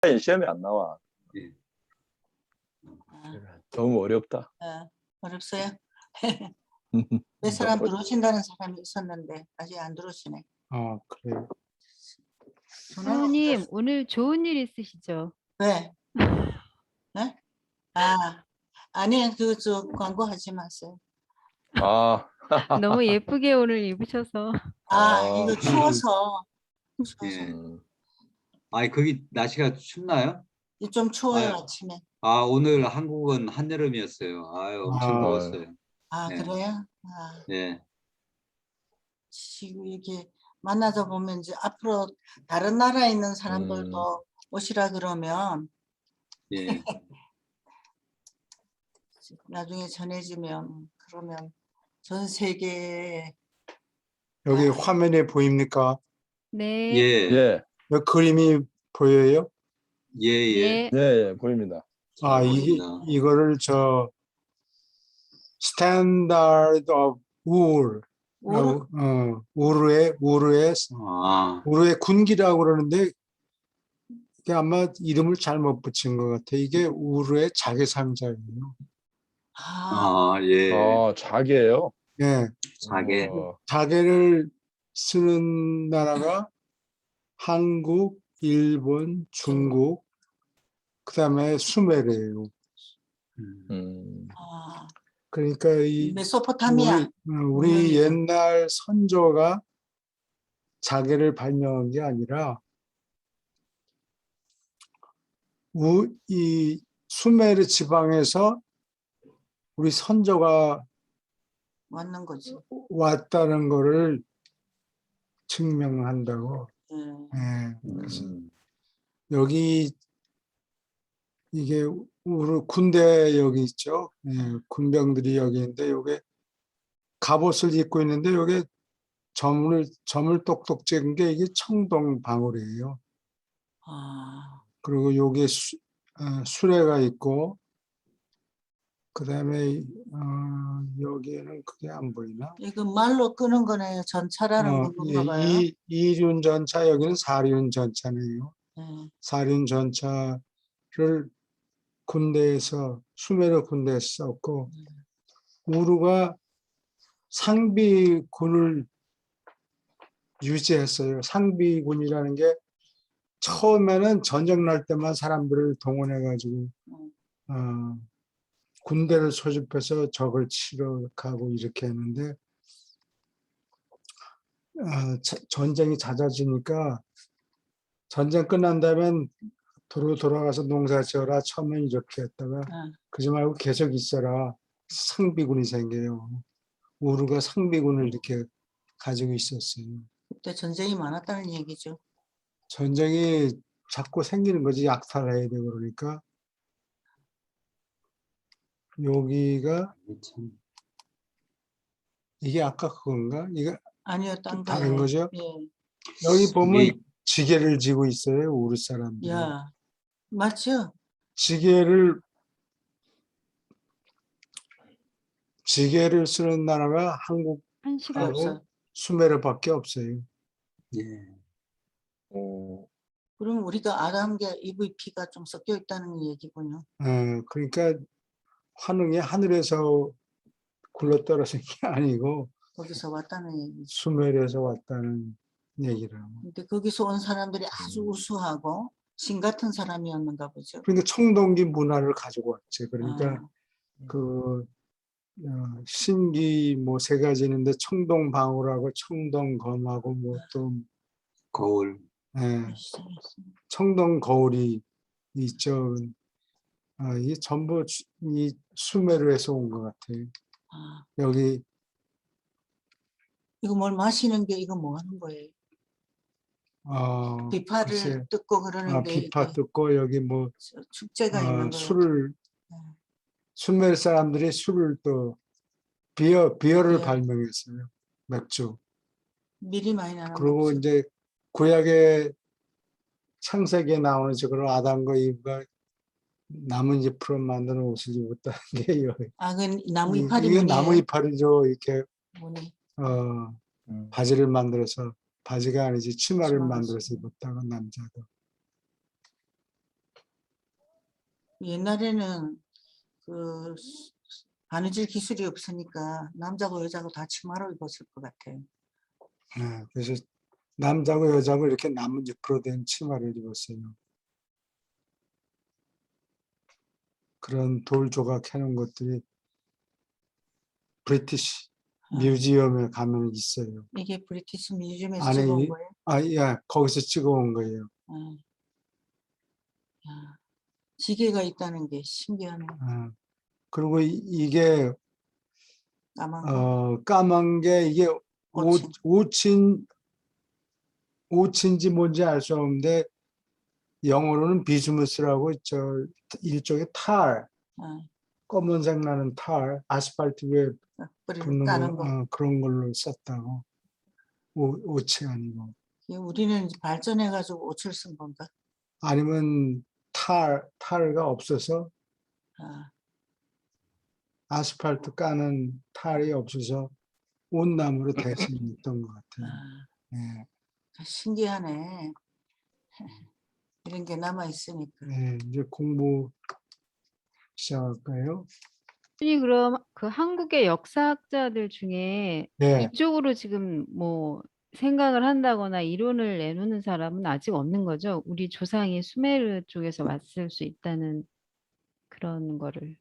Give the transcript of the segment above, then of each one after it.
시험에 안 나와. 예. 너무 어렵다. 어렵어요. 몇 사람 들어오신다는 사람이 있었는데 아직 안 들어오시네. 아, 그래요. 부모님 오늘 좋은 일 있으시죠? 왜? 네? 아니 저 광고 하지 마세요. 아, 너무 예쁘게 오늘 입으셔서. 이거 추워서. 예. 음. 아, 거기 날씨가 춥나요? 좀 추워요. 아유. 아침에. 오늘 한국은 한여름이었어요. 아유, 엄청 더웠어요. 네. 그래요? 예. 지금 이렇게 만나다 보면 이제 앞으로 다른 나라에 있는 사람들도 오시라 그러면 예. 나중에 전해지면 그러면 전 세계에 여기 화면에 보입니까? 네. 예. 예, 여기 그림이 보여요? 예, 예. 네. 예, 보입니다. 이거를 Standard of Wool, 우르의 군기라고 그러는데 이게 아마 이름을 잘못 붙인 것 같아. 이게 우르의 자개상자예요. 예. 자개예요? 예. 자개. 자개를 쓰는 나라가 한국, 일본, 중국, 그다음에 수메르예요. 그러니까 이 메소포타미아. 우리 옛날 선조가 자개를 발명한 게 아니라 이 수메르 지방에서 우리 선조가 왔는 거지. 왔다는 거를 증명한다고. 그래서 여기 이게 우리 군대 여기 있죠. 군병들이 여기 있는데 요게 갑옷을 입고 있는데 요게 점을 똑똑 찍은 게 이게 청동 방울이에요. 그리고 요게 수레가 있고 그다음에 여기에는 그게 안 보이나? 이거 말로 끄는 거네요. 전차라는 건가 봐요. 이륜 전차, 여기는 사륜 전차네요. 사륜 전차를 군대에서 수메르 군대에서 썼고 우르가 상비군을 유지했어요. 상비군이라는 게 처음에는 전쟁 날 때만 사람들을 동원해 가지고 군대를 소집해서 적을 치러가고 이렇게 했는데 전쟁이 잦아지니까 전쟁 끝난 다음엔 돌아가서 농사 지어라. 처음엔 이렇게 했다가 그러지 말고 계속 있어라. 상비군이 생겨요. 우르가 상비군을 이렇게 가지고 있었어요. 그때 전쟁이 많았다는 얘기죠. 전쟁이 자꾸 생기는 거지. 약탈해야 되고 그러니까. 여기가 이게 아까 그건가? 이게 아니요, 다른 거죠? 예. 여기 보면 지게를 지고 있어요. 우르 사람들이. 맞죠? 지게를 쓰는 나라가 한국하고 수메르밖에 없어요. 예. 그럼 우리가 아담계 EVP가 좀 섞여 있다는 얘기군요. 그러니까 환웅이 하늘에서 굴러떨어진 게 아니고 거기서 왔다는 얘기죠. 수메르에서 왔다는 얘기를. 근데 거기서 온 사람들이 아주 우수하고 신 같은 사람이었는가 보죠. 그러니까 청동기 문화를 가지고 왔지. 그러니까 신기 뭐 세 가지 있는데 청동방울하고 청동검하고 뭐 또 거울. 청동거울이 있죠. 이게 전부 이 수메르에서 온 것 같아요. 여기 이거 뭘 마시는 게 이거 뭐 하는 거예요? 비파를 뜯고 그러는데 비파 뜯고 여기 뭐 축제가 있는 거예요. 술을 수메르 사람들이 술을 또 비어를 발명했어요. 맥주. 미리 많이 나는 그리고 거죠. 이제 구약의 창세기에 나오는 식으로 아담과 이브가 나뭇잎으로 만드는 옷을 입었다는 게 그건 나무 이파리 이건 무늬예요? 나무 이파리죠. 이렇게 무늬. 바지를 만들어서 바지가 아니지 치마를 만들어서 입었다고 남자도. 옛날에는 그 바느질 기술이 없으니까 남자고 여자고 다 치마를 입었을 것 같아요. 그래서 남자고 여자고 이렇게 나뭇잎으로 된 치마를 입었어요. 그런 돌 조각 해놓은 것들이 브리티시 뮤지엄에 가면 있어요. 이게 브리티시 뮤지엄에서 안에 찍어온 거예요? 예, 거기서 찍어온 거예요. 야, 지게가 있다는 게 신기하네. 그리고 이게 까만 거. 까만 게 이게 오친. 오친지 뭔지 알 수 없는데 영어로는 비즈무스라고 일종의 탈, 검은색 나는 탈, 아스팔트 위에 뿌리를 까는 거. 그런 걸로 썼다고. 오치 아니고. 우리는 이제 발전해가지고 옷을 쓴 건가? 아니면 탈가 없어서 아스팔트 까는 탈이 없어서 온나무로 대신했던 것 같아요. 예. 신기하네. 이런 게 남아 있으니까. 네, 이제 공부 시작할까요? 그럼 그 한국의 역사학자들 중에 네, 이쪽으로 지금 뭐 생각을 한다거나 이론을 내놓는 사람은 아직 없는 거죠? 우리 조상이 수메르 쪽에서 왔을 수 있다는 그런 거를.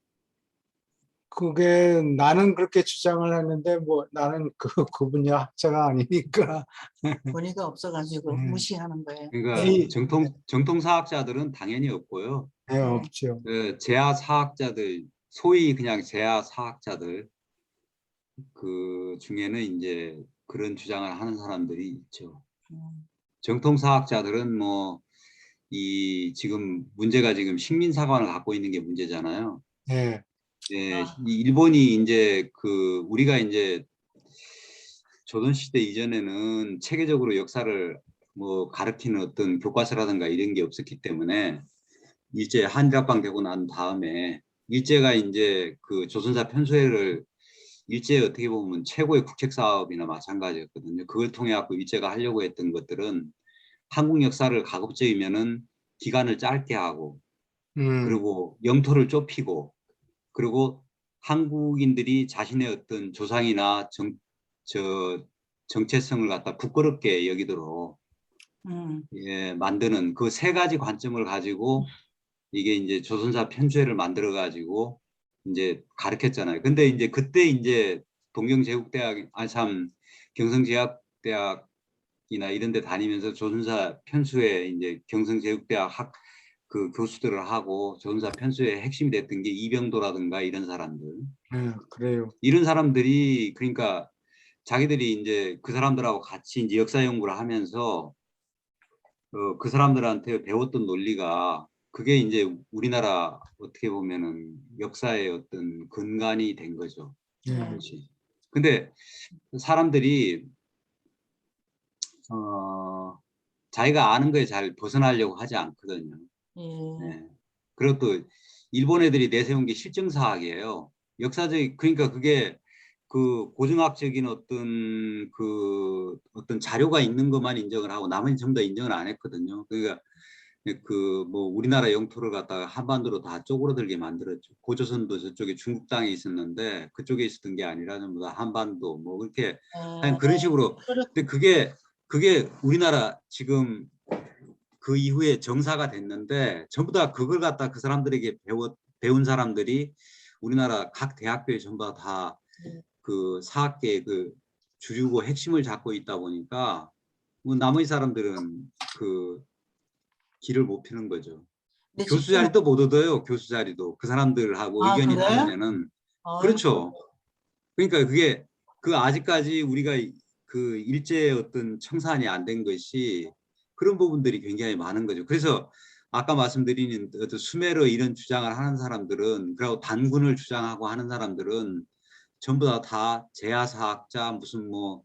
그게 나는 그렇게 주장을 했는데 뭐 나는 그 분야 학자가 아니니까. 권위가 없어가지고 무시하는 거예요. 그러니까 정통 사학자들은 당연히 없고요. 네, 없죠. 재하 사학자들, 소위 그냥 재하 사학자들 그 중에는 이제 그런 주장을 하는 사람들이 있죠. 정통 사학자들은 뭐 이 지금 문제가 지금 식민사관을 갖고 있는 게 문제잖아요. 네. 예, 일본이 이제 우리가 이제 조선시대 이전에는 체계적으로 역사를 뭐 가르치는 어떤 교과서라든가 이런 게 없었기 때문에 일제 한일합방 되고 난 다음에 일제가 이제 그 조선사 편수회를 일제 어떻게 보면 최고의 국책 사업이나 마찬가지였거든요. 그걸 통해 갖고 일제가 하려고 했던 것들은 한국 역사를 가급적이면은 기간을 짧게 하고 그리고 영토를 좁히고 그리고 한국인들이 자신의 어떤 조상이나 정체성을 갖다 부끄럽게 여기도록 만드는 그 세 가지 관점을 가지고 이게 이제 조선사 편수회를 만들어 가지고 이제 가르쳤잖아요. 근데 이제 그때 이제 동경제국대학 경성제약대학이나 이런 데 다니면서 조선사 편수회 이제 경성제국대학 그 교수들을 하고 조선사 편수의 핵심이 됐던 게 이병도라든가 이런 사람들. 그래요. 이런 사람들이 그러니까 자기들이 이제 그 사람들하고 같이 이제 역사 연구를 하면서 그 사람들한테 배웠던 논리가 그게 이제 우리나라 어떻게 보면은 역사의 어떤 근간이 된 거죠. 그렇지. 근데 사람들이 자기가 아는 거에 잘 벗어나려고 하지 않거든요. 네. 그리고 또 일본 애들이 내세운 게 실증사학이에요. 역사적 그러니까 그게 그 고증학적인 어떤 자료가 있는 것만 인정을 하고 나머지 전부 다 인정을 안 했거든요. 그러니까 그 뭐 우리나라 영토를 갖다가 한반도로 다 쪼그러들게 만들었죠. 고조선도 저쪽에 중국 땅에 있었는데 그쪽에 있었던 게 아니라 전부 다 한반도 뭐 그렇게 그런 식으로. 근데 그게 우리나라 지금 그 이후에 정사가 됐는데 전부 다 그걸 갖다 그 사람들에게 배운 사람들이 우리나라 각 대학교에 전부 다 그 사학계의 그 주류고 핵심을 잡고 있다 보니까 뭐 나머지 사람들은 그 길을 못 피는 거죠. 교수 자리도 못 얻어요. 교수 자리도 그 사람들하고 의견이 다르면은. 그렇죠. 그러니까 그게 아직까지 우리가 그 일제의 어떤 청산이 안 된 것이 그런 부분들이 굉장히 많은 거죠. 그래서 아까 말씀드리는 어떤 수메르 이런 주장을 하는 사람들은 그리고 단군을 주장하고 하는 사람들은 전부 다 재하사학자 무슨 뭐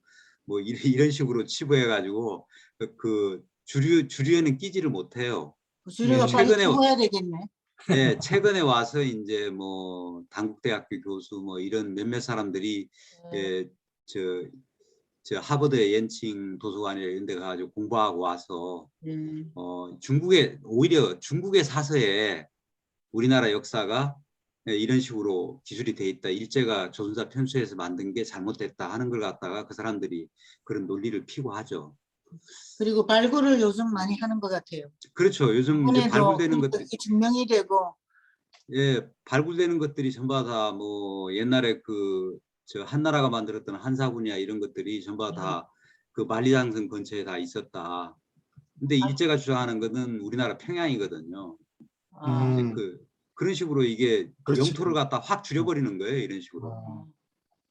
이런 식으로 치부해가지고 그 주류에는 끼지를 못해요. 주류가 빨리 죽어야 되겠네. 네, 최근에 와서 이제 뭐 단국대학교 교수 뭐 이런 몇몇 사람들이 저 하버드의 옌칭 도서관이나 이런 데 가가지고 공부하고 와서 오히려 중국의 사서에 우리나라 역사가 이런 식으로 기술이 돼 있다. 일제가 조선사 편수해서 만든 게 잘못됐다 하는 걸 갖다가 그 사람들이 그런 논리를 피고 하죠. 그리고 발굴을 요즘 많이 하는 것 같아요. 그렇죠. 요즘 이제 이번에도 발굴되는 것들, 증명이 되고 예, 발굴되는 것들이 전부 다 뭐 옛날에 저 한나라가 만들었던 한사군이야 이런 것들이 전부 다 그 만리장성 근처에 다 있었다. 근데 일제가 주장하는 것은 우리나라 평양이거든요. 아, 이제 그런 식으로 이게 그렇지. 영토를 갖다 확 줄여버리는 거예요. 이런 식으로.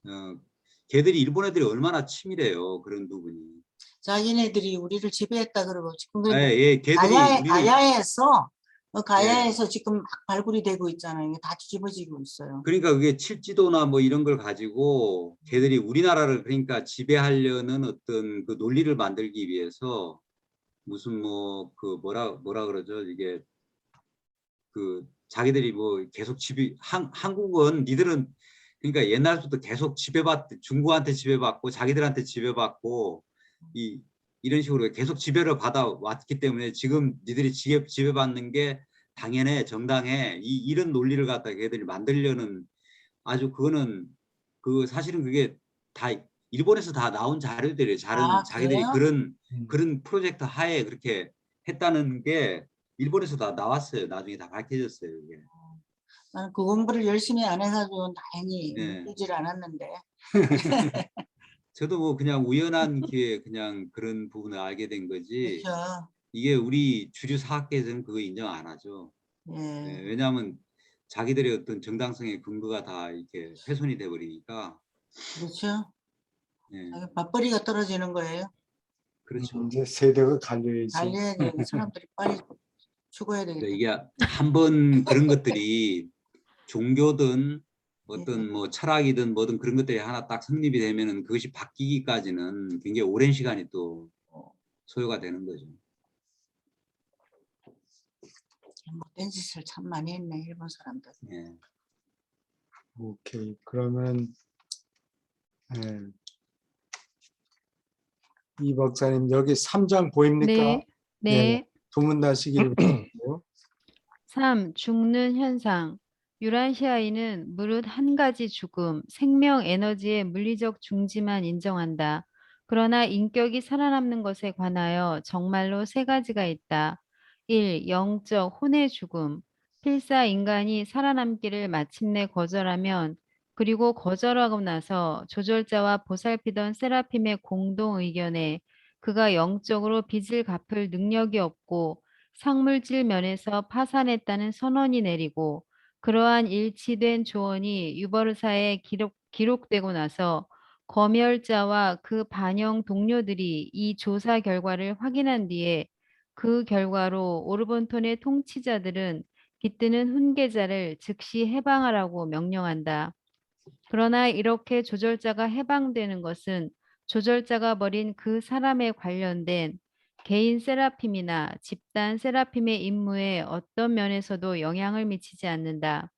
아, 걔들이 일본 애들이 얼마나 치밀해요. 그런 부분이. 자기네들이 우리를 지배했다 그러고 지금 그 예, 걔들이 우리를 가야에서 예. 가야에서 지금 막 발굴이 되고 있잖아요. 이게 다 뒤집어지고 있어요. 그러니까 그게 칠지도나 뭐 이런 걸 가지고 걔들이 우리나라를 그러니까 지배하려는 어떤 그 논리를 만들기 위해서 무슨 뭐 뭐라 그러죠? 이게 자기들이 뭐 계속 한국은 니들은 그러니까 옛날부터 계속 중국한테 지배받고 자기들한테 지배받고 이런 식으로 계속 지배를 받아왔기 때문에 지금 니들이 지배받는 게 당연해, 정당해 이런 논리를 갖다가 걔들이 만들려는 아주 그거는 사실은 그게 다 일본에서 다 나온 자료들이에요. 자기들이 그래요? 그런 프로젝트 하에 그렇게 했다는 게 일본에서 다 나왔어요. 나중에 다 밝혀졌어요. 이게. 나는 그 공부를 열심히 안 해가지고 다행히 네. 물질 않았는데. 저도 뭐 그냥 우연한 기회에 그냥 그런 부분을 알게 된 거지. 그렇죠. 이게 우리 주류 사학계에서는 그거 인정 안 하죠. 예. 왜냐하면 자기들의 어떤 정당성의 근거가 다 이렇게 훼손이 돼 버리니까. 그렇죠. 예. 맞벌이가 떨어지는 거예요. 그렇죠. 이제 세대가 갈려야지. 달려야 되니까 사람들이 빨리 죽어야 되겠다. 이게 한번 그런 것들이 종교든 어떤 뭐 철학이든 뭐든 그런 것들이 하나 딱 성립이 되면은 그것이 바뀌기까지는 굉장히 오랜 시간이 또 소요가 되는 거죠. 못된 짓을 참 많이 했네 일본 사람들. 예. 오케이. 그러면 이 박사님 여기 3장 보입니까? 네. 네. 두 문 다시 읽어주세요. 3. 죽는 현상. 유란시아인은 무릇 한 가지 죽음, 생명 에너지의 물리적 중지만 인정한다. 그러나 인격이 살아남는 것에 관하여 정말로 세 가지가 있다. 1. 영적 혼의 죽음. 필사 인간이 살아남기를 마침내 거절하면 그리고 거절하고 나서 조절자와 보살피던 세라핌의 공동 의견에 그가 영적으로 빚을 갚을 능력이 없고 상물질 면에서 파산했다는 선언이 내리고 그러한 일치된 조언이 유버르사에 기록되고 나서 검열자와 그 반영 동료들이 이 조사 결과를 확인한 뒤에 그 결과로 오르본톤의 통치자들은 깃드는 훈계자를 즉시 해방하라고 명령한다. 그러나 이렇게 조절자가 해방되는 것은 조절자가 벌인 그 사람에 관련된 개인 세라핌이나 집단 세라핌의 임무에 어떤 면에서도 영향을 미치지 않는다.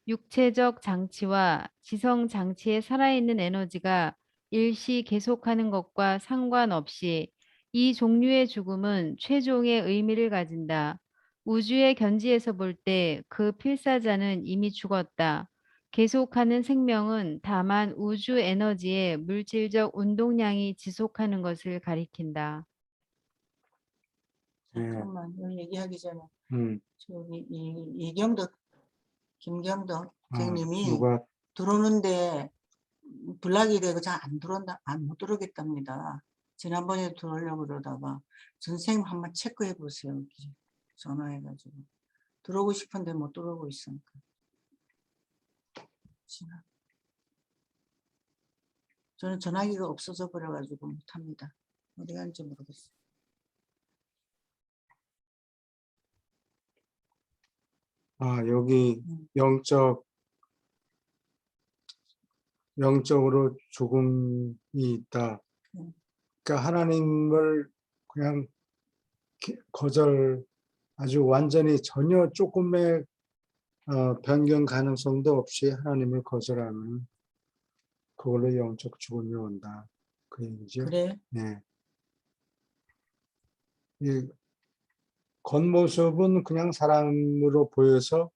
육체적 장치와 지성 장치에 살아있는 에너지가 일시 계속하는 것과 상관없이 이 종류의 죽음은 최종의 의미를 가진다. 우주의 견지에서 볼 때 그 필사자는 이미 죽었다. 계속하는 생명은 다만 우주 에너지의 물질적 운동량이 지속하는 것을 가리킨다. 잠깐만 이걸 얘기하기 전에 음. 저기 김경덕 선생님이 누가 들어오는데 블락이 되고 잘 못 들어오겠답니다. 지난번에 들어오려고 그러다가 선생님 한번 체크해 보세요. 전화해가지고 들어오고 싶은데 못 들어오고 있으니까. 저는 전화기가 없어져 버려가지고 못합니다. 어디 갔는지 모르겠어요. 여기 영적으로 죽음이 있다. 그러니까 하나님을 그냥 아주 완전히 전혀 조금의 변경 가능성도 없이 하나님을 거절하는 그걸로 영적 죽음이 온다. 그 얘기죠. 그래? 네. 이 겉모습은 그냥 사람으로 보여서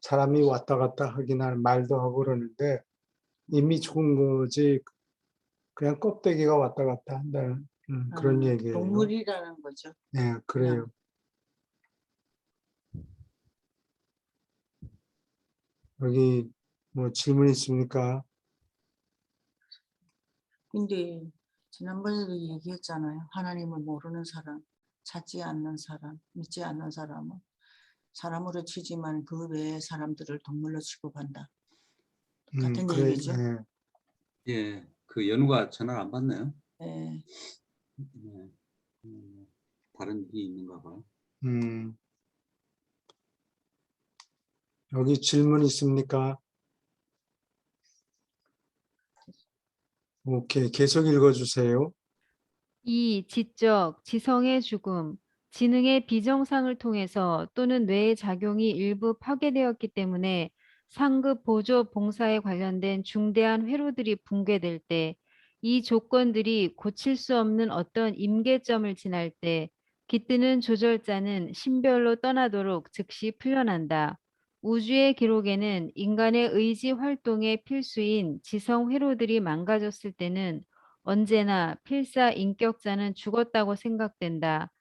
사람이 왔다 갔다 하긴 할 말도 하고 그러는데 이미 죽은 거지 그냥 껍데기가 왔다 갔다 한다는 그런 얘기예요. 동물이라는 거죠. 네, 그래요. 여기 뭐 질문 있습니까? 근데 지난번에도 얘기했잖아요. 하나님을 모르는 사람, 찾지 않는 사람, 믿지 않는 사람은 사람으로 치지만 그 외의 사람들을 동물로 취급한다. 같은 그래, 얘기죠. 네. 예, 그 연우가 전화를 안 받네요. 네. 네. 다른 일이 있는가 봐요. 여기 질문 있습니까? 오케이, 계속 읽어주세요. 이 지적, 지성의 죽음, 지능의 비정상을 통해서 또는 뇌의 작용이 일부 파괴되었기 때문에 상급 보조 봉사에 관련된 중대한 회로들이 붕괴될 때, 이 조건들이 고칠 수 없는 어떤 임계점을 지날 때, 깃드는 조절자는 신별로 떠나도록 즉시 풀려난다. 우주의 기록에는 인간의 의지 활동의 필수인 지성 회로들이 망가졌을 때는 언제나 필사 인격자는 죽었다고 생각된다.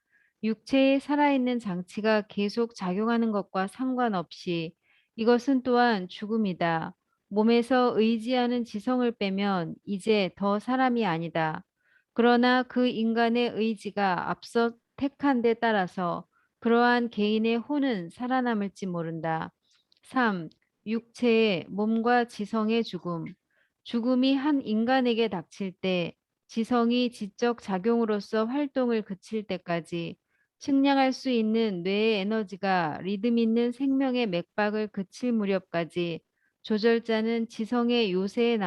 육체에 살아있는 장치가 계속 작용하는 것과 상관없이 이것은 또한 죽음이다. 몸에서 의지하는 지성을 빼면 이제 더 사람이 아니다. 그러나 그 인간의 의지가 앞서 택한 데 따라서 그러한 개인의 혼은 살아남을지 모른다. 3. 육체의 몸과 지성의 죽음. 죽음이 한 인간에게 닥칠 때 지성이 지적 작용으로서 활동을 그칠 때까지 측량할 수 있는 뇌의 에너지가 리듬 있는 생명의 맥박을 그칠 무렵까지 조절자는 지성의 요새에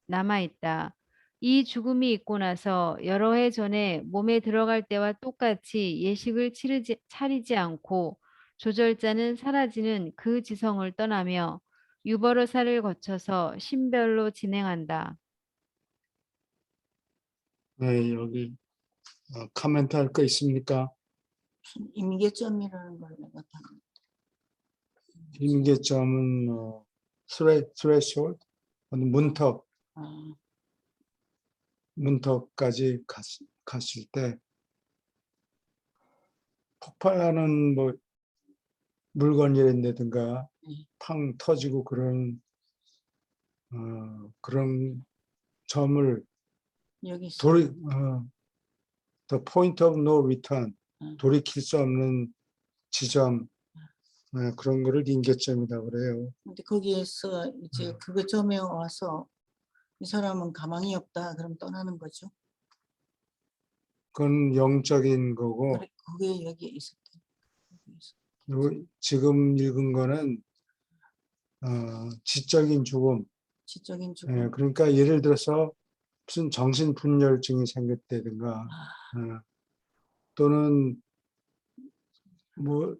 남아있다. 이 죽음이 있고 나서 여러 해 전에 몸에 들어갈 때와 똑같이 예식을 차리지 않고 조절자는 사라지는 그 지성을 떠나며 유버러사를 거쳐서 신별로 진행한다. 네, 여기 코멘트 할 거 있습니까? 무슨 임계점이라는 걸 내가 다 임계점은 threshold, 문턱, 아, 문턱까지 갔을 때 폭발하는 뭐 물건이라든가 네. 팡 터지고 그런 점을 여기서 the point of no return, 음. 돌이킬 수 없는 지점, 그런 거를 임계점이라고 그래요. 근데 거기에서 이제 그 점에 와서 이 사람은 가망이 없다. 그럼 떠나는 거죠. 그건 영적인 거고 그래, 그게 여기에 있었대. 지금 읽은 거는 지적인 죽음. 지적인 죽음. 예, 그러니까 예를 들어서 무슨 정신분열증이 생겼다든가 또는 뭐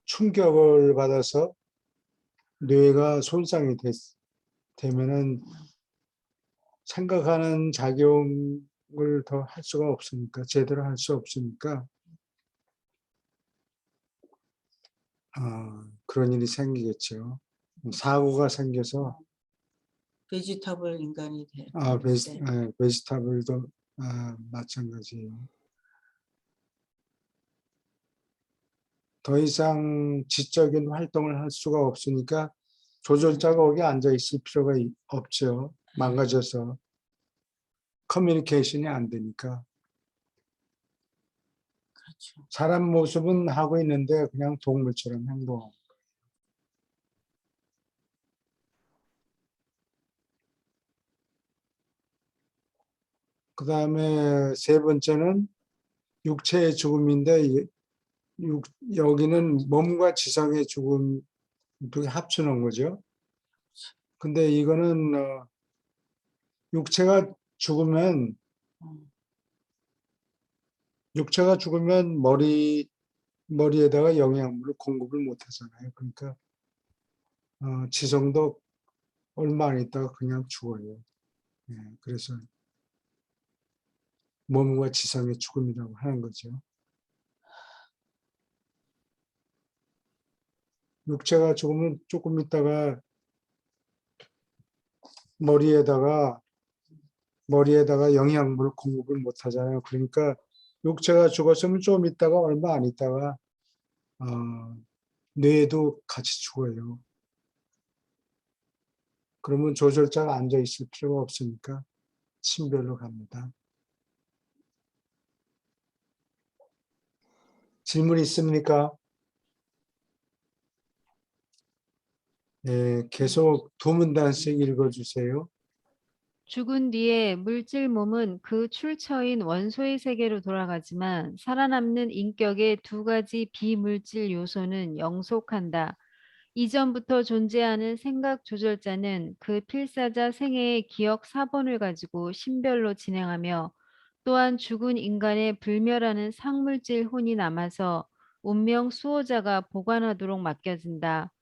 충격을 받아서 뇌가 손상이 되면은 생각하는 작용을 더 할 수가 없으니까 제대로 할 수 없으니까 그런 일이 생기겠죠. 사고가 생겨서 베지터블 인간이 돼. 베지타블도 마찬가지예요. 더 이상 지적인 활동을 할 수가 없으니까 조절자가 거기 앉아 있을 필요가 없죠. 망가져서 커뮤니케이션이 안 되니까. 그렇죠. 사람 모습은 하고 있는데 그냥 동물처럼 행동하고. 그 다음에 세 번째는 육체의 죽음인데 여기는 몸과 지성의 죽음 두 개 합쳐놓은 거죠. 근데 이거는 육체가 죽으면 머리에다가 영양분을 공급을 못 하잖아요. 그러니까 지성도 얼마 안 있다가 그냥 죽어요. 예, 그래서 몸과 지성의 죽음이라고 하는 거죠. 육체가 죽으면 조금 있다가 머리에다가 영양분을 공급을 못 하잖아요. 그러니까 육체가 죽었으면 좀 있다가 얼마 안 있다가 뇌도 같이 죽어요. 그러면 조절자가 앉아 있을 필요가 없으니까 침별로 갑니다. 질문 있습니까? 네, 계속 두 문단씩 읽어주세요. 죽은 뒤에 물질 몸은 그 출처인 원소의 세계로 돌아가지만 살아남는 인격의 두 가지 비물질 요소는 영속한다. 이전부터 존재하는 생각 조절자는 그 필사자 생애의 기억 사본을 가지고 신별로 진행하며 또한 죽은 인간의 불멸하는 상물질 혼이 남아서 운명 수호자가 보관하도록 맡겨진다.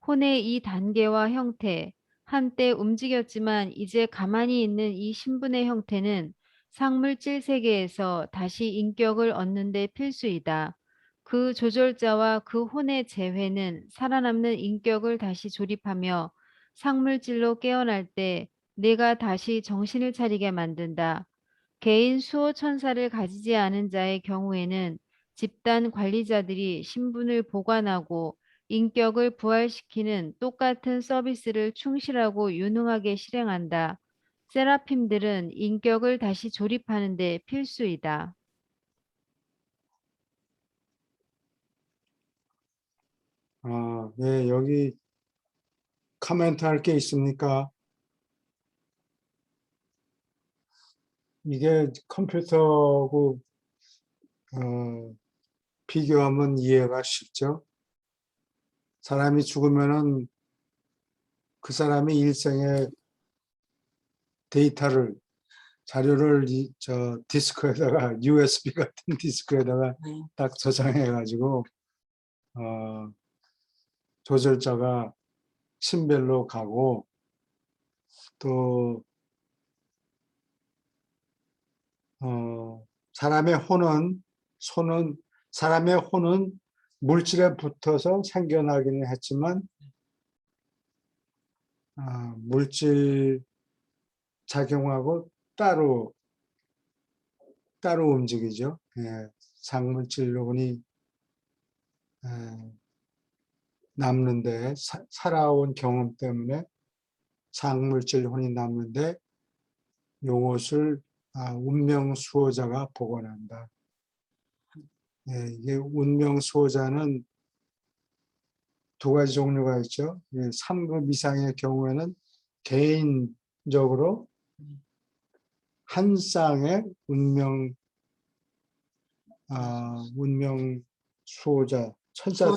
혼의 이 단계와 형태, 한때 움직였지만 이제 가만히 있는 이 신분의 형태는 상물질 세계에서 다시 인격을 얻는 데 필수이다. 그 조절자와 그 혼의 재회는 살아남는 인격을 다시 조립하며 상물질로 깨어날 때 내가 다시 정신을 차리게 만든다. 개인 수호 천사를 가지지 않은 자의 경우에는 집단 관리자들이 신분을 보관하고 인격을 부활시키는 똑같은 서비스를 충실하고 유능하게 실행한다. 세라핌들은 인격을 다시 조립하는 데 필수이다. 네, 여기 코멘트 할 게 있습니까? 이게 컴퓨터하고 비교하면 이해가 쉽죠. 사람이 죽으면은 그 사람이 일생의 데이터를 자료를 디스크에다가 USB 같은 디스크에다가 네. 딱 저장해 가지고 조절자가 신별로 가고 또 사람의 혼은 물질에 붙어서 생겨나기는 했지만 물질 작용하고 따로 움직이죠. 예, 상물질 혼이 남는데 살아온 경험 때문에 상물질 혼이 남는데 요것을 운명 수호자가 복원한다. 예, 이게 운명 수호자는 두 가지 종류가 있죠. 예, 3급 이상의 경우에는 개인적으로 한 쌍의 운명 수호자 천사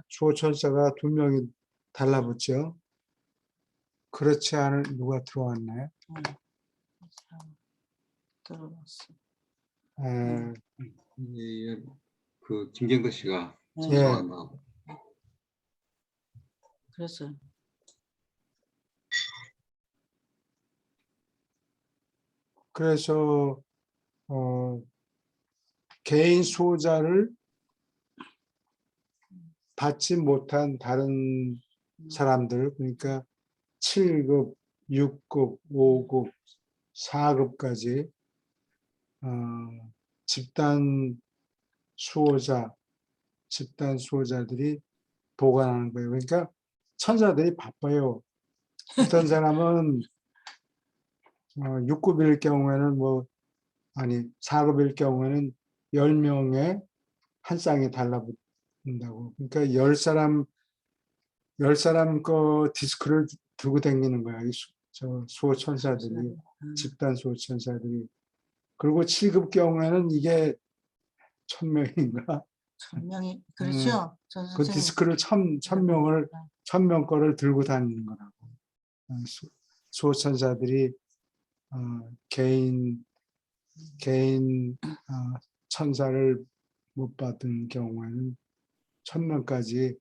수호천사가 두 명이 달라붙죠. 그렇지 않은 누가 들어왔나요? 들어봤어. 그 김경도 씨가 예. 좋아한다고. 그래서 개인 수호자를 받지 못한 다른 사람들, 그러니까 7급, 6급, 5급, 4급까지 집단 수호자들이 보관하는 거예요. 그러니까 천사들이 바빠요. 어떤 사람은 6급일 경우에는 4급일 경우에는 10명의 한 쌍이 달라붙는다고. 그러니까 10사람 거 디스크를 들고 다니는 거야. 수호천사들이, 집단 수호천사들이. 그리고 7급 경우에는 이게 1000명인가? 1000명이 그렇죠. 그 디스크를 1000명 거를 들고 다니는 거라고. 수호천사들이 개인 천사를 못 받은 경우에는 1000명까지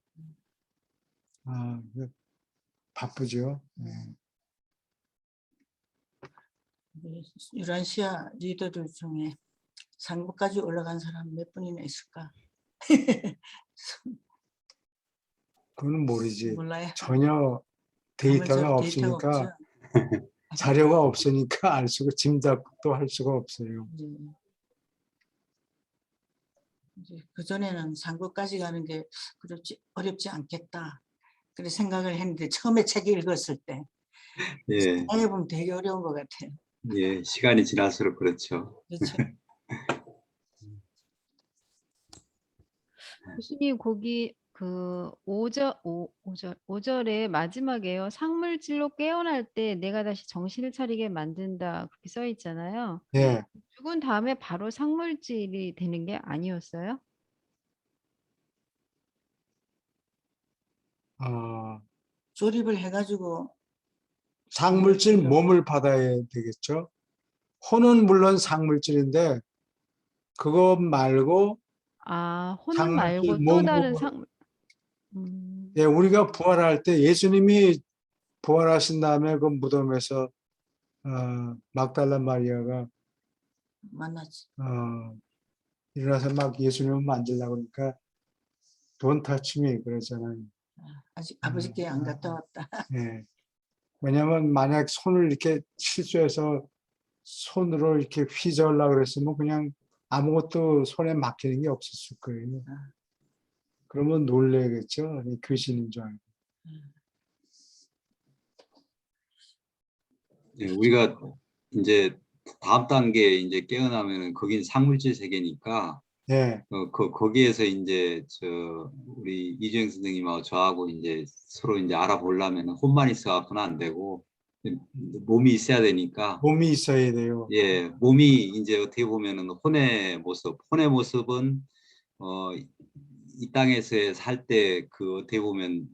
바쁘죠. 네. 유란시아 리더들 중에 상부까지 올라간 사람 몇 분이나 있을까? 그건 모르지. 몰라요. 전혀 데이터가 데이터가 없으니까 없죠. 자료가 없으니까 알 수가 짐작도 할 수가 없어요. 이제 그전에는 상고까지 가는 게 어렵지 않겠다. 그래 생각을 했는데 처음에 책 읽었을 때 예, 해보면 되게 어려운 것 같아요. 예, 시간이 지날수록 그렇죠. 그렇죠. 교수님 거기 그 5절의 마지막에요. 상물질로 깨어날 때 내가 다시 정신을 차리게 만든다 그렇게 써 있잖아요. 예, 죽은 다음에 바로 상물질이 되는 게 아니었어요? 조립을 해가지고 상물질 몸을 받아야 되겠죠. 혼은 물론 상물질인데 그것 말고 아, 혼 상물질 말고 또 다른 몸으로 음, 예, 우리가 부활할 때 예수님이 부활하신 다음에 그 무덤에서 막달라 마리아가 만나지. 일어나서 막 예수님을 만지려고 그러니까 Don't touch me 그러잖아요. 아직 아버지께 안 갔다 왔다. 예. 왜냐하면 만약 손을 이렇게 실수해서 손으로 이렇게 휘저으려고 그랬으면 그냥 아무것도 손에 막히는 게 없었을 거예요. 그러면 놀래겠죠. 이 귀신인 줄 알고. 예, 우리가 이제 다음 단계 이제 깨어나면은 거긴 상물질 세계니까 예, 거기에서 이제 우리 이주영 선생님하고 저하고 이제 서로 이제 알아보려면은 혼만 있어갖고는 안 되고 몸이 있어야 되니까 몸이 있어야 돼요. 예, 몸이 이제 어떻게 보면은 혼의 모습은 이 땅에서 살 때 그 어떻게 보면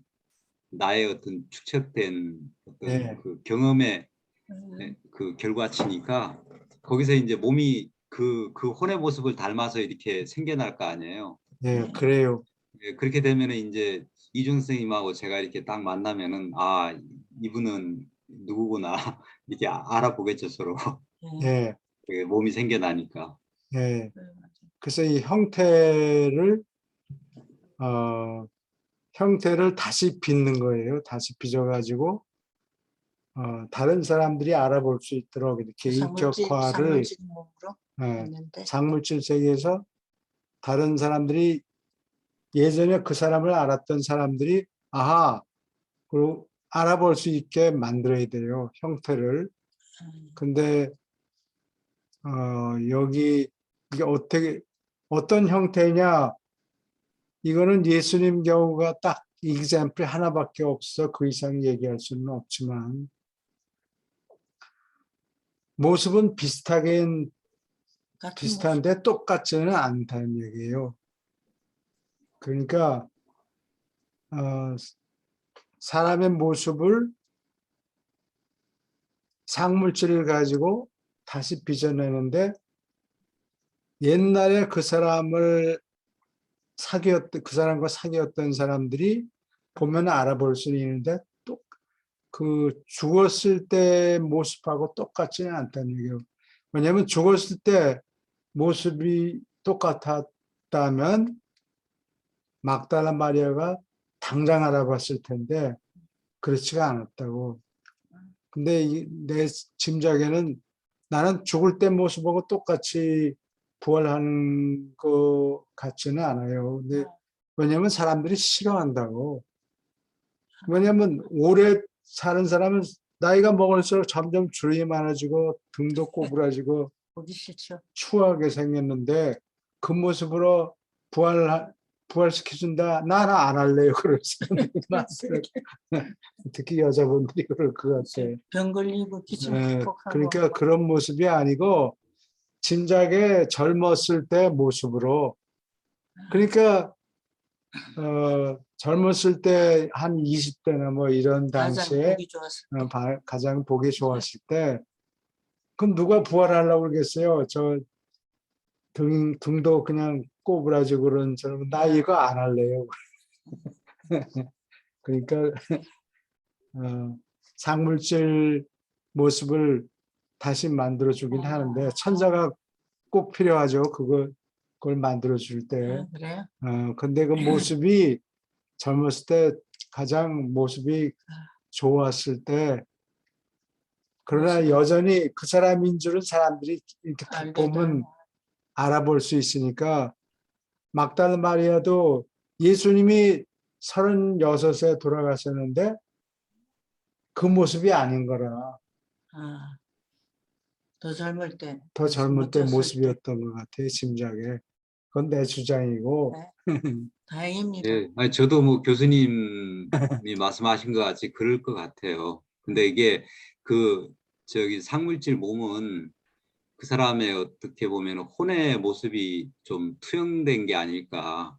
나의 어떤 축적된 어떤 예, 그 경험의 그 결과치니까 거기서 이제 몸이 그 혼의 모습을 닮아서 이렇게 생겨날 거 아니에요. 예, 그래요. 예, 그렇게 되면은 이제 이준 선생님하고 제가 이렇게 딱 만나면은 아 이분은 누구구나 이렇게 알아보겠죠 서로. 예, 그 몸이 생겨나니까. 예. 그래서 이 형태를 다시 빚는 거예요. 다시 빚어가지고 다른 사람들이 알아볼 수 있도록 이렇게 인격화를 상물질 몸으로 예, 했는데 상물질 세계에서 다른 사람들이 예전에 그 사람을 알았던 사람들이 아하, 그리고 알아볼 수 있게 만들어야 돼요. 형태를. 근데 여기 이게 어떤 형태냐? 이거는 예수님 경우가 딱 example 하나밖에 없어. 그 이상 얘기할 수는 없지만 모습은 같은 비슷한데 똑같지는 않다는 얘기예요. 그러니까 사람의 모습을 상물질을 가지고 다시 빚어내는데 옛날에 그 사람과 사귀었던 사람들이 보면 알아볼 수는 있는데 또 그 죽었을 때 모습하고 똑같지는 않다는 얘기예요. 왜냐하면 죽었을 때 모습이 똑같았다면 막달라 마리아가 당장 알아봤을 텐데 그렇지가 않았다고. 근데 내 짐작에는 나는 죽을 때 모습하고 똑같이 부활하는 것 같지는 않아요. 근데 왜냐하면 사람들이 싫어한다고. 왜냐하면 오래 사는 사람은 나이가 먹을수록 점점 주름이 많아지고 등도 꼬부라지고 보기 싫죠. 추하게 생겼는데 그 모습으로 부활시켜준다. 나는 안 할래요. 그럴 사람들이 많더라고요. 특히 여자분들이 그럴 것 같아요. 병 걸리고 기침 네, 푹푹 하고. 그러니까 그런 모습이 아니고 진작에 젊었을 때 모습으로 그러니까 젊었을 때 한 20대나 뭐 이런 가장 당시에 보기 좋았을 가장 보기 좋았을 때 그럼 누가 부활하려고 그러겠어요? 저 등도 그냥 꼬부라지고 그런 사람은 나 이거 안 할래요. 그러니까 상물질 모습을 다시 만들어 주긴 하는데 천사가 꼭 필요하죠. 그걸 만들어 줄 때. 그래요? 근데 그 모습이 젊었을 때 가장 모습이 좋았을 때 그러나 여전히 그 사람인 줄은 사람들이 이렇게 딱 보면 알아볼 수 있으니까 막달라 마리아도 예수님이 36에 돌아가셨는데 그 모습이 아닌 거라. 아, 더 젊을 때. 더 젊을 때 어렸을 모습이었던 것 같아요, 짐작에. 그건 내 주장이고. 네. 다행입니다. 예, 아니, 저도 뭐 교수님이 말씀하신 것 같이 그럴 것 같아요. 근데 이게 그 저기 상물질 몸은 그 사람의 어떻게 보면 혼의 모습이 좀 투영된 게 아닐까.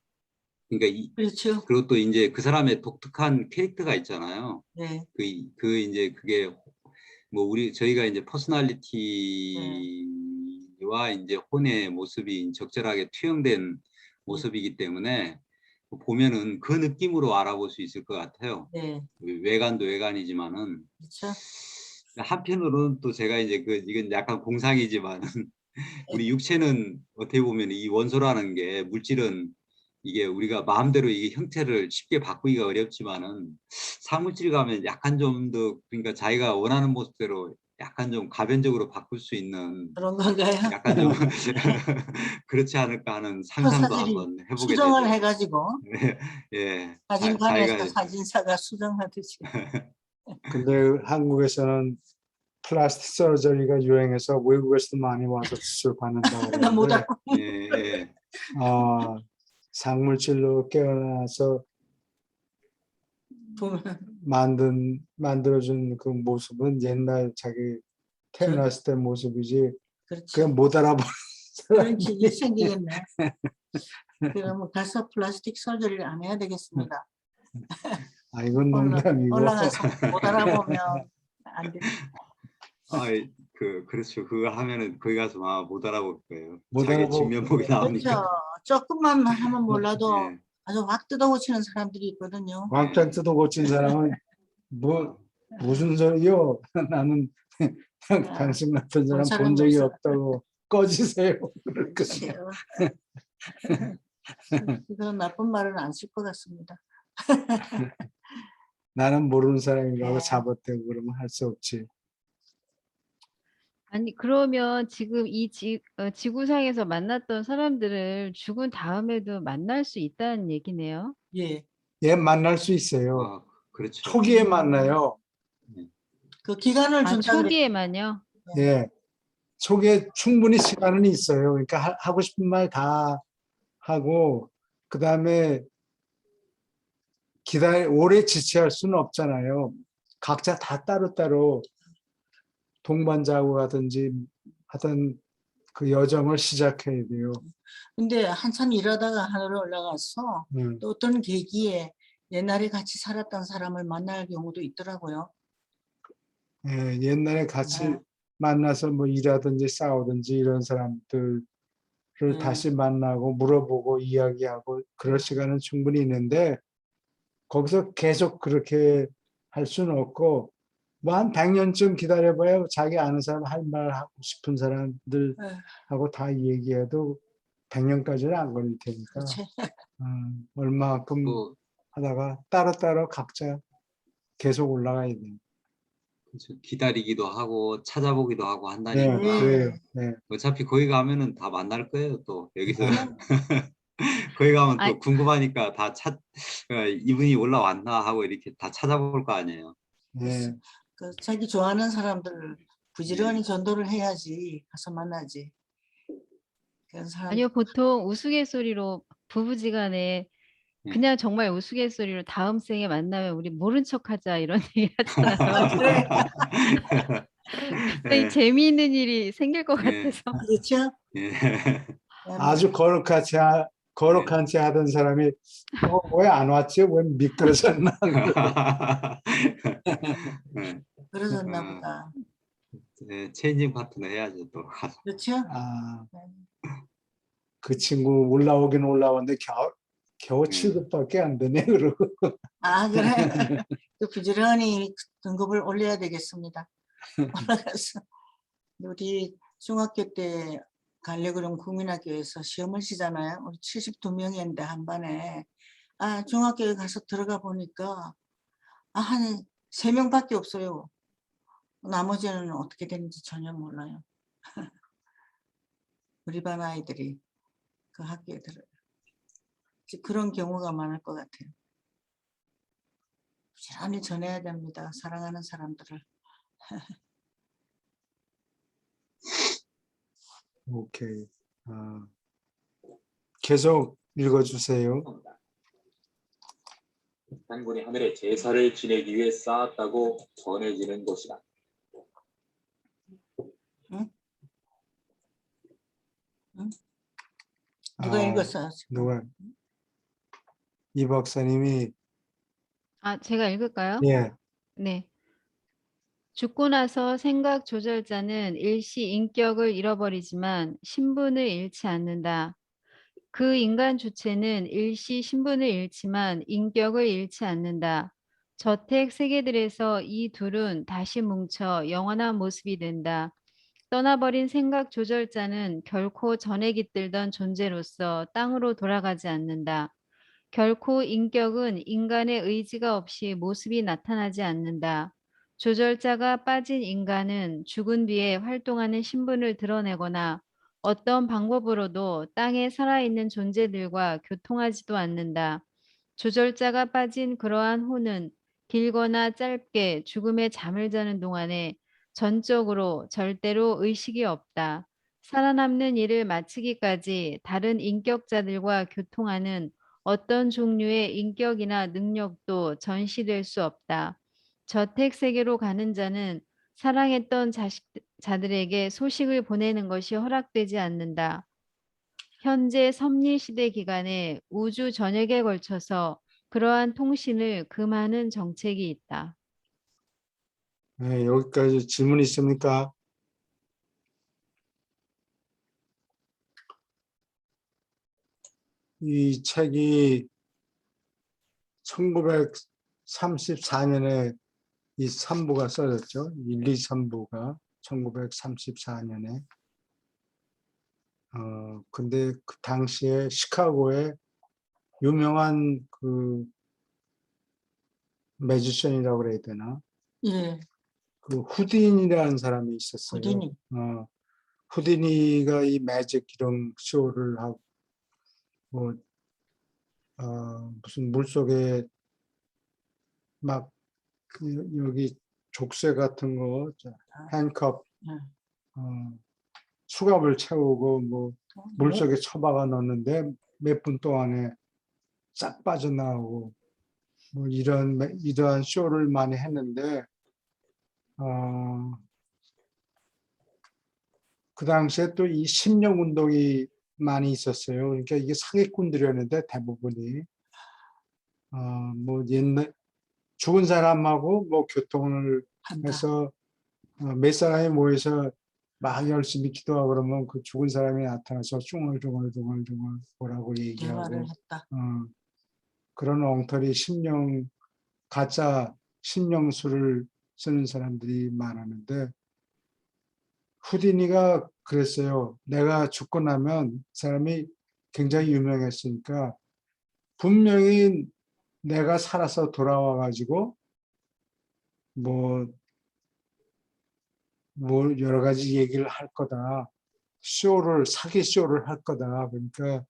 그러니까 그렇죠. 그리고 또 이제 그 사람의 독특한 캐릭터가 있잖아요. 네. 그 이제 그게 뭐 저희가 이제 퍼스널리티와 이제 혼의 모습이 적절하게 투영된 모습이기 때문에 보면은 그 느낌으로 알아볼 수 있을 것 같아요. 네. 외관도 외관이지만은 그렇죠. 한편으로는 또 제가 이제 이건 약간 공상이지만은 우리 육체는 어떻게 보면 이 원소라는 게 물질은 이게 우리가 마음대로 이 형태를 쉽게 바꾸기가 어렵지만은 사물질 가면 약간 좀 더 그러니까 자기가 원하는 모습대로 약간 좀 가변적으로 바꿀 수 있는 그런 건가요? 약간 좀 그렇지 않을까 하는 상상도 사실이 한번 해보게 수정을 되죠. 해가지고 예, 사진관에서 자기가 사진사가 수정하듯이. 근데 한국에서는 플라스틱 서저리가 유행해서 외국에서도 많이 와서 수술 받는다고 나 못 그러는데 알고. 예, 상물질로 깨어나서 보면 만들어준 그 모습은 옛날 자기 태어났을 때 모습이지 그렇지. 그냥 못 알아보는 그런 사람이 일이 생기겠네. 그러면 가서 플라스틱 설저리를 안 해야 되겠습니다. 이건 농담이고 올라가서 못 알아보면 안 돼. 그렇죠. 그거 하면은 거기 가서 아마 못 알아볼 거예요. 못 자기 알아보고 진면목이 그렇죠. 나오니까. 조금만 하면 몰라도 예, 아주 확 뜯어고치는 사람들이 있거든요. 왕창 뜯어 고친 사람은 무슨 소리요? 나는 당신 같은 사람 본 적이 없다고 꺼지세요. 그럴 거예요. 그런 나쁜 말은 안 쓸 것 같습니다. 나는 모르는 사람이라고 네. 잡아대고 그러면 할 수 없지. 아니, 그러면 지금 이 지구상에서 만났던 사람들을 죽은 다음에도 만날 수 있다는 얘기네요. 예. 얘 만날 수 있어요. 그렇죠. 초기에 만나요. 그 기간을 준다 그랬 초기에만요? 예. 초기에 충분히 시간은 있어요. 그러니까 하고 싶은 말 다 하고 그다음에 오래 지체할 수는 없잖아요. 각자 다 따로따로 동반자고 가든지 하던 그 여정을 시작해야 돼요. 근데 한참 일하다가 하늘에 올라가서 또 어떤 계기에 옛날에 같이 살았던 사람을 만날 경우도 있더라고요. 예, 옛날에 같이 만나서 뭐 일하든지 싸우든지 이런 사람들을 다시 만나고 물어보고 이야기하고 그럴 시간은 충분히 있는데 거기서 계속 그렇게 할 수는 없고 뭐 한 100년쯤 기다려봐야 자기 아는 사람 할 말 하고 싶은 사람들하고 다 얘기해도 100년까지는 안 걸릴 테니까 그렇지. 얼마만큼 하다가 따로따로 각자 계속 올라가야 돼요. 그렇죠. 기다리기도 하고 찾아보기도 하고 네, 한다니까. 그래요. 네. 어차피 거기 가면은 다 만날 거예요. 또 여기서 거기 가면 또 궁금하니까 다 이분이 올라왔나 하고 이렇게 다 찾아볼 거 아니에요. 네. 그 자기 좋아하는 사람들 부지런히 전도를 해야지 가서 만나지. 그런 사람. 아니요, 보통 우스갯소리로 부부지간에 그냥 정말 우스갯소리로 다음 생에 만나면 우리 모른 척하자 이런 얘기 하잖아요. 그래. 굉장히 재미있는 일이 생길 것 같아서. 그렇죠? 아주 거룩한 채 하던 사람이 왜 안 왔지? 왜 미끄러졌나? 그러셨나 보다. 네, 체인징 파트너 해야죠 또. 그렇죠? 그 친구 올라오긴 올라왔는데 겨우 7급밖에 안 되네. 그러고. 그래. 또 부지런히 등급을 올려야 되겠습니다. 올라가서 우리 중학교 때 가려고 그러면 국민학교에서 시험을 치잖아요. 우리 72명이었는데 한 반에 중학교에 가서 들어가 보니까 한 3명밖에 없어요. 나머지는 어떻게 되는지 전혀 몰라요. 우리 반 아이들이 그 학교에 들어요. 그런 경우가 많을 것 같아요. 부지런히 전해야 됩니다. 사랑하는 사람들을. 오케이. 계속 읽어주세요. 단군이 하늘에 제사를 지내기 위해 쌓았다고 전해지는 곳이다. 누가 읽었어요? 누가? 이 박사님이. 제가 읽을까요? 예. 네. 죽고 나서 생각 조절자는 일시 인격을 잃어버리지만 신분을 잃지 않는다. 그 인간 주체는 일시 신분을 잃지만 인격을 잃지 않는다. 저택 세계들에서 이 둘은 다시 뭉쳐 영원한 모습이 된다. 떠나버린 생각 조절자는 결코 전에 깃들던 존재로서 땅으로 돌아가지 않는다. 결코 인격은 인간의 의지가 없이 모습이 나타나지 않는다. 조절자가 빠진 인간은 죽은 뒤에 활동하는 신분을 드러내거나 어떤 방법으로도 땅에 살아있는 존재들과 교통하지도 않는다. 조절자가 빠진 그러한 혼은 길거나 짧게 죽음의 잠을 자는 동안에 전적으로 절대로 의식이 없다. 살아남는 일을 마치기까지 다른 인격자들과 교통하는 어떤 종류의 인격이나 능력도 전시될 수 없다. 저택 세계로 가는 자는 사랑했던 자들에게 소식을 보내는 것이 허락되지 않는다. 현재 섭리 시대 기간에 우주 전역에 걸쳐서 그러한 통신을 금하는 정책이 있다. 네, 여기까지 질문 있습니까? 이 책이 1934년에 이 3부가 써졌죠. 1, 2, 3부가 1934년에. 근데 그 당시에 시카고에 유명한 그 매지션이라고 그래야 되나? 예, 그 후딘이라는 사람이 있었어요. 후디니. 후디니가 이 매직 이런 쇼를 하고 무슨 물속에 막 여기 족쇄 같은 거, 핸컵, 수갑을 채우고 뭐 물속에 처박아 넣는데 몇 분 동안에 싹 빠져나오고 뭐 이러한 쇼를 많이 했는데 그 당시에 또 이 심령 운동이 많이 있었어요. 그러니까 이게 사기꾼들이었는데 대부분이 뭐 옛날 죽은 사람하고 뭐 교통을 해서 몇 사람이 모여서 막 열심히 기도하고 그러면 그 죽은 사람이 나타나서 쭝얼쭝얼 뭐라고 얘기하고 대화를 했다. 그런 엉터리 가짜 심령술을 쓰는 사람들이 많았는데 후디니가 그랬어요. 내가 죽고 나면 사람이 굉장히 유명했으니까 분명히 내가 살아서 돌아와 가지고 뭐 여러 가지 얘기를 할 거다. 사기 쇼를 할 거다. 그러니까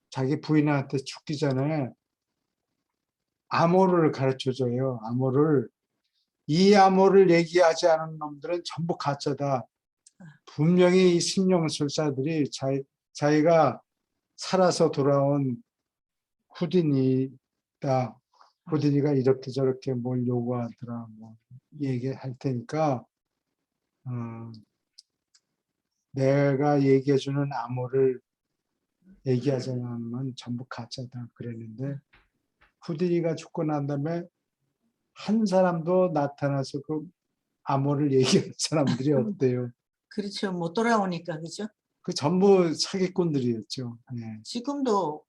자기 부인한테 죽기 전에 암호를 가르쳐줘요. 이 암호를 얘기하지 않은 놈들은 전부 가짜다. 분명히 이 심령술사들이 자기가 살아서 돌아온 후디니다. 후디니가 이렇게 저렇게 뭘 요구하더라. 뭐 얘기할 테니까 내가 얘기해주는 암호를 얘기하지 않으면 전부 가짜다 그랬는데 후디니가 죽고 난 다음에 한 사람도 나타나서 그 암호를 얘기하는 사람들이 없대요. 그렇죠. 못 돌아오니까, 그죠? 그 전부 사기꾼들이었죠. 네. 지금도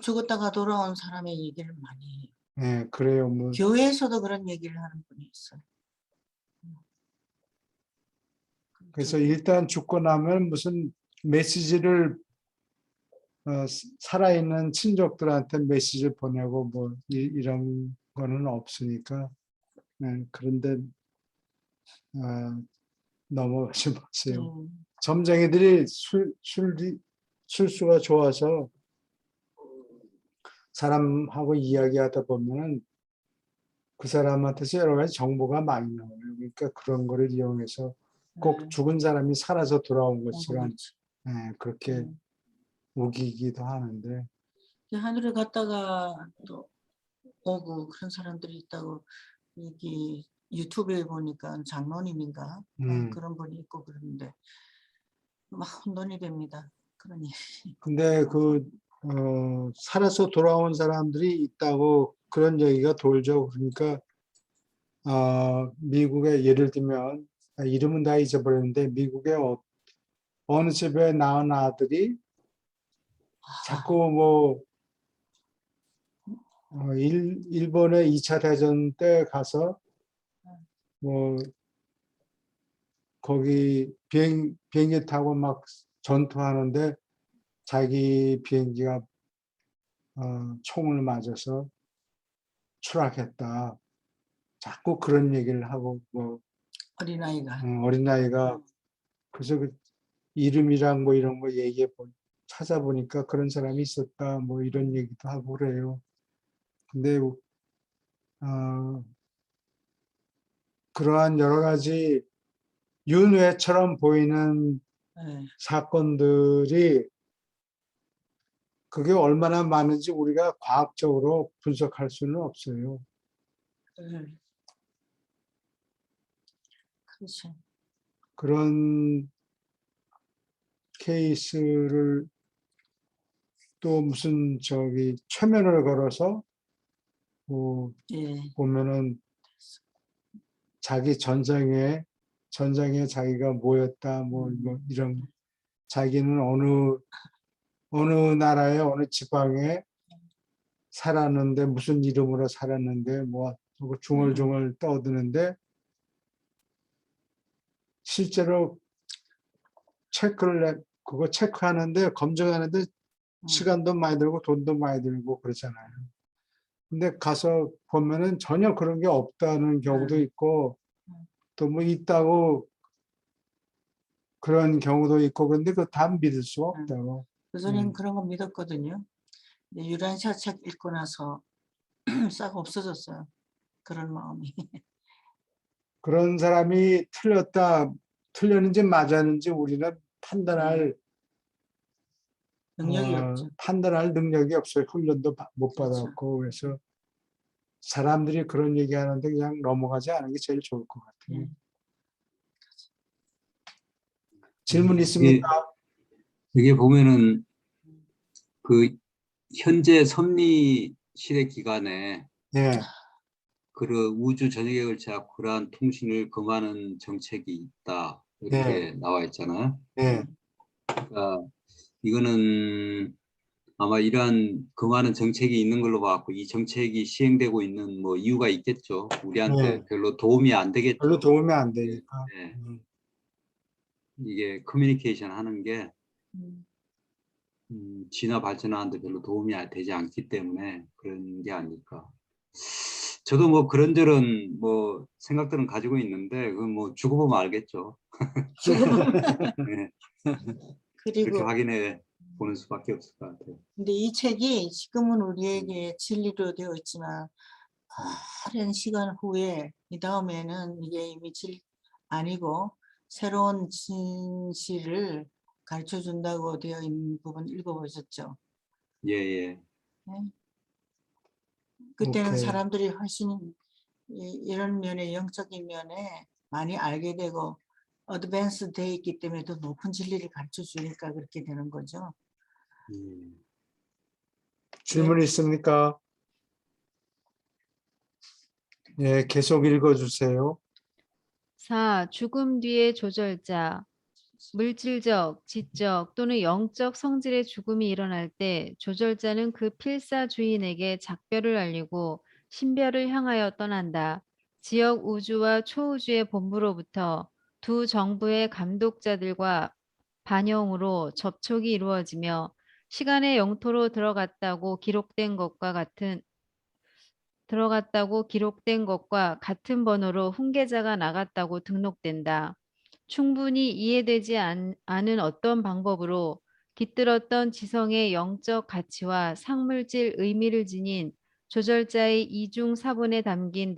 죽었다가 돌아온 사람의 얘기를 많이 해요. 네, 그래요. 뭐 교회에서도 그런 얘기를 하는 분이 있어요. 그래서 일단 죽고 나면 무슨 메시지를 살아있는 친족들한테 메시지를 보내고 뭐 이런 거는 없으니까 그런데 넘어가지 마세요. 점쟁이들이 술수가 좋아서 사람하고 이야기하다 보면은 그 사람한테서 여러 가지 정보가 많이 나와요. 그러니까 그런 거를 이용해서 꼭 죽은 사람이 살아서 돌아온 것처럼 그렇게 우기기도 하는데 하늘에 갔다가 또 오고 그런 사람들이 있다고 여기 유튜브에 보니까 장로님인가 그런 분이 있고 그러는데 막 혼돈이 됩니다. 그러니 근데 살아서 돌아온 사람들이 있다고 그런 얘기가 돌죠. 그러니까 미국에 예를 들면 이름은 다 잊어버렸는데 미국의 어느 집에 낳은 아들이 자꾸 뭐 일본의 2차 대전 때 가서 뭐 거기 비행기 타고 막 전투하는데 자기 비행기가 총을 맞아서 추락했다. 자꾸 그런 얘기를 하고 뭐 어린아이가 어린아이가 그래서 그 이름이랑 뭐 이런 거 찾아보니까 그런 사람이 있었다 뭐 이런 얘기도 하고 그래요. 근데 그러한 여러 가지 윤회처럼 보이는 사건들이 그게 얼마나 많은지 우리가 과학적으로 분석할 수는 없어요. 그렇죠. 그런 케이스를 또 무슨 최면을 걸어서 뭐 보면은 자기 전장에 자기가 뭐였다 뭐 이런 자기는 어느 나라의 어느 지방에 살았는데 무슨 이름으로 살았는데 뭐 중얼중얼 떠드는데 실제로 그거 체크하는데 검증하는데 시간도 많이 들고 돈도 많이 들고 그러잖아요. 근데 가서 보면은 전혀 그런 게 없다는 경우도 있고 또 뭐 있다고 그런 경우도 있고 그런데 그거 다 믿을 수가 없다고. 저는 그런 거 믿었거든요. 유란시아 책 읽고 나서 싹 없어졌어요. 그런 마음이. 그런 사람이 틀렸는지 맞았는지 우리는 판단할 능력이 없죠. 판단할 능력이 없어요. 훈련도 못 그렇죠. 받았고 그래서 사람들이 그런 얘기하는데 그냥 넘어가지 않은 게 제일 좋을 것 같아요. 질문 있습니까? 이게 보면은 그 현재 섭리 시대 기간에 네. 그 우주 전역에 걸쳐 그러한 통신을 금하는 정책이 있다 이렇게 나와 있잖아요. 네. 그러니까 이거는 아마 이러한 금하는 정책이 있는 걸로 봤고 이 정책이 시행되고 있는 뭐 이유가 있겠죠. 우리한테 별로 도움이 안 되겠죠. 별로 도움이 안 되니까. 네. 이게 커뮤니케이션 하는 게 진화 발전하는데 별로 도움이 되지 않기 때문에 그런 게 아닐까. 저도 뭐 그런저런 뭐 생각들은 가지고 있는데 그건 뭐 죽어보면 알겠죠. 네. 그렇게 그리고 확인해 보는 수밖에 없을 것 같아요. 근데 이 책이 지금은 우리에게 진리로 되어 있지만 오랜 시간 후에 이 다음에는 이게 이미 아니고 새로운 진실을 가르쳐 준다고 되어 있는 부분 읽어보셨죠? 예, 예. 네. 그때는 오케이. 사람들이 훨씬 이런 면에 영적인 면에 많이 알게 되고 어드밴스 돼 있기 때문에 더 높은 진리를 가르쳐 주니까 그렇게 되는 거죠. 질문 있습니까? 예, 계속 읽어주세요. 4. 죽음 뒤의 조절자. 물질적, 지적 또는 영적 성질의 죽음이 일어날 때 조절자는 그 필사 주인에게 작별을 알리고 신별을 향하여 떠난다. 지역 우주와 초우주의 본부로부터 두 정부의 감독자들과 반영으로 접촉이 이루어지며 시간의 영토로 들어갔다고 기록된 것과 같은 번호로 훈계자가 나갔다고 등록된다. 충분히 이해되지 않은 어떤 방법으로 깃들었던 지성의 영적 가치와 상물질 의미를 지닌 조절자의 이중 사본에 담긴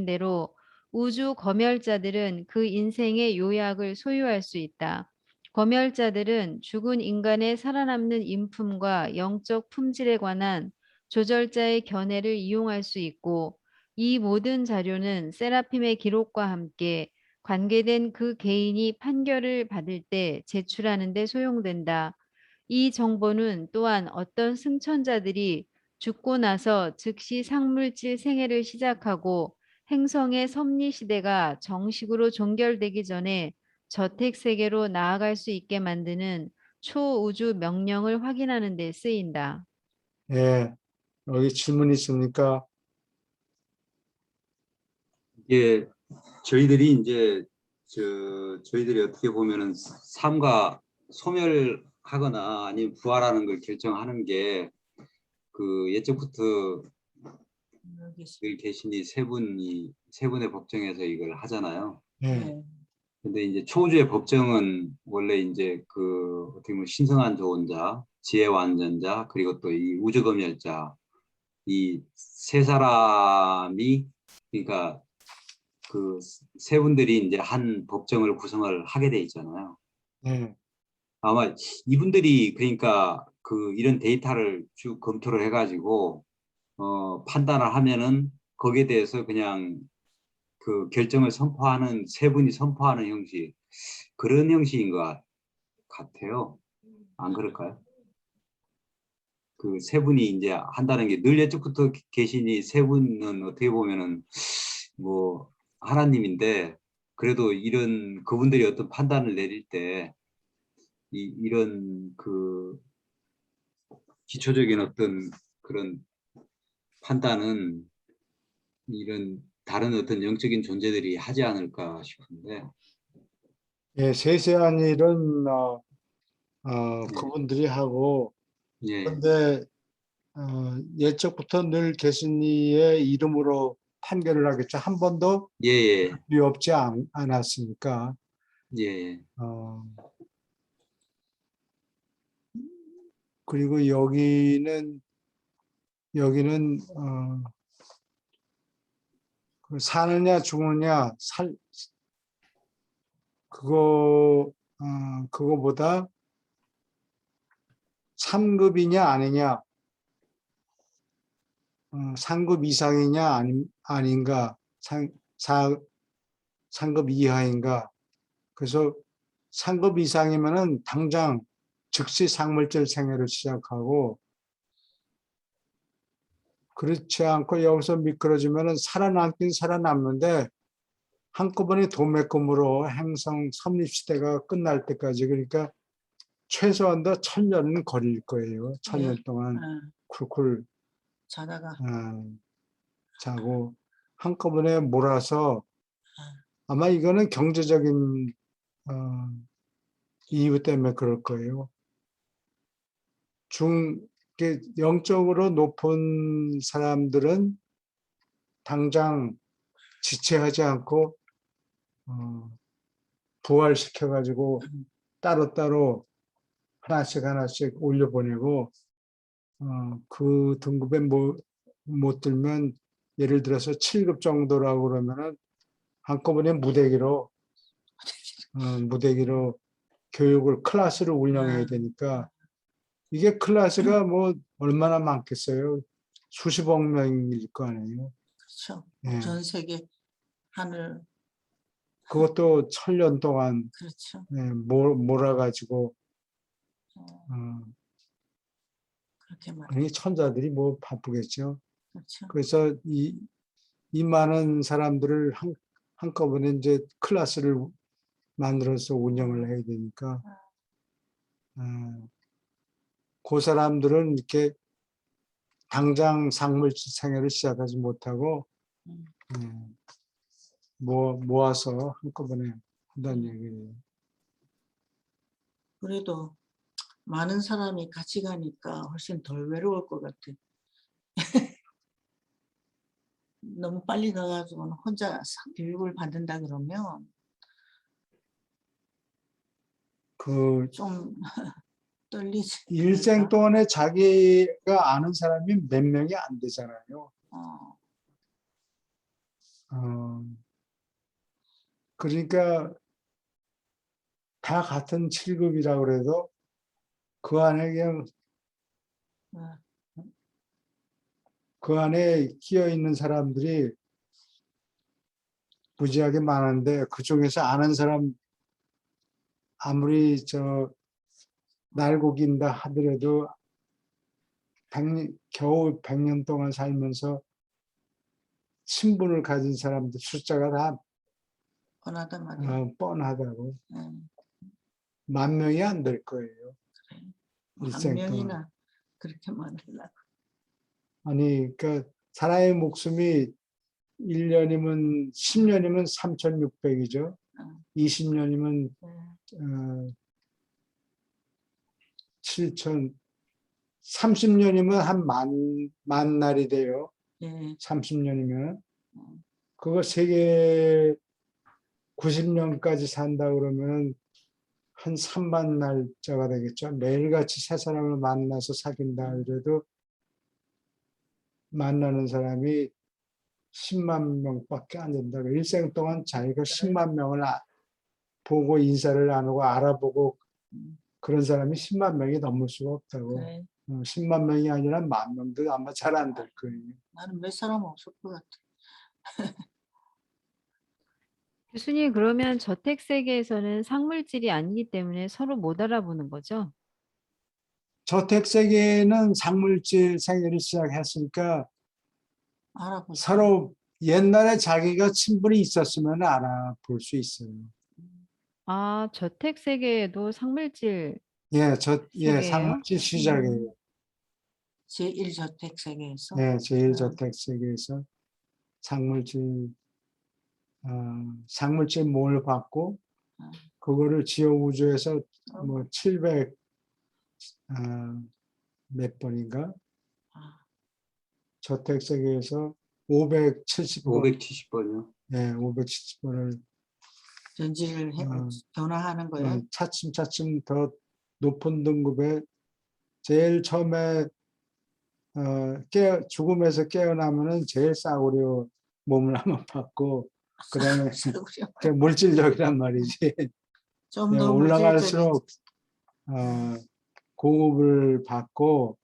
대로 우주 검열자들은 그 인생의 요약을 소유할 수 있다. 검열자들은 죽은 인간의 살아남는 인품과 영적 품질에 관한 조절자의 견해를 이용할 수 있고 이 모든 자료는 세라핌의 기록과 함께 관계된 그 개인이 판결을 받을 때 제출하는 데 소용된다. 이 정보는 또한 어떤 승천자들이 죽고 나서 즉시 상물질 생애를 시작하고 행성의 섭리 시대가 정식으로 종결되기 전에 저택 세계로 나아갈 수 있게 만드는 초우주 명령을 확인하는 데 쓰인다. 예, 여기 질문 있습니까? 이게 저희들이 이제 저희들이 어떻게 보면은 삶과 소멸하거나 아니면 부활하는 걸 결정하는 게 그 예적부터 늘 계시니 세 분의 법정에서 이걸 하잖아요. 예, 네. 근데 이제 초우주의 법정은 원래 이제 그 어떻게 보면 신성한 조언자, 지혜 완전자, 그리고 또 이 우주검열자 이 세 사람이 그러니까 그 세 분들이 이제 한 법정을 구성을 하게 돼 있잖아요. 예, 아마 이분들이 그러니까 그 이런 데이터를 쭉 검토를 해가지고 판단을 하면은 거기에 대해서 그냥 그 결정을 선포하는 세 분이 선포하는 형식 그런 형식인 것 같아요. 안 그럴까요? 그 세 분이 이제 한다는 게 늘 예측부터 계시니 세 분은 어떻게 보면은 뭐 하나님인데 그래도 이런 그분들이 어떤 판단을 내릴 때 이런 그 기초적인 어떤 그런 판단은 이런 다른 어떤 영적인 존재들이 하지 않을까 싶은데 예, 세세한 일은 네. 그분들이 하고, 예, 그런데 예적부터 늘 계신이의 이름으로 판결을 하겠죠. 한 번도 예, 예, 없지 않았으니까. 예, 어, 그리고 여기는 그 사느냐 죽느냐 그거보다 3급이냐 아니냐, 3급 이상이냐 아닌가, 3급 이하인가. 그래서 3급 이상이면은 당장 즉시 상물질 생애를 시작하고, 그렇지 않고 여기서 미끄러지면은 살아남긴 살아남는데 한꺼번에 도매금으로 행성 섭립시대가 끝날 때까지, 그러니까 최소한 더 1000년은 걸릴 거예요. 1000년 동안 쿨쿨 자다가 자고 한꺼번에 몰아서, 아마 이거는 경제적인 이유 때문에 그럴 거예요. 영적으로 높은 사람들은 당장 지체하지 않고 부활시켜가지고 따로따로 하나씩 올려보내고, 그 등급에 못 들면 예를 들어서 7급 정도라고 그러면은 한꺼번에 무대기로 교육을 클래스를 운영해야 되니까, 이게 클래스가 뭐 얼마나 많겠어요. 수십억 명일 거 아니에요. 그렇죠. 예. 전 세계 하늘 그것도 1000년 동안 그렇죠. 몰아가지고 그렇게 말해. 그러니 천자들이 뭐 바쁘겠죠. 그렇죠. 그래서 이 많은 사람들을 한꺼번에 이제 클래스를 만들어서 운영을 해야 되니까, 그 사람들은 이렇게 당장 상물질 생애를 시작하지 못하고 모아서 한꺼번에 한다는 얘기예요. 그래도 많은 사람이 같이 가니까 훨씬 덜 외로울 것 같아. 너무 빨리 가가지고는 혼자 싹 교육을 받는다 그러면 그 좀 떨리지. 일생 그러니까. 동안에 자기가 아는 사람이 몇 명이 안 되잖아요. 어, 그러니까 다 같은 7급이라고 그래도 그 안에 그냥 어, 그 안에 끼어 있는 사람들이 무지하게 많은데 그 중에서 아는 사람 아무리 날고 긴다 하더라도 겨우 100년 동안 살면서 친분을 가진 사람들 숫자가 다 뻔하단 말이야. 뻔하다고. 음, 10,000명이 안 될 거예요. 그래. 한 일생 동안. 명이나 그렇게 많으려고. 아니, 그러니까 사람의 목숨이 1년이면 10년이면 3,600이죠. 20년이면 네. 7,000, 30년이면 한 만 날이 돼요. 예. 30년이면. 음, 그거 세계 90년까지 산다 그러면 한 3만 날짜가 되겠죠. 매일같이 새 사람을 만나서 사귄다 하더라도 만나는 사람이 10만 명밖에 안 된다고. 일생 동안 자기가 10만 명을 보고 인사를 나누고 알아보고 그런 사람이 10만 명이 넘을 수가 없다고. 그래. 10만 명이 아니라 10,000명도 아마 잘 안 될 거예요. 나는 몇 사람 없을 것 같아. 교수님, 그러면 저택 세계에서는 상물질이 아니기 때문에 서로 못 알아보는 거죠? 저택 세계는 상물질 생애를 시작했으니까 알아보지. 서로 옛날에 자기가 친분이 있었으면 알아볼 수 있어요. 아, 저택 세계에도 상물질 예, 세계예요? 상물질 시작이에요. 제1저택 세계에서. 예, 제1저택 세계에서 상물질 몰 받고 그거를 지옥우주에서 뭐 700 몇 번인가 아, 저택 세계에서 570번, 570번이요. 예, 570번을 전지를 변화하는 거예요. 차츰차츰 더 높은 등급에 제일 처음에 죽음에서 깨어나면은 제일 싸구려 몸을 한번 받고 그다음에 물질력이란 말이지. 좀 예, 더 올라갈수록 고급을 받고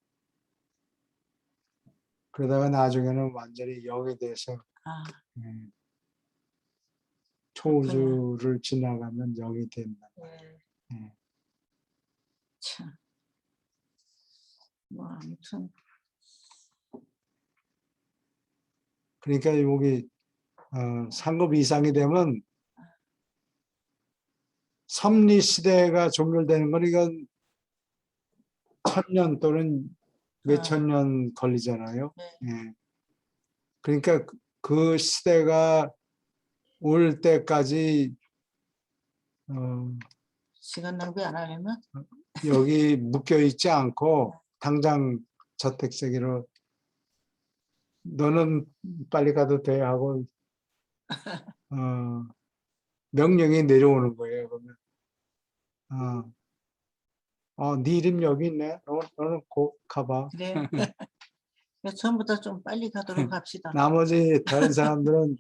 그러다가 나중에는 완전히 영이 돼서 아, 초우주를 지나가면 영이 된다. 네. 예. 참. 뭐 아무튼 그러니까 여기 상급 이상이 되면 섭리 시대가 종결되는 건 이건 1,000년 또는 몇천 년 걸리잖아요. 네. 예. 그러니까 그 시대가 올 때까지 시간 낭비 안 하려면 여기 묶여 있지 않고 당장 저택 세계로 너는 빨리 가도 돼 하고 명령이 내려오는 거예요. 그러면 네 이름 여기 있네. 너는 곧 가봐. 그래. 처음부터 좀 빨리 가도록 합시다. 나머지 다른 사람들은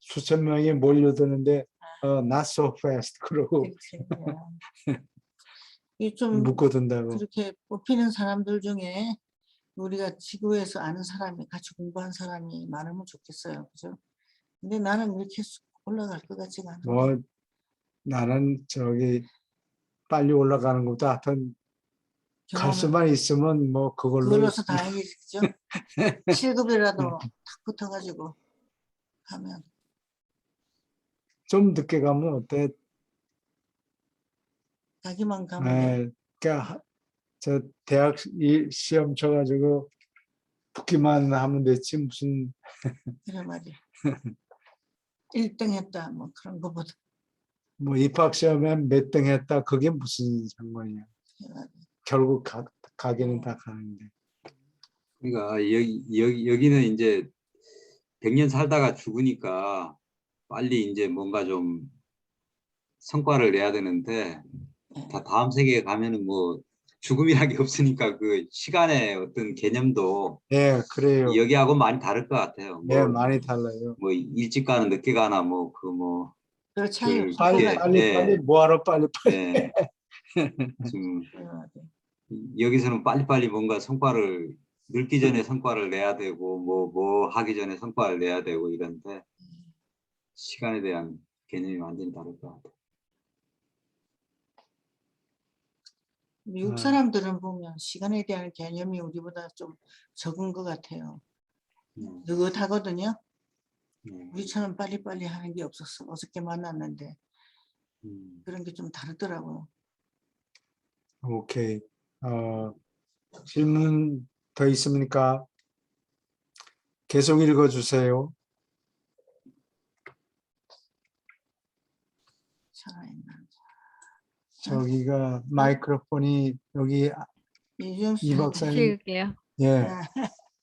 수천 명이 몰려드는데 not so fast 그러고 그렇지. 이좀 묶어둔다고. 그렇게 뽑히는 사람들 중에 우리가 지구에서 아는 사람이 같이 공부한 사람이 많으면 좋겠어요. 그죠? 근데 나는 이렇게 쑥 올라갈 것 같지가 않아. 뭐 나는 빨리 올라가는 것보다 하여튼 갈 수만 있으면 뭐 그걸로서 다행이지. 그죠? 7급이라도 탁 붙어가지고 하면. 좀 늦게 가면 어때? 자기만 가면 그러니까 저 대학 시험 쳐가지고 붙기만 하면 됐지 무슨 그래 말이야. 1등 했다 뭐 그런 거보다. 뭐 입학 시험에 몇 등 했다 그게 무슨 상관이야. 결국 가게는 다 가는데. 그러니까 여기는 이제 100년 살다가 죽으니까 빨리 이제 뭔가 좀 성과를 내야 되는데 다 다음 세계에 가면은 뭐 죽음이란 게 없으니까 그 시간의 어떤 개념도 예, 그래요. 여기하고 많이 다를 것 같아요. 예, 많이 달라요. 뭐 일찍 가나 늦게 가나 뭐 그 뭐 별 차이 없을 것 빨리 예, 같아요. 예. 빨리 뭐하러 빨리 예, 좀 그래가지고. 여기서는 빨리빨리 뭔가 성과를 늙기 전에 성과를 내야 되고 뭐 하기 전에 성과를 내야 되고 이런데 시간에 대한 개념이 완전히 다를 것 같아요. 미국 사람들은 보면 시간에 대한 개념이 우리보다 좀 적은 것 같아요. 느긋하거든요. 우리처럼 빨리빨리 하는 게 없었어. 어저께 만났는데 그런 게 좀 다르더라고요. 오케이. 질문 더 있습니까? 계속 읽어주세요. 살아있는 저기가 마이크로폰이 여기 이 박사님. 읽을게요. 예.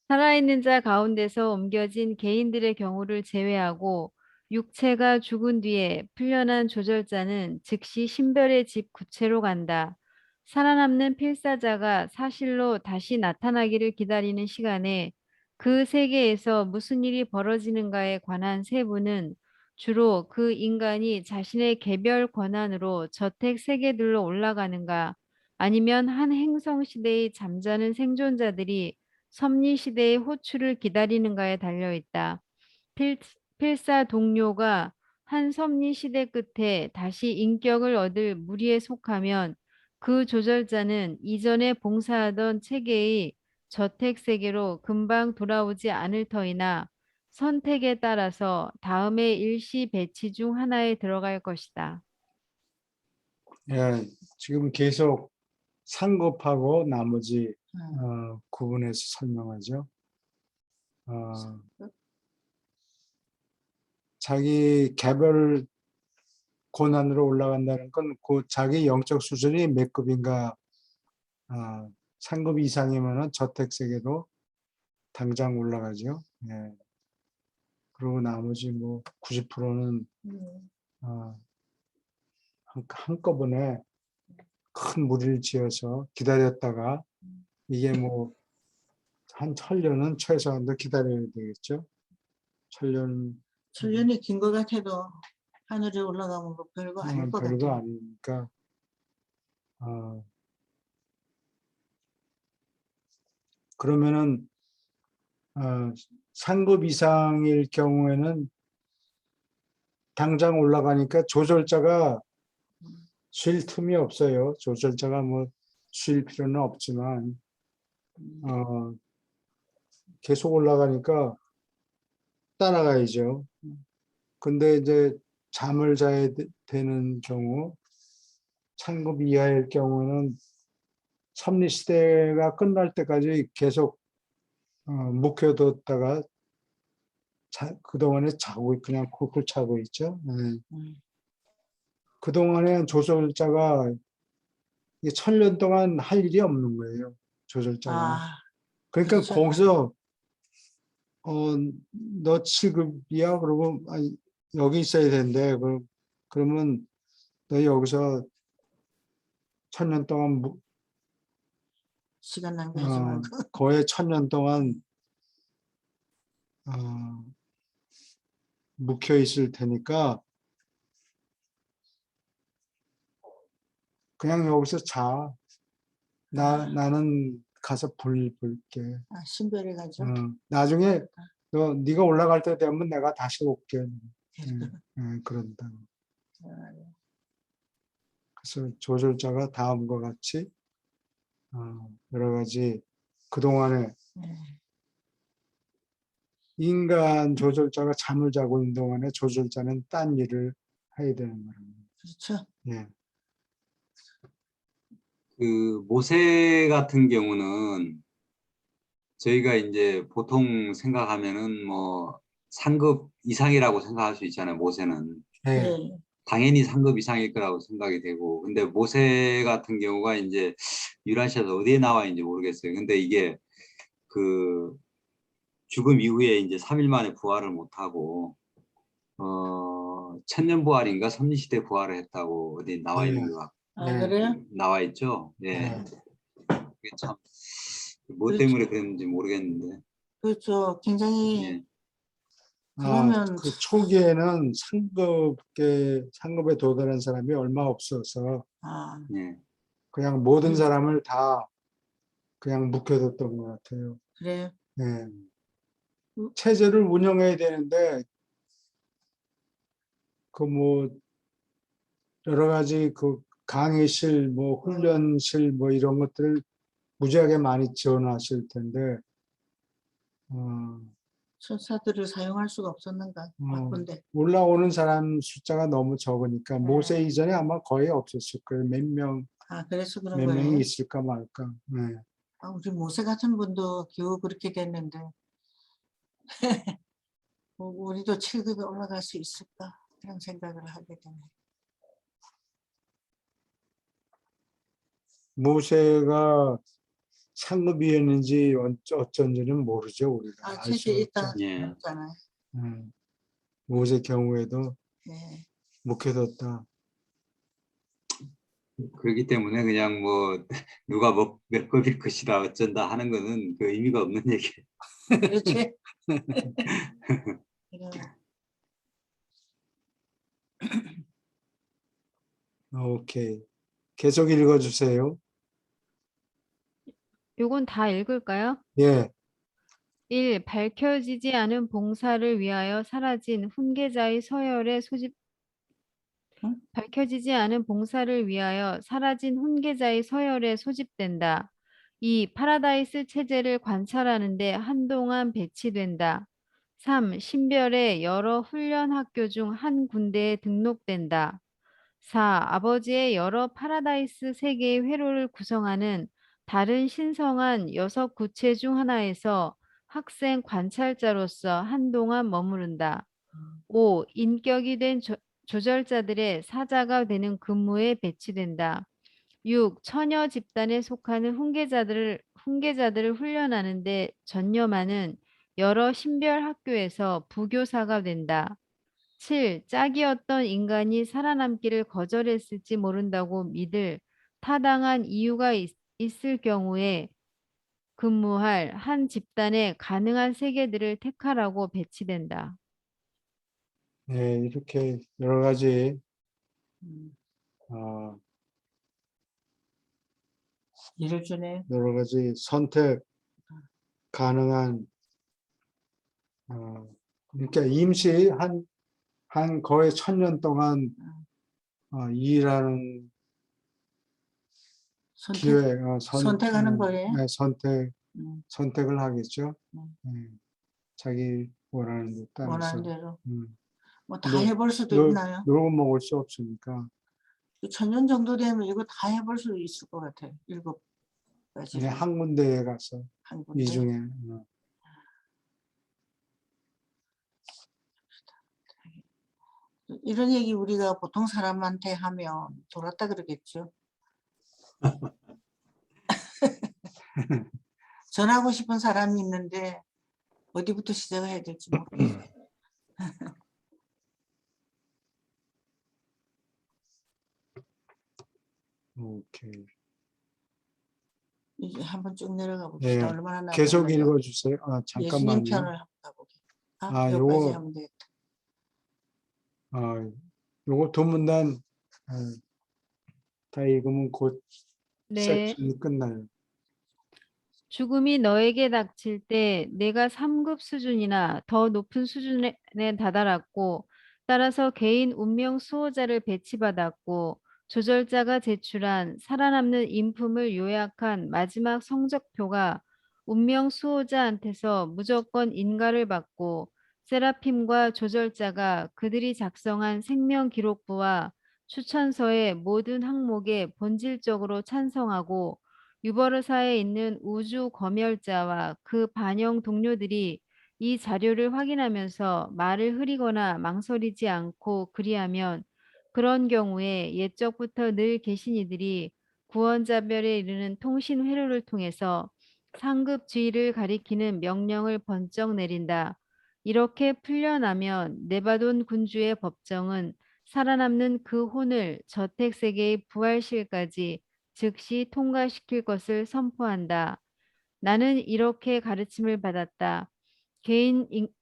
살아있는 자 가운데서 옮겨진 개인들의 경우를 제외하고 육체가 죽은 뒤에 풀려난 조절자는 즉시 신별의 집 구체로 간다. 살아남는 필사자가 사실로 다시 나타나기를 기다리는 시간에 그 세계에서 무슨 일이 벌어지는가에 관한 세부는 주로 그 인간이 자신의 개별 권한으로 저택 세계들로 올라가는가 아니면 한 행성 시대의 잠자는 생존자들이 섭리 시대의 호출을 기다리는가에 달려 있다. 필사 동료가 한 섭리 시대 끝에 다시 인격을 얻을 무리에 속하면 그 조절자는 이전에 봉사하던 체계의 저택 세계로 금방 돌아오지 않을 터이나 선택에 따라서 다음의 일시 배치 중 하나에 들어갈 것이다. 예. 지금 계속 상급하고 나머지 구분해서 설명하죠. 자기 개별 고난으로 올라간다는 건 그 자기 영적 수준이 몇 급인가 상급 이상이면은 저택 세계로 당장 올라가죠. 예. 그리고 나머지 뭐 90%는 한꺼번에 큰 무리를 지어서 기다렸다가 이게 뭐 한 1000년은 최소한도 기다려야 되겠죠. 1000년이 긴 것 같아도 하늘에 올라가면 뭐 별거 아닐 것 별거 같아요. 아니니까 그러면은 상급 이상일 경우에는 당장 올라가니까 조절자가 쉴 틈이 없어요. 조절자가 뭐 쉴 필요는 없지만 계속 올라가니까 따라가야죠. 근데 이제 잠을 자야 되는 경우 상급 이하일 경우는 섭리 시대가 끝날 때까지 계속 묵혀뒀다가 그동안에 그냥 쿨쿨 자고 있죠. 그동안에 조절자가 1000년 동안 할 일이 없는 거예요. 조절자가. 그러니까 그렇죠. 거기서 너 7급이야? 그러고 여기 있어야 된대. 그러면 너 여기서 1000년 동안 시간 낭비하지 말고. 거의 1000년 동안 묵혀 있을 테니까 그냥 여기서 자. 나는 가서 불 볼게. 신별해 가지고. 나중에 네가 올라갈 때 되면 내가 다시 올게. 그런다. 그래서 조절자가 다음과 같이 여러 가지 그동안에 인간 조절자가 잠을 자고 있는 동안에 조절자는 딴 일을 해야 되는 거예요. 그렇죠. 예. 그 모세 같은 경우는 저희가 이제 보통 생각하면은 뭐 상급 이상이라고 생각할 수 있잖아요. 모세는. 예. 네. 당연히 상급 이상일 거라고 생각이 되고, 근데 모세 같은 경우가 이제 유라시아서 어디에 나와 있는지 모르겠어요. 근데 이게 그 죽음 이후에 이제 3일 만에 부활을 못하고 천년부활인가 선민시대 부활을 했다고 어디 나와 있는 것 같고 아, 네. 그래요? 나와 있죠. 예, 네. 그게 참 뭐 그렇죠. 때문에 그랬는지 모르겠는데. 그렇죠. 굉장히 예. 그러면 그 초기에는 상급에 도달한 사람이 얼마 없어서 아, 예. 그냥 모든 사람을 다 그냥 묵혀뒀던 것 같아요. 그래요. 예. 체제를 운영해야 되는데 그 뭐 여러 가지 그 강의실, 뭐 훈련실, 뭐 이런 것들을 무지하게 많이 지원하실 텐데 천사들을 사용할 수가 없었는가? 바쁜데. 올라오는 사람 숫자가 너무 적으니까 네. 모세 이전에 아마 거의 없었을 거예요. 아, 그래서 그런 몇 명이 거예요. 있을까 말까. 네. 아, 우리 모세 같은 분도 겨우 그렇게 됐는데 우리도 7급에 올라갈 수 있을까? 그런 생각을 하게 되네. 모세가 상급이었는지 어쩐지는 모르죠. 우리가 아, 알 책에 수가 있다 없죠. 예. 없잖아요. 모세 경우에도 네. 묵혀뒀다. 그렇기 때문에 그냥 뭐 누가 몇 급일 것이다 어쩐다 하는 거는 그 의미가 없는 얘기예요. 그렇지. 그래요. 오케이. 계속 읽어주세요. 요건 다 읽을까요? 예. 1. 밝혀지지 않은 봉사를 위하여 사라진 훈계자의 서열에 밝혀지지 않은 봉사를 위하여 사라진 훈계자의 서열에 소집된다. 2. 파라다이스 체제를 관찰하는데 한동안 배치된다. 3. 신별의 여러 훈련 학교 중 한 군데에 등록된다. 4. 아버지의 여러 파라다이스 세계의 회로를 구성하는 다른 신성한 6구체 중 하나에서 학생 관찰자로서 한동안 머무른다. 5. 인격이 된 조절자들의 사자가 되는 근무에 배치된다. 6. 처녀 집단에 속하는 훈계자들을 훈련하는데 전념하는 여러 신별 학교에서 부교사가 된다. 7. 짝이었던 인간이 살아남기를 거절했을지 모른다고 믿을 타당한 이유가 있을 경우에 근무할 한 집단의 가능한 세계들을 택하라고 배치된다. 네, 이렇게 여러 가지 음, 어, 일을 주네. 여러 가지 선택 가능한 그러니까 임시 한 거의 1000년 동안 일하는 기회, 선택하는 거예요. 네, 음, 선택을 하겠죠. 음. 자기 원하는 데 따라서. 원하는 대로. 음. 뭐 다 근데 해볼 수도 있나요? 놀고 먹을 수 없으니까 1000년 정도 되면 이거 다 해볼 수 있을 것 같아요. 7가지. 그냥 한 군데에 가서 한 이 군데. 중에 이런 얘기 우리가 보통 사람한테 하면 돌았다 그러겠죠. 전하고 싶은 사람이 있는데 어디부터 시작해야 될지 모르겠어요. 오케이. 이제 한번 쭉 내려가 봅시다. 네, 얼마나 계속 나오는지. 읽어주세요. 예수님 잠깐만요. 편을 한번 가보게. 여기까지 요거 하면 되겠다. 요거 두 문단 다 읽으면 곧 네. 섹션이 끝나요. 죽음이 너에게 닥칠 때 내가 3급 수준이나 더 높은 수준에 다다랐고 따라서 개인 운명 수호자를 배치받았고 조절자가 제출한 살아남는 인품을 요약한 마지막 성적표가 운명 수호자한테서 무조건 인가를 받고 세라핌과 조절자가 그들이 작성한 생명 기록부와 추천서의 모든 항목에 본질적으로 찬성하고 유버르사에 있는 우주 검열자와 그 반영 동료들이 이 자료를 확인하면서 말을 흐리거나 망설이지 않고 그리하면 그런 경우에 옛적부터 늘 계신 이들이 구원자별에 이르는 통신 회로를 통해서 상급주의를 가리키는 명령을 번쩍 내린다. 이렇게 풀려나면 네바돈 군주의 법정은 살아남는 그 혼을 저택세계의 부활실까지 즉시 통과시킬 것을 선포한다. 나는 이렇게 가르침을 받았다.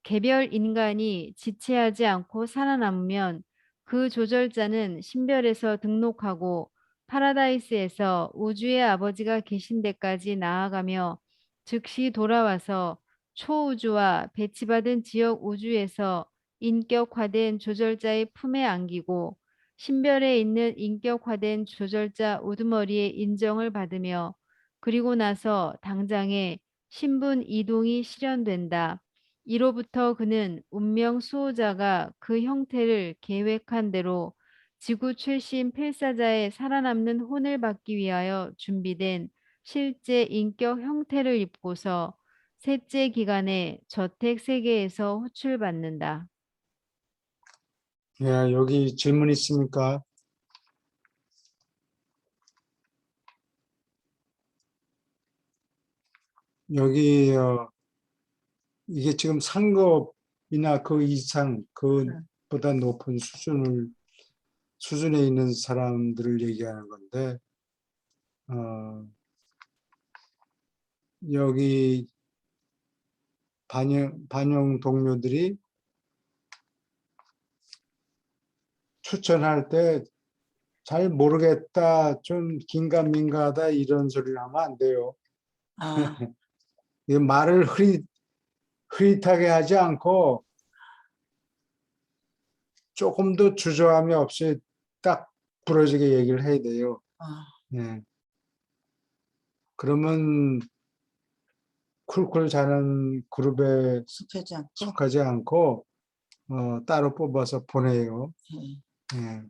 개별 인간이 지체하지 않고 살아남으면 그 조절자는 신별에서 등록하고 파라다이스에서 우주의 아버지가 계신 데까지 나아가며 즉시 돌아와서 초우주와 배치받은 지역 우주에서 인격화된 조절자의 품에 안기고 신별에 있는 인격화된 조절자 우두머리의 인정을 받으며 그리고 나서 당장에 신분 이동이 실현된다. 이로부터 그는 운명 수호자가 그 형태를 계획한 대로 지구 출신 필사자의 살아남는 혼을 받기 위하여 준비된 실제 인격 형태를 입고서 셋째 기간에 저택 세계에서 호출받는다. 예, 여기 질문 있습니까? 여기 이게 지금 상급이나 그 이상 그보다 높은 수준에 있는 사람들을 얘기하는 건데 여기 반영 동료들이 추천할 때 잘 모르겠다, 좀 긴가민가하다 이런 소리를 하면 안 돼요. 아, 이 말을 흐릿하게 하지 않고 조금도 주저함이 없이 딱 부러지게 얘기를 해야 돼요. 아, 예. 그러면 쿨쿨 자는 그룹에 속하지 않고. 속하지 않고 따로 뽑아서 보내요. 예. 예.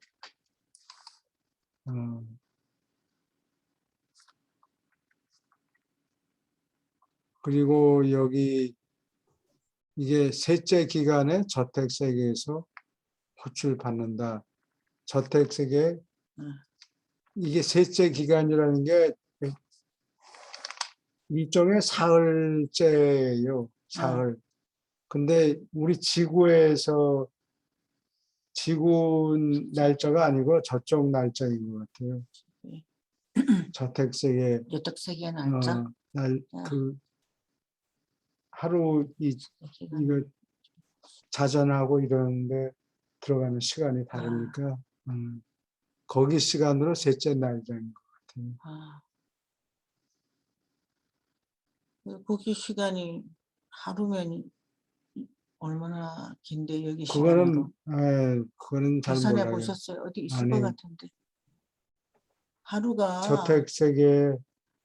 그리고 여기 이게 셋째 기간에 저택세계에서 호출받는다. 저택세계 이게 셋째 기간이라는 게 일종의 사흘째예요. 사흘. 근데 우리 지구에서 지구 날짜가 아니고 저쪽 날짜인 것 같아요. 저택세계 여택세계 날짜. 그 하루 이거 자전하고 이러는데 들어가는 시간이 다르니까 거기 시간으로 셋째 날짜인 것 같아요. 아. 거기 시간이 하루면 얼마나 긴데 여기 시간으로. 그거는 잘 계산해 몰라요. 보셨어요? 어디 있을 아니, 것 같은데. 하루가 저택세계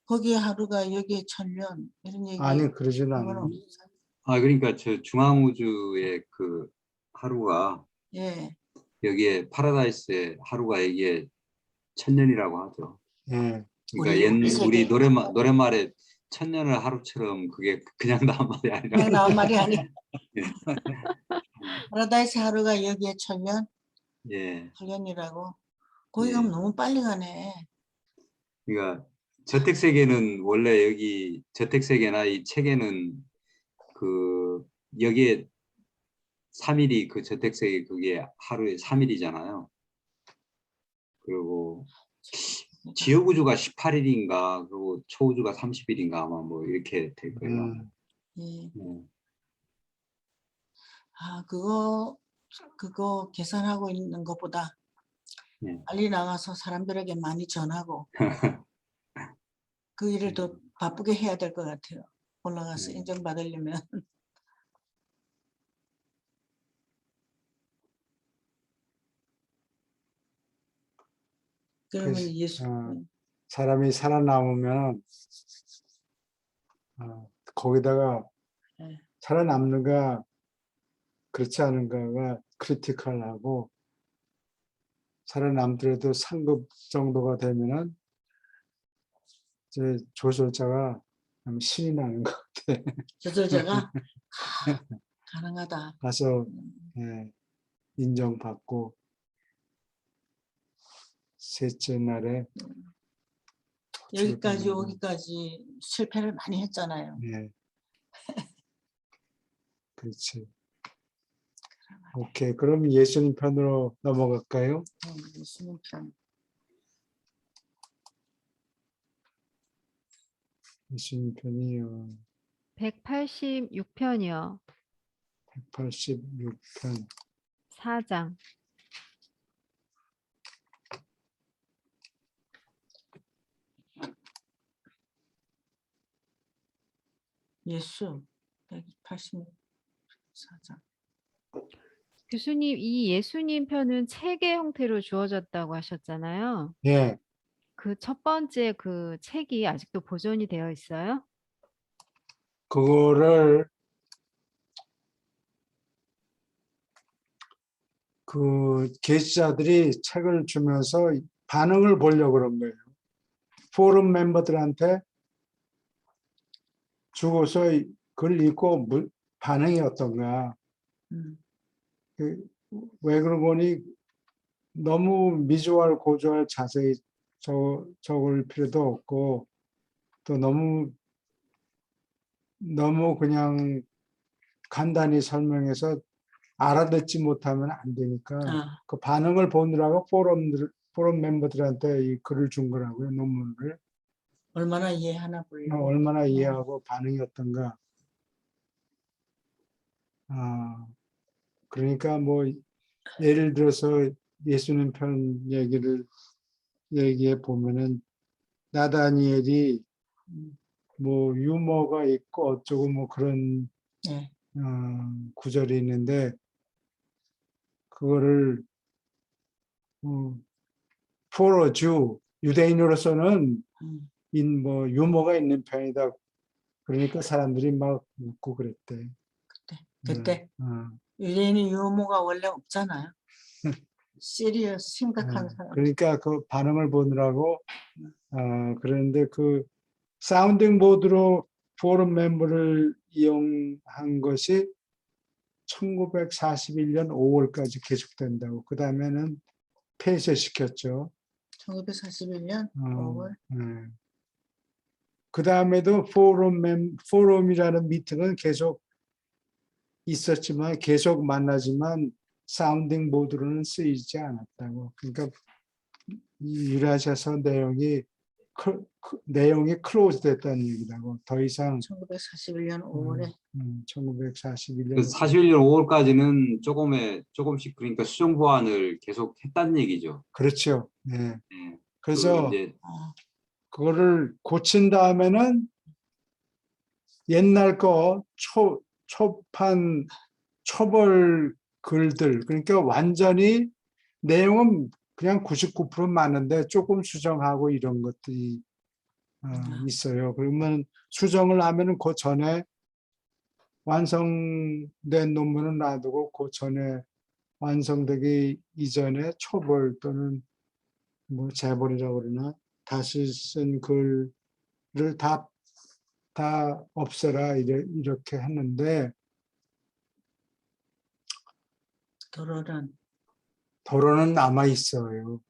거기에 하루가 여기에 1000년 이런 얘기. 아니 그러진 그건 않아요. 없어요. 그러니까 저 중앙우주의 그 하루가 예. 여기에 파라다이스의 하루가 여기에 1000년이라고 하죠. 예. 그러니까 우리 세계. 우리 노랫말에 1000년을 하루처럼 그게 그냥 나온 말이 아니라. 그냥 나온 말이 아니야. 예. 파라다이스 하루가 여기에 1000년, 예. 8년이라고. 거기 예. 가면 너무 빨리 가네. 그러니까 저택세계는 원래 여기 저택세계나 이 책에는 그 여기에 3일이 그 저택세계 그게 하루에 3일이잖아요. 그리고 지역우주가 18일인가 그리고 초우주가 30일인가 아마 뭐 이렇게 될 거예요. 예. 아, 그거 계산하고 있는 것보다 빨리 나가서 사람들에게 많이 전하고 그 일을 더 바쁘게 해야 될 것 같아요. 올라가서 인정받으려면. 그러면 예수. 사람이 살아남으면 거기다가 살아남는가 그렇지 않은가가 크리티컬하고 살아남더라도 상급 정도가 되면은 이제 조절자가 신이 나는 것 같아. 조절자가 가능하다. 가서 인정받고 셋째 날에 여기까지 그렇군요. 오기까지 실패를 많이 했잖아요. 예. 그렇지. 오케이. 그럼 예수님 편으로 넘어갈까요? 예수님 편. 예수님 편이요. 186편이요. 186편. 4장. 예수 184장. 교수님, 이 예수님 편은 책의 형태로 주어졌다고 하셨잖아요. 예. 그 첫 번째 그 책이 아직도 보존이 되어 있어요? 그거를 그 계시자들이 책을 주면서 반응을 보려고 그런 거예요. 포럼 멤버들한테 주고서 그걸 읽고 반응이 어떤가. 왜 그러고 보니 너무 미주알 고주알 자세히 적을 필요도 없고 또 너무 그냥 간단히 설명해서 알아듣지 못하면 안 되니까 아, 그 반응을 보느라고 포럼 멤버들한테 이 글을 준 거라고요. 논문을. 얼마나 이해하나 보려고. 얼마나 이해하고 반응이 어떤가. 아, 그러니까 뭐 예를 들어서 예수님 편 얘기해 보면은 나다니엘이 뭐 유머가 있고 어쩌고 뭐 그런 네. 구절이 있는데 그거를 for a Jew, 유대인으로서는 뭐 유머가 있는 편이다. 그러니까 사람들이 막 웃고 그랬대. 그때 유대인이 유머가 원래 없잖아요. 시리어스 심각한 사람. 그러니까 그 반응을 보느라고 그런데 그 사운딩 보드로 포럼 멤버를 이용한 것이 1941년 5월까지 계속된다고. 그 다음에는 폐쇄시켰죠. 1941년 5월. 그 다음에도 포럼이라는 미팅은 계속 있었지만 계속 만나지만 사운딩 보드로는 쓰이지 않았다고. 그러니까 이 유라시아서 내용이 클로즈 됐다는 얘기라고. 더 이상 1941년 5월에 1941년 41년 5월까지는 조금씩 그러니까 수정 보완을 계속 했다는 얘기죠. 그렇죠. 네. 네. 그래서 이제 그거를 고친 다음에는 옛날 거 초판 초벌 글들, 그러니까 완전히 내용은 그냥 99% 맞는데 조금 수정하고 이런 것들이 있어요. 그러면 수정을 하면은 그 전에 완성된 논문은 놔두고 그 전에 완성되기 이전에 초벌 또는 뭐 재벌이라고 그러나 다시 쓴 글을 다 없애라 이렇게 했는데 도로는 남아 있어요.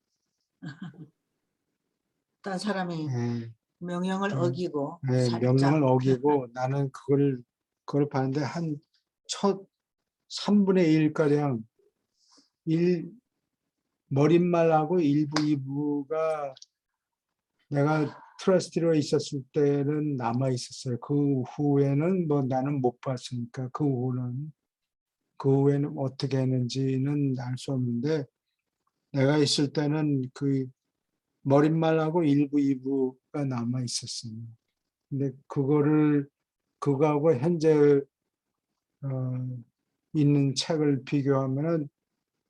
딴 사람이 네, 명령을 어기고 네, 살짝 명령을 어기고 나는 그걸 봤는데 한 첫 3분의 1 가량 머릿말하고 1부 2부가 내가 트러스티로 있었을 때는 남아 있었어요. 그 후에는 뭐 나는 못 봤으니까 그 후에는 어떻게 했는지는 알 수 없는데 내가 있을 때는 그 머릿말하고 1부 2부가 남아 있었어요. 근데 그거하고 현재 있는 책을 비교하면은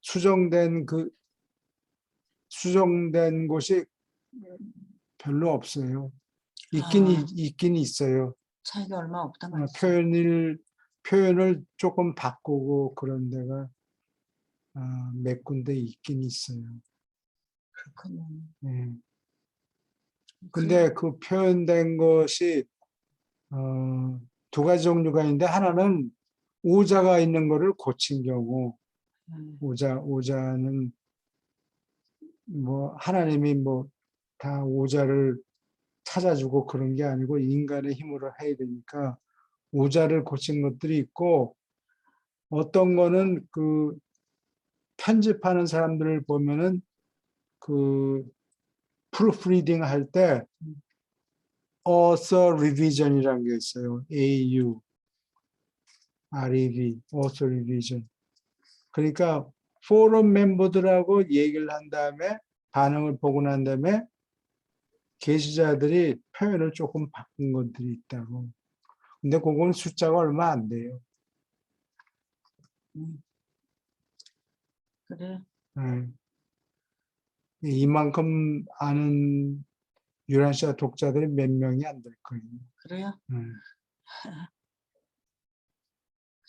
수정된 곳이 별로 없어요. 있긴 있어요. 차이가 얼마 없다 말이죠. 표현을 조금 바꾸고 그런 데가 몇 군데 있긴 있어요. 그렇군요. 네. 근데 그 표현된 것이 두 가지 종류가 있는데 하나는 오자가 있는 거를 고친 경우 오자는 뭐 하나님이 뭐 다 오자를 찾아주고 그런 게 아니고 인간의 힘으로 해야 되니까 오자를 고친 것들이 있고 어떤 거는 그 편집하는 사람들을 보면은 그 프루프리딩 할 때 author revision이라는 게 있어요. AU, REV, author revision. 그러니까 포럼 멤버들하고 얘기를 한 다음에 반응을 보고 난 다음에 게시자들이 표현을 조금 바꾼 것들이 있다고. 근데 그건 숫자가 얼마 안 돼요. 그래. 예. 이만큼 아는 유란시아 독자들이 몇 명이 안 될 거예요. 그래요? 예.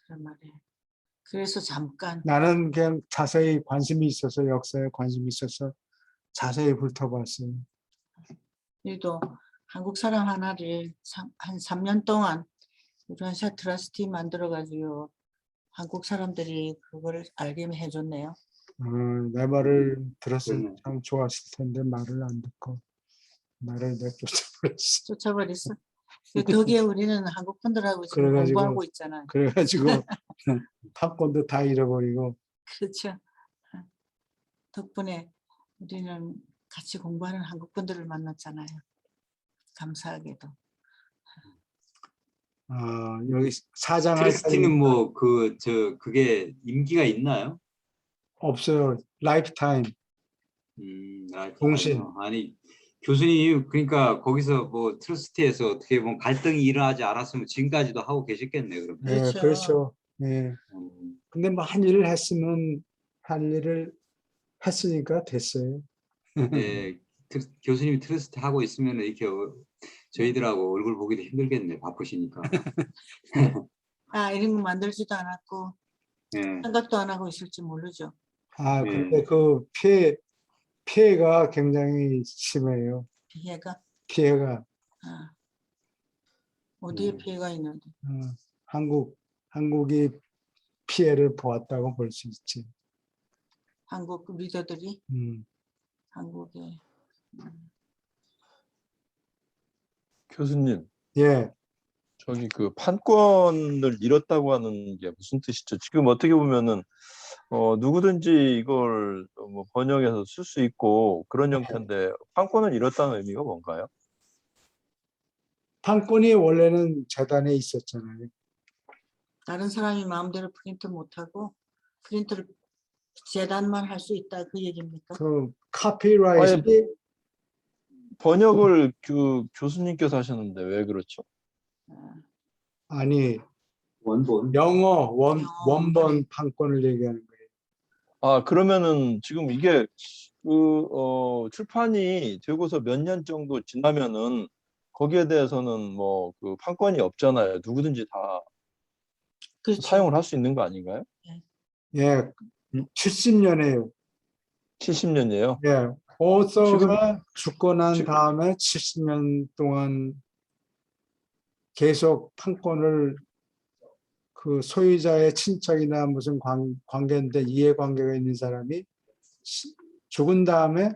그런 말이에요. 그래서 잠깐 나는 그냥 자세히 관심이 있어서 역사에 관심이 있어서 자세히 훑어봤어요. 우리도 한국 사람 하나를 한 3년 동안 유란시아 트러스티 만들어가지고 한국 사람들이 그걸 알게 해줬네요. 내 말을 들었으면 그러네. 참 좋았을 텐데 말을 안 듣고 말을 내쫓아버렸어. 쫓아버렸어. 그 덕에 우리는 한국 분들하고 지금 그래가지고 공부하고 있잖아요. 그래가지고 판권도 다 잃어버리고 그렇죠. 덕분에 우리는 같이 공부하는 한국 분들을 만났잖아요. 감사하게도. 여기 사장할 트러스티는 사람이 뭐 그게 임기가 있나요? 없어요. 라이프타임 동신. 라이프타임이요. 아니 교수님 그러니까 거기서 뭐 트러스티에서 어떻게 보면 갈등이 일어나지 않았으면 지금까지도 하고 계셨겠네요. 그러면. 네, 그렇죠. 그렇죠. 네. 근데 뭐 한 일을 했으면 한 일을 했으니까 됐어요. 네, 교수님이 트러스티 하고 있으면 이렇게 저희들하고 얼굴 보기도 힘들겠네. 바쁘시니까. 이런 거 만들지도 않았고 네. 생각도 안 하고 있을지 모르죠. 근데 그 피해가 굉장히 심해요. 피해가 피해가 어디에 피해가 있는데? 한국이 피해를 보았다고 볼 수 있지. 한국 리더들이 한국에 교수님, 예, 저기 그 판권을 잃었다고 하는 게 무슨 뜻이죠? 지금 어떻게 보면은 누구든지 이걸 뭐 번역해서 쓸 수 있고 그런 형태인데 판권을 잃었다는 의미가 뭔가요? 판권이 원래는 재단에 있었잖아요. 다른 사람이 마음대로 프린트 못하고 프린트를 재단만 할 수 있다 그 얘기입니까? 그 카피라이트 번역을 교수님께서 하셨는데 왜 그렇죠? 아니 원본. 영어 원본 판권을 얘기하는 거예요. 그러면은 지금 이게 출판이 되고서 몇 년 정도 지나면은 거기에 대해서는 뭐 그 판권이 없잖아요. 누구든지 다 그렇죠. 사용을 할 수 있는 거 아닌가요? 예, 70년에요. 70년이에요. 예, 오서가 죽고 난 다음에 70년 동안 계속 판권을 그 소유자의 친척이나 무슨 관계인데 이해관계가 있는 사람이 죽은 다음에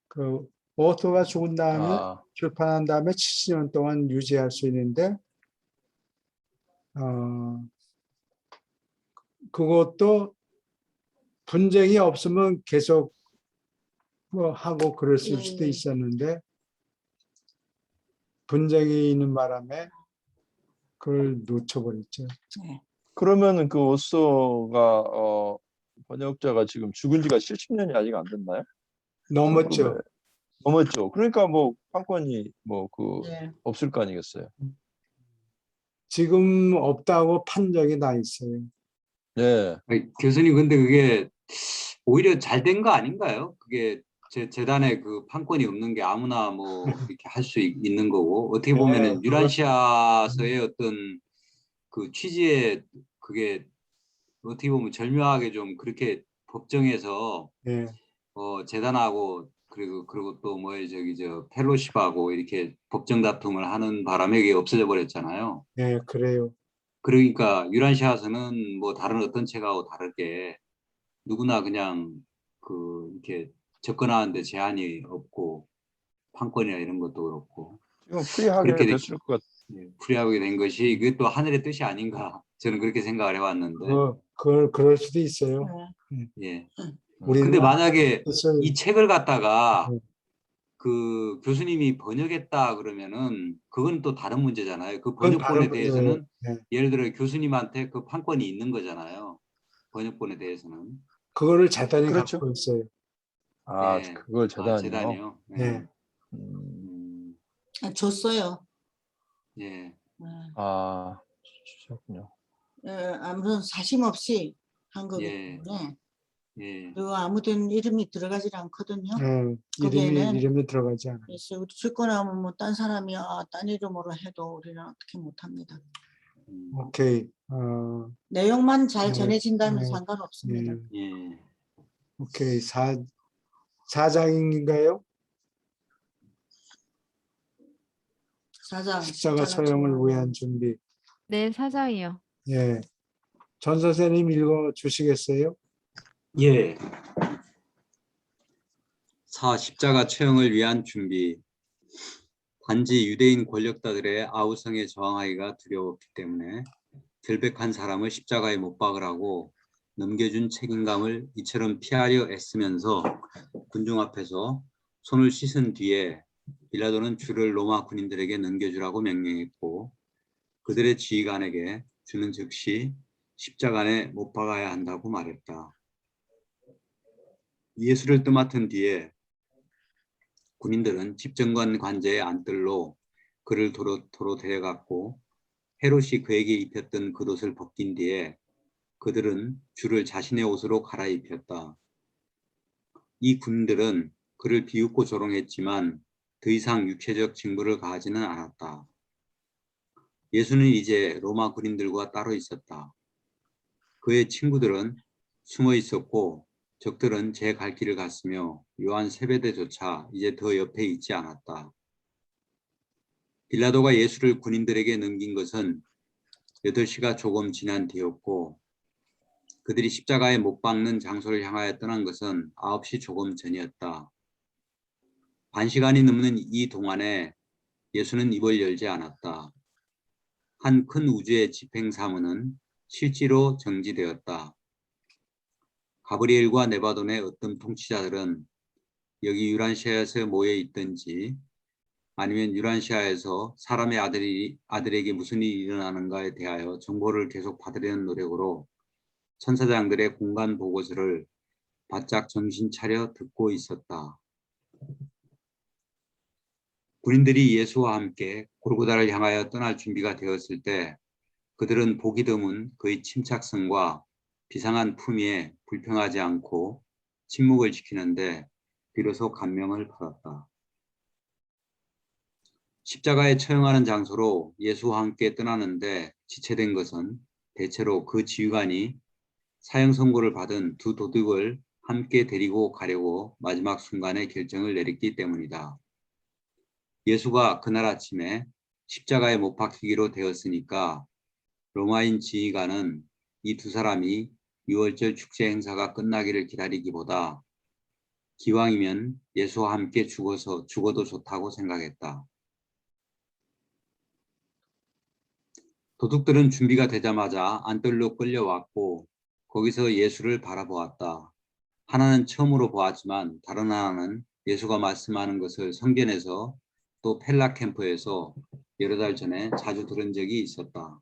그 오토가 죽은 다음에 출판한 다음에 70년 동안 유지할 수 있는데 그것도 분쟁이 없으면 계속 뭐 하고 그랬을 수도 있었는데 분쟁이 있는 바람에 그걸 놓쳐버렸죠. 그러면은 그 오소가 번역자가 지금 죽은 지가 70년이 아직 안 됐나요? 넘었죠. 넘었죠. 그러니까 뭐 판권이 네. 없을 거 아니겠어요. 지금 없다고 판정이 나 있어요. 네. 교수님 근데 그게 오히려 잘 된 거 아닌가요? 그게 재단에 그 판권이 없는 게 아무나 뭐 이렇게 할 수 있는 거고 어떻게 보면은 유란시아서의 어떤 그 취지에 그게 어떻게 보면 절묘하게 좀 그렇게 법정에서 네. 재단하고 그리고 또 뭐에 펠로십하고 이렇게 법정 다툼을 하는 바람에 이게 없어져 버렸잖아요. 네, 그래요. 그러니까 유란시아서는 뭐 다른 어떤 책하고 다르게 누구나 그냥 이렇게 접근하는데 제한이 없고 판권이나 이런 것도 그렇고 지금 프리하게 그렇게 됐을 것 같아요. 풀이하게 된 것이 이게 또 하늘의 뜻이 아닌가 저는 그렇게 생각을 해왔는데 그럴 수도 있어요. 네. 예. 우리는 근데 만약에 뜻을 이 책을 갖다가 네. 그 교수님이 번역했다 그러면은 그건 또 다른 문제잖아요. 그 그건 번역본에 다른 대해서는 문제예요. 네. 예를 들어 교수님한테 그 판권이 있는 거잖아요. 번역본에 대해서는. 그거를 재단이 그렇죠. 갖고 있어요. 아, 예. 그걸 재단이요. 재단이요. 예. 네. 음, 줬어요. 예. 아, 주셨군요. 아무런 사심 없이 한 거기 예. 때문에 예. 그리고 아무든 이름이 들어가질 않거든요. 이름이 거기에는 들어가지 않아요. 그래서 우리 출권하면 뭐 딴 사람이 딴 이름으로 해도 우리는 어떻게 못합니다. 오케이. 내용만 잘 네, 전해진다면 네, 상관없습니다. 네. 예. 오케이. 4장인가요? 사장 십자가 처형을 위한 준비. 네, 사장이요. 예. 전 선생님 읽어 주시겠어요? 예. 십자가 처형을 위한 준비. 단지 유대인 권력자들의 아우성에 저항하기가 두려웠기 때문에 결백한 사람을 십자가에 못 박으라고 넘겨준 책임감을 이처럼 피하려 애쓰면서 군중 앞에서 손을 씻은 뒤에 빌라도는 주를 로마 군인들에게 넘겨주라고 명령했고 그들의 지휘관에게 주는 즉시 십자가에 못 박아야 한다고 말했다. 예수를 떠맡은 뒤에 군인들은 집정관 관제의 안뜰로 그를 도로 데려갔고 헤롯이 그에게 입혔던 겉옷을 벗긴 뒤에 그들은 주를 자신의 옷으로 갈아입혔다. 이 군인들은 그를 비웃고 조롱했지만 더 이상 육체적 징벌을 가하지는 않았다. 예수는 이제 로마 군인들과 따로 있었다. 그의 친구들은 숨어 있었고 적들은 제 갈 길을 갔으며 요한 세베대조차 이제 더 옆에 있지 않았다. 빌라도가 예수를 군인들에게 넘긴 것은 8시가 조금 지난 뒤였고 그들이 십자가에 못 박는 장소를 향하여 떠난 것은 9시 조금 전이었다. 반 시간이 넘는 이 동안에 예수는 입을 열지 않았다. 한 큰 우주의 집행사무는 실제로 정지되었다. 가브리엘과 네바돈의 어떤 통치자들은 여기 유란시아에서 모여 있든지 아니면 유란시아에서 사람의 아들에게 무슨 일이 일어나는가에 대하여 정보를 계속 받으려는 노력으로 천사장들의 공간 보고서를 바짝 정신 차려 듣고 있었다. 군인들이 예수와 함께 골고다를 향하여 떠날 준비가 되었을 때 그들은 보기 드문 그의 침착성과 비상한 품위에 불평하지 않고 침묵을 지키는데 비로소 감명을 받았다. 십자가에 처형하는 장소로 예수와 함께 떠나는데 지체된 것은 대체로 그 지휘관이 사형 선고를 받은 두 도둑을 함께 데리고 가려고 마지막 순간에 결정을 내렸기 때문이다. 예수가 그날 아침에 십자가에 못 박히기로 되었으니까 로마인 지휘관은 이 두 사람이 6월절 축제 행사가 끝나기를 기다리기보다 기왕이면 예수와 함께 죽어도 좋다고 생각했다. 도둑들은 준비가 되자마자 안뜰로 끌려왔고 거기서 예수를 바라보았다. 하나는 처음으로 보았지만 다른 하나는 예수가 말씀하는 것을 성전에서 또 펠라 캠프에서 여러 달 전에 자주 들은 적이 있었다.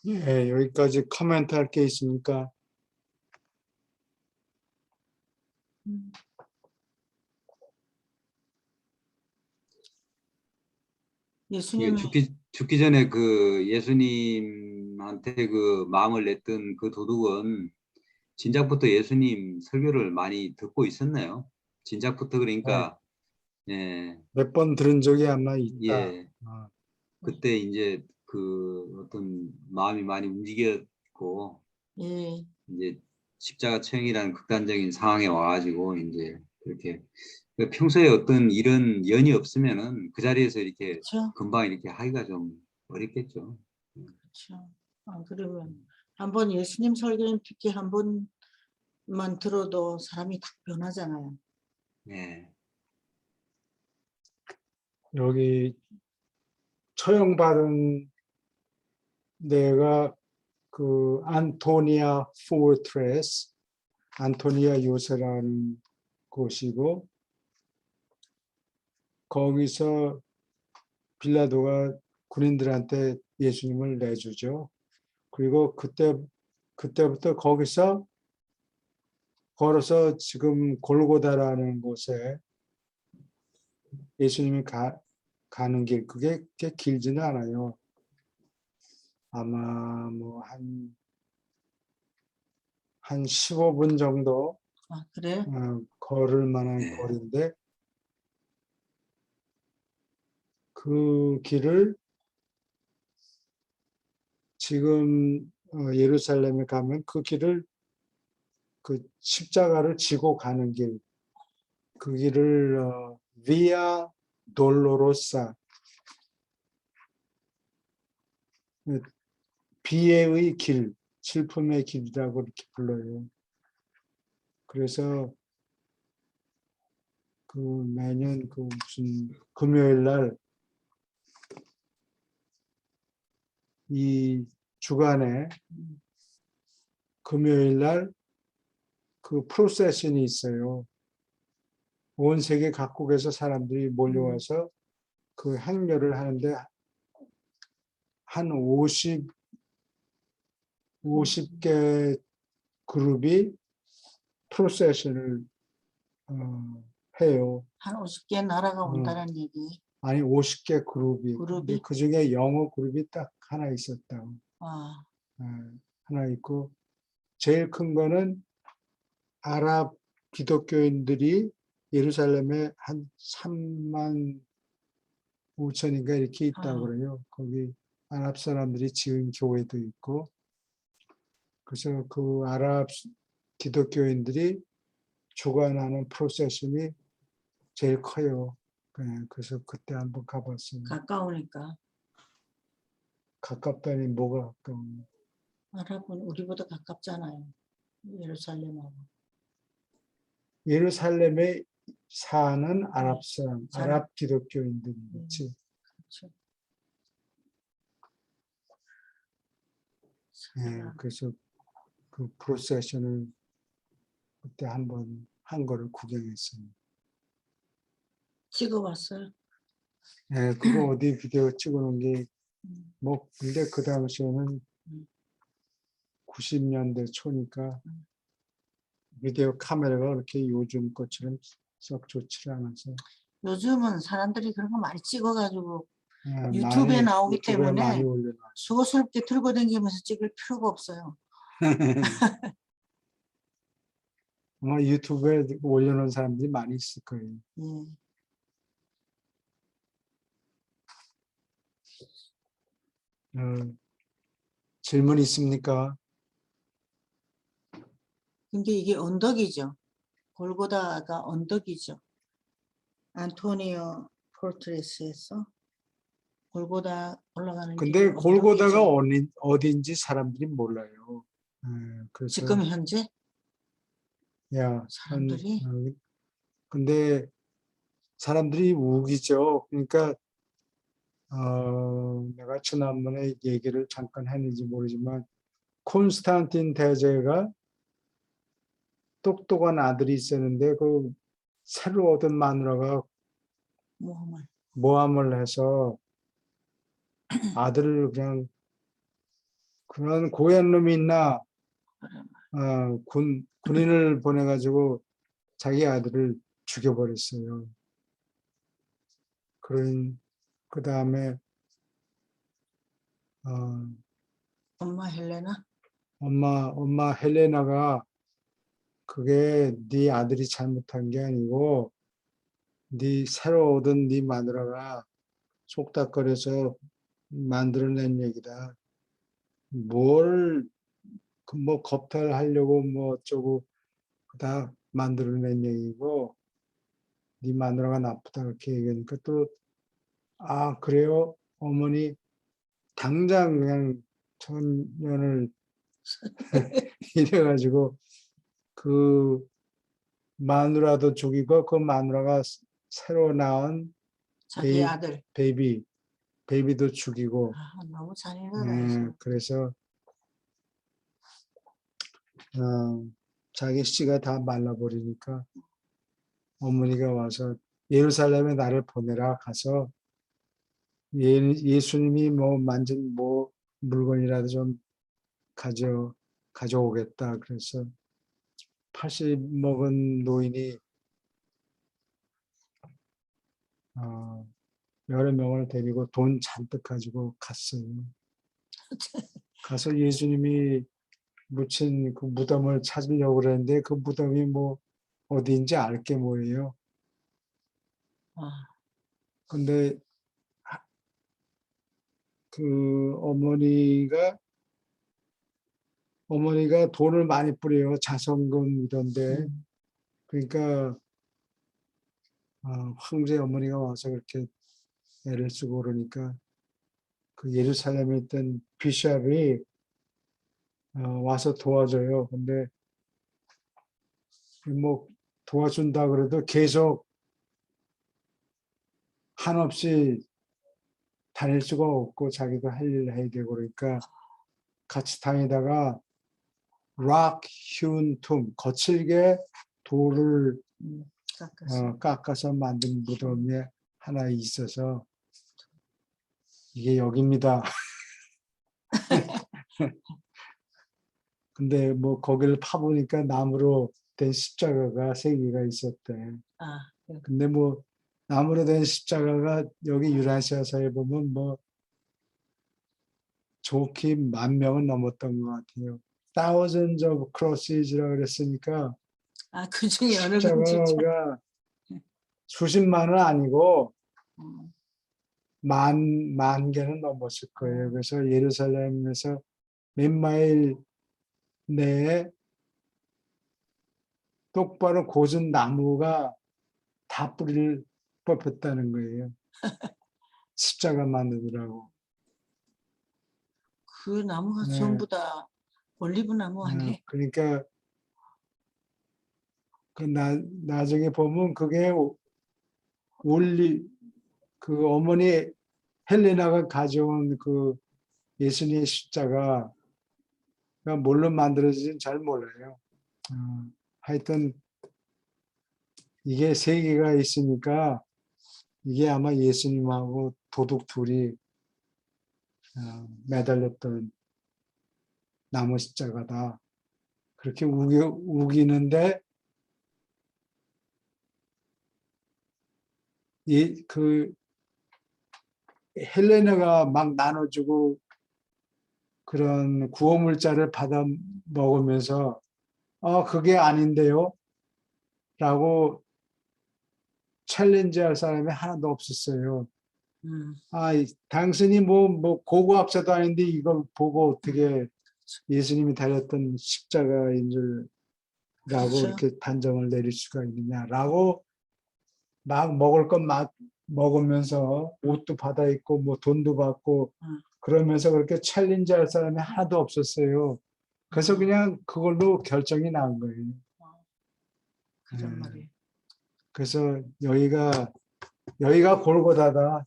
예, 여기까지 코멘트 할 게 있습니까? 예수님은 죽기 전에 그 예수님한테 그 마음을 냈던 그 도둑은 진작부터 예수님 설교를 많이 듣고 있었네요. 진작부터 그러니까 몇 번 들은 적이 아마 있다. 예, 그때 이제 그 어떤 마음이 많이 움직였고 예, 이제 십자가 처형이라는 극단적인 상황에 와가지고 이제 그렇게 평소에 어떤 이런 연이 없으면은 그 자리에서 이렇게 그렇죠. 금방 이렇게 하기가 좀 어렵겠죠. 그렇죠. 그러면 한번 예수님 설교는 특히 한번 만 들어도 사람이 딱 변하잖아요. 네. 여기 처형받은 데가 그 안토니아 포트레스, 안토니아 요새라는 곳이고, 거기서 빌라도가 군인들한테 예수님을 내주죠. 그리고 그때부터 거기서 걸어서 지금 골고다라는 곳에 예수님이 가는 길, 그게 길지는 않아요. 아마 뭐 한 15분 정도 아, 그래요? 걸을 만한 네. 거리인데, 그 길을 지금 예루살렘에 가면 그 길을 그 십자가를 지고 가는 길, 그 길을 비아 돌로로사, 비애의 길, 슬픔의 길이라고 이렇게 불러요. 그래서 그 매년 그 무슨 금요일 날 이 주간에 금요일 날 그 프로세션이 있어요. 온 세계 각국에서 사람들이 몰려와서 그 행렬을 하는데 한 50개 그룹이 프로세션을 해요. 한 50개 나라가 어. 온다는 얘기. 아니 50개 그룹이. 그룹이? 그 중에 영어 그룹이 딱 하나 있었다. 아, 하나 있고 제일 큰 거는 아랍 기독교인들이 예루살렘에 한 3만 5천인가 이렇게 있다고 그래요. 거기 아랍 사람들이 지은 교회도 있고, 그래서 그 아랍 기독교인들이 주관하는 프로세션이 제일 커요. 그래서 그때 한번 가봤어요. 가까우니까. 가깝다니 뭐가 가까운? 아랍은 우리보다 가깝잖아요. 예루살렘하고. 예루살렘에 사는 아랍 사람, 사람. 아랍 기독교인들이겠지. 그렇죠. 그래서 그 프로세션을 그때 한번 한 거를 구경했어요. 찍어봤어요. 그거 어디 비디오 찍어놓은 게, 음. 뭐, 근데 그 당시에는 90년대 초니까 비디오 카메라가 그렇게 요즘 것처럼 썩 좋지 않아서. 요즘은 사람들이 그런 거 많이 찍어가지고 많이 유튜브에 나오기 유튜브에 때문에 많이 올려놔. 수고스럽게 들고 다니면서 찍을 필요가 없어요. 아마 유튜브에 올려놓은 사람들이 많이 있을 거예요. 예. 질문 있습니까? 근데 이게 언덕이죠. 골고다가 언덕이죠. 안토니오 포트레스에서 골고다 올라가는 길이 근데 골고다가 언덕이죠. 어딘지 사람들이 몰라요. 그래서 지금 현재 야, 사람들이 근데 사람들이 우기죠. 그러니까 내가 지난번에 얘기를 잠깐 했는지 모르지만 콘스탄틴 대제가 똑똑한 아들이 있었는데 그 새로 얻은 마누라가 모함을 해서 아들을 그냥 그런 고얀 놈이 있나 군인을 보내가지고 자기 아들을 죽여버렸어요. 그 다음에 엄마 헬레나? 엄마 헬레나가 그게 네 아들이 잘못한 게 아니고 네 새로 얻은 네 마누라가 속닥거려서 만들어낸 얘기다. 뭘 뭐 겁탈하려고 뭐 어쩌고 다 만들어낸 얘기고 네 마누라가 나쁘다 그렇게 얘기하니까 또 그래요? 어머니 당장 그냥 천년을 이래가지고 그 마누라도 죽이고 그 마누라가 새로 낳은 자기 아들. 베이비도 죽이고 너무 잔인하다. 그래서 자기 씨가 다 말라버리니까 어머니가 와서 예루살렘에 나를 보내라 가서 예수님이 뭐 만진 뭐 물건이라도 좀 가져오겠다. 그래서 80 먹은 노인이 여러 명을 데리고 돈 잔뜩 가지고 갔어요. 가서 예수님이 묻힌 그 무덤을 찾으려고 그랬는데 그 무덤이 뭐 어디인지 알 게 뭐예요. 근데 그 어머니가 돈을 많이 뿌려요. 자선금 이런데. 그러니까 황제 어머니가 와서 그렇게 애를 쓰고 그러니까 그 예루살렘에 있던 비숍이 와서 도와줘요. 근데 뭐 도와준다 그래도 계속 한없이 다닐 수가 없고 자기도 할 일 해야 되고 그러니까 같이 다니다가 락 hewn tomb, 거칠게 돌을 깎아서 만든 무덤이 하나 있어서 이게 여기입니다. 근데 뭐 거기를 파보니까 나무로 된 십자가가 3개가 있었대. 근데 뭐 나무로 된 십자가가 여기 유라시아서에 보면 뭐 좋게 10,000명은 넘었던 것 같아요. Thousands of crosses라고 그랬으니까 그 중에 어느 건지. 십자가가 수십만은 아니고 만 개는 넘었을 거예요. 그래서 예루살렘에서 몇 마일 내에 똑바로 고준 나무가 다 뿌리를 뽑혔다는 거예요. 십자가 만드느라고. 그 나무가 전부 다 올리브 나무 아니에요? 그러니까 그 나중에 보면 그게 그 어머니 헬레나가 가져온 그 예수님의 십자가 뭘로 만들어진지는 잘 몰라요. 하여튼 이게 3개가 있으니까 이게 아마 예수님하고 도둑 둘이 매달렸던 나무 십자가다. 그렇게 우기는데 그 헬레나가 막 나눠주고 그런 구호물자를 받아 먹으면서 그게 아닌데요? 라고 챌린지할 사람이 하나도 없었어요. 당신이 뭐 고고학자도 아닌데 이걸 보고 어떻게 예수님이 달렸던 십자가인 줄라고 그렇죠. 이렇게 단정을 내릴 수가 있느냐라고 막 먹을 것 막 먹으면서 옷도 받아 입고 뭐 돈도 받고 그러면서 그렇게 챌린지할 사람이 하나도 없었어요. 그래서 그냥 그걸로 결정이 난 거예요. 그런 말이에요. 그래서 여기가 골고다다.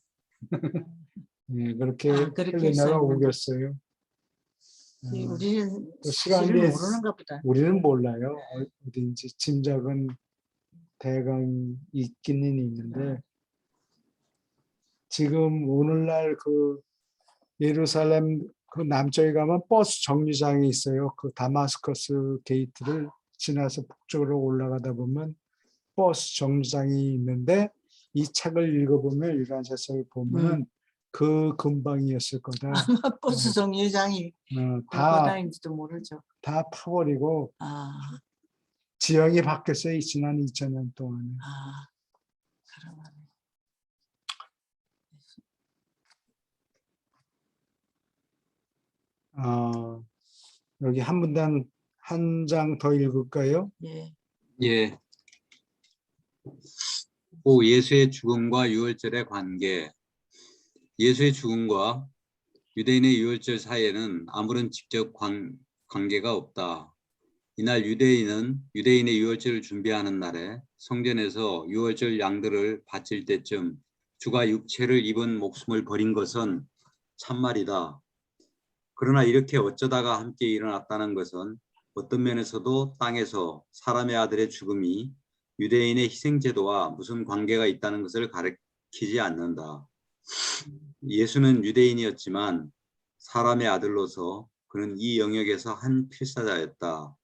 그렇게 그렇게 헬레나가 써있는데. 우겼어요. 우리는 시간이 사실은 모르는가 보다. 우리는 몰라요. 어딘지 짐작은 대강 있기는 있는데 지금 오늘날 그 예루살렘 그 남쪽에 가면 버스 정류장이 있어요. 그 다마스커스 게이트를 지나서 북쪽으로 올라가다 보면 버스 정류장이 있는데 이 책을 읽어보면 유란세서를 보면은 그 근방이었을 거다. 아마 버스 정류장이 골고다인지도 모르죠. 다 파버리고 지형이 바뀌었어요. 지난 2000년 동안에. 그런 말이에요. 여기 한 문단 한 장 더 읽을까요? 예. 예. 오, 예수의 죽음과 유월절의 관계. 예수의 죽음과 유대인의 유월절 사이에는 아무런 직접 관계가 없다. 이날 유대인의 유월절을 준비하는 날에 성전에서 유월절 양들을 바칠 때쯤 주가 육체를 입은 목숨을 버린 것은 참말이다. 그러나 이렇게 어쩌다가 함께 일어났다는 것은 어떤 면에서도 땅에서 사람의 아들의 죽음이 유대인의 희생제도와 무슨 관계가 있다는 것을 가리키지 않는다. 예수는 유대인이었지만 사람의 아들로서 그는 이 영역에서 한 필사자였다.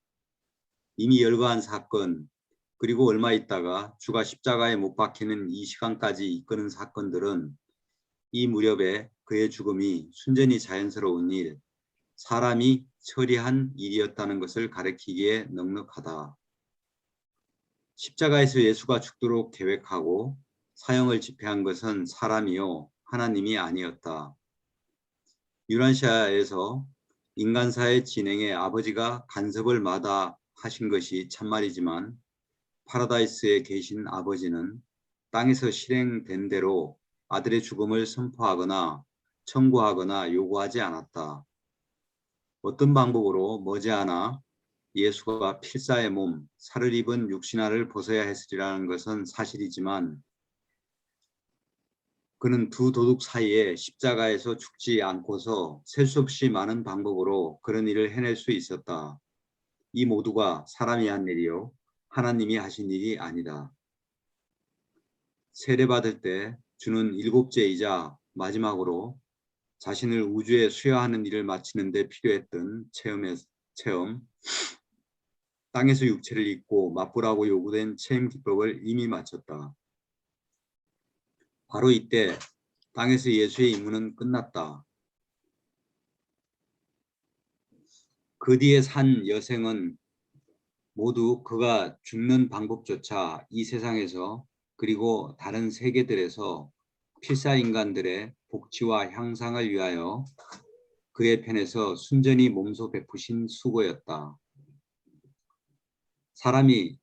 이미 열거한 사건, 그리고 얼마 있다가 주가 십자가에 못 박히는 이 시간까지 이끄는 사건들은 이 무렵에 그의 죽음이 순전히 자연스러운 일, 사람이 처리한 일이었다는 것을 가리키기에 넉넉하다. 십자가에서 예수가 죽도록 계획하고 사형을 집행한 것은 사람이요 하나님이 아니었다. 유란시아에서 인간사의 진행에 아버지가 간섭을 마다하신 것이 참말이지만 파라다이스에 계신 아버지는 땅에서 실행된 대로 아들의 죽음을 선포하거나 청구하거나 요구하지 않았다. 어떤 방법으로 머지않아 예수가 필사의 몸, 살을 입은 육신화를 벗어야 했으리라는 것은 사실이지만 그는 두 도둑 사이에 십자가에서 죽지 않고서 셀 수 없이 많은 방법으로 그런 일을 해낼 수 있었다. 이 모두가 사람이 한 일이요 하나님이 하신 일이 아니다. 세례받을 때 주는 일곱째이자 마지막으로 자신을 우주에 수여하는 일을 마치는 데 필요했던 체험, 땅에서 육체를 입고 맛보라고 요구된 체험 기법을 이미 마쳤다. 바로 이때 땅에서 예수의 임무는 끝났다. 그 뒤에 산 여생은 모두 그가 죽는 방법조차 이 세상에서 그리고 다른 세계들에서 필사인간들의 복지와 향상을 위하여 그의 편에서 순전히 몸소 베푸신 수고였다. 사람이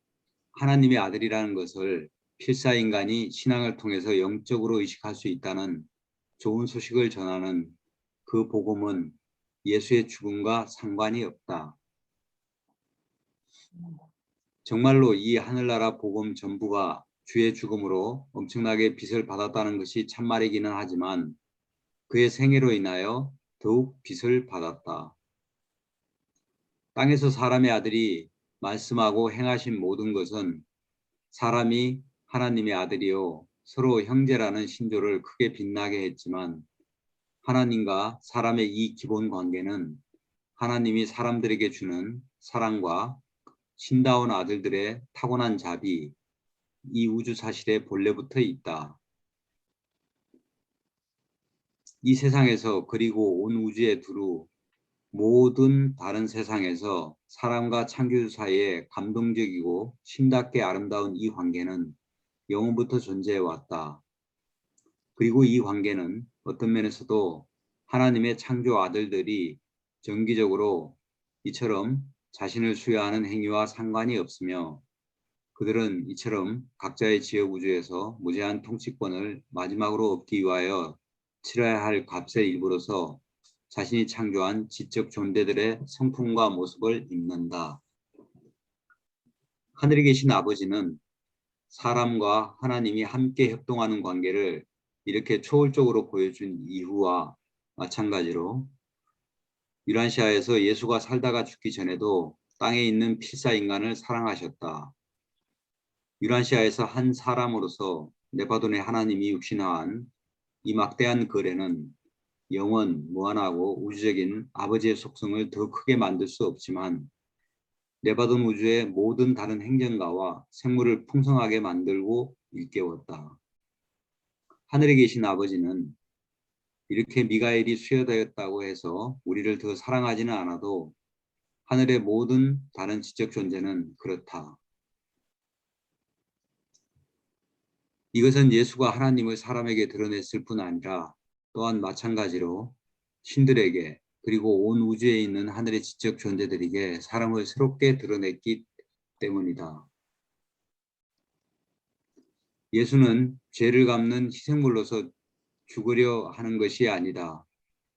하나님의 아들이라는 것을 필사인간이 신앙을 통해서 영적으로 의식할 수 있다는 좋은 소식을 전하는 그 복음은 예수의 죽음과 상관이 없다. 정말로 이 하늘나라 복음 전부가 주의 죽음으로 엄청나게 빚을 받았다는 것이 참말이기는 하지만 그의 생애로 인하여 더욱 빚을 받았다. 땅에서 사람의 아들이 말씀하고 행하신 모든 것은 사람이 하나님의 아들이요 서로 형제라는 신조를 크게 빛나게 했지만 하나님과 사람의 이 기본 관계는 하나님이 사람들에게 주는 사랑과 신다운 아들들의 타고난 자비, 이 우주 사실의 본래부터 있다. 이 세상에서 그리고 온 우주에 두루 모든 다른 세상에서 사람과 창조주 사이에 감동적이고 신답게 아름다운 이 관계는 영원부터 존재해 왔다. 그리고 이 관계는 어떤 면에서도 하나님의 창조 아들들이 정기적으로 이처럼 자신을 수여하는 행위와 상관이 없으며 그들은 이처럼 각자의 지역 우주에서 무제한 통치권을 마지막으로 얻기 위하여 치러야 할 값의 일부로서 자신이 창조한 지적 존재들의 성품과 모습을 입는다. 하늘에 계신 아버지는 사람과 하나님이 함께 협동하는 관계를 이렇게 초월적으로 보여준 이후와 마찬가지로 유란시아에서 예수가 살다가 죽기 전에도 땅에 있는 필사인간을 사랑하셨다. 유란시아에서 한 사람으로서 네바돈의 하나님이 육신화한 이 막대한 거래는 영원, 무한하고 우주적인 아버지의 속성을 더 크게 만들 수 없지만 네바돈 우주의 모든 다른 행정가와 생물을 풍성하게 만들고 일깨웠다. 하늘에 계신 아버지는 이렇게 미가엘이 수여되었다고 해서 우리를 더 사랑하지는 않아도 하늘의 모든 다른 지적 존재는 그렇다. 이것은 예수가 하나님을 사람에게 드러냈을 뿐 아니라 또한 마찬가지로 신들에게 그리고 온 우주에 있는 하늘의 지적 존재들에게 사람을 새롭게 드러냈기 때문이다. 예수는 죄를 갚는 희생물로서 죽으려 하는 것이 아니다.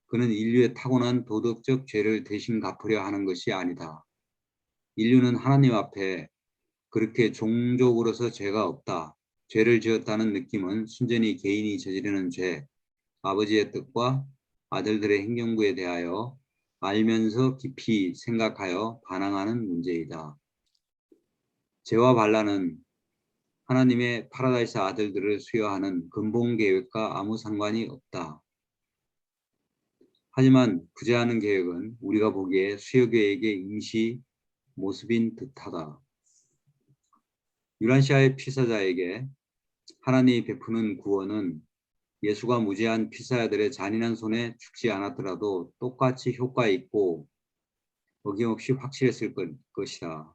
그는 인류의 타고난 도덕적 죄를 대신 갚으려 하는 것이 아니다. 인류는 하나님 앞에 그렇게 종족으로서 죄가 없다. 죄를 지었다는 느낌은 순전히 개인이 저지르는 죄, 아버지의 뜻과 아들들의 행정부에 대하여 알면서 깊이 생각하여 반항하는 문제이다. 죄와 반란은 하나님의 파라다이스 아들들을 수여하는 근본 계획과 아무 상관이 없다. 하지만 구제하는 계획은 우리가 보기에 수여 계획의 임시 모습인 듯하다. 유란시아의 피사자에게 하나님이 베푸는 구원은 예수가 무지한 피사자들의 잔인한 손에 죽지 않았더라도 똑같이 효과 있고 어김없이 확실했을 것이다.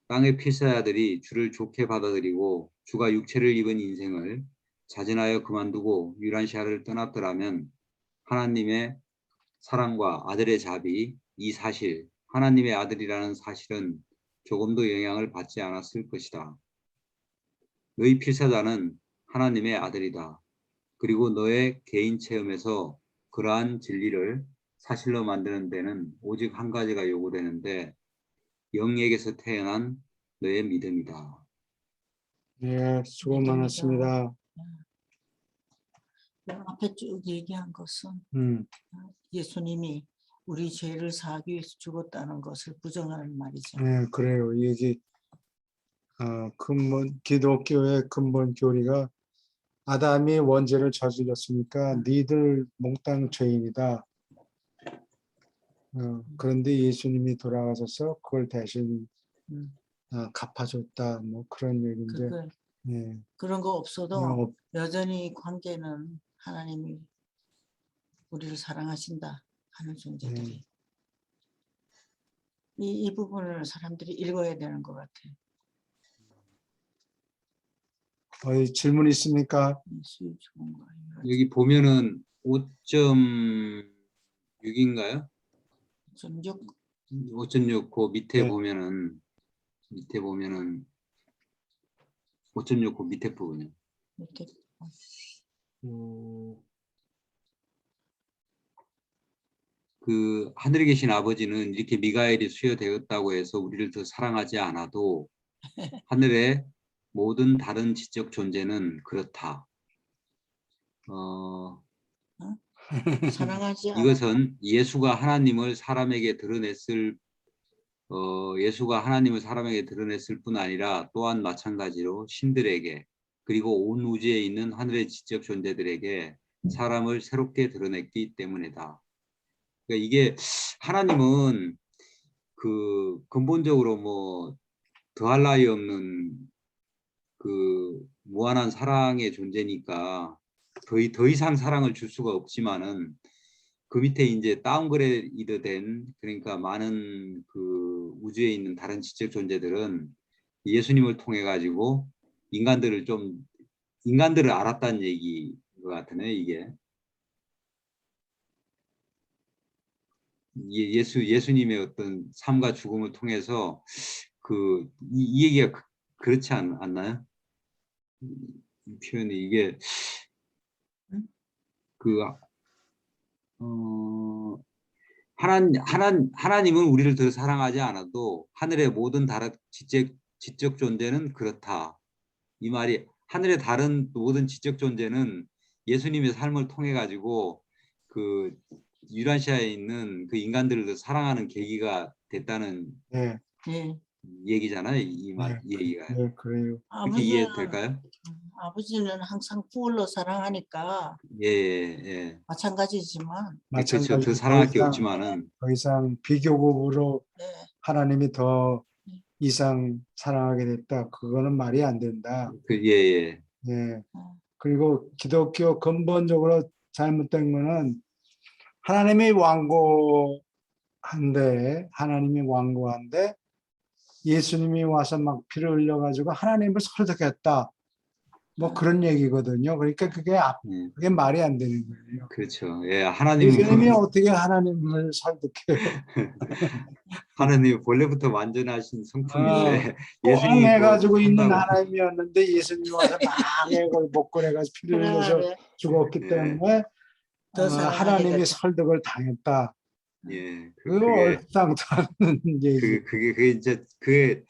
땅의 필사자들이 주를 좋게 받아들이고 주가 육체를 입은 인생을 자진하여 그만두고 유란시아를 떠났더라면 하나님의 사랑과 아들의 자비, 이 사실, 하나님의 아들이라는 사실은 조금도 영향을 받지 않았을 것이다. 너희 필사자는 하나님의 아들이다. 그리고 너의 개인 체험에서 그러한 진리를 사실로 만드는 데는 오직 한 가지가 요구되는데 영에게서 태어난 너의 믿음이다. 예, 수고 믿음이다. 많았습니다. 앞에 쭉 얘기한 것은 음, 예수님이 우리 죄를 사하기 위해서 죽었다는 것을 부정하는 말이죠. 예, 그래요. 이게 근본 기독교의 근본 교리가 아담이 원죄를 저질렀으니까 니들 몽땅 죄인이다. 그런데 예수님이 돌아가셔서 그걸 대신 음. 갚아줬다. 뭐 그런 얘기인데. 그걸 예, 그런 거 없어도 그냥 여전히 관계는 하나님이 우리를 사랑하신다 하는 존재들이 이 부분을 사람들이 읽어야 되는 것 같아요. 질문 있습니까? 수요 좋은 거예요. 여기 보면은 5.6인가요? 좀 6, 5.6 그 밑에 네. 보면은 5.6 그 밑에 부분이요. 이렇게 그 하늘에 계신 아버지는 이렇게 미가엘이 수여되었다고 해서 우리를 더 사랑하지 않아도 하늘의 모든 다른 지적 존재는 그렇다. 사랑하지 않아. 이것은 예수가 하나님을 사람에게 드러냈을 뿐 아니라 또한 마찬가지로 신들에게 그리고 온 우주에 있는 하늘의 지적 존재들에게 사람을 새롭게 드러냈기 때문이다. 그러니까 이게 하나님은 그 근본적으로 뭐 더할 나위 없는 그 무한한 사랑의 존재니까 더 이상 사랑을 줄 수가 없지만은 그 밑에 이제 다운그레이드 된 그러니까 많은 그 우주에 있는 다른 지적 존재들은 예수님을 통해 가지고 인간들을 알았다는 얘기인 것 같으네 이게. 예수님의 어떤 삶과 죽음을 통해서 이 얘기가 그렇지 않나요? 이 표현이 이게 하나님은 우리를 더 사랑하지 않아도 하늘의 모든 다른 지적 존재는 그렇다. 이 말이 하늘의 다른 모든 지적 존재는 예수님의 삶을 통해 가지고 그 유란시아에 있는 그 인간들을 더 사랑하는 계기가 됐다는 예, 얘기잖아요. 이 얘기가. 예, 그래요. 그렇게 이해될까요? 아버지는 항상 푸울로 사랑하니까 예. 마찬가지지만 그렇죠. 더 사랑할 게 없지만은 더 이상 비교급으로 네. 하나님이 더 이상 사랑하게 됐다. 그거는 말이 안 된다. 예. 예. 그리고 기독교 근본적으로 잘못된 거는 하나님이 완고한데 예수님이 와서 막 피를 흘려가지고 하나님을 설득했다. 뭐 그런 얘기거든요. 그러니까 그게 말이 안 되는 거예요. 그렇죠. 예, 하나님은 예수님이 어떻게 하나님을 설득해요? 하나님 본래부터 완전하신 성품인데 뻥 예수님이 해가지고 있는 한다고. 하나님이었는데 예수님이 와서 막 해걸 목걸해가지고 피를 흘려서 죽었기 예. 때문에 더 사랑하게 하나님이 됐다. 설득을 당했다. 예, 그거 그게 얼상도 않는 얘기. 그게 이제 그게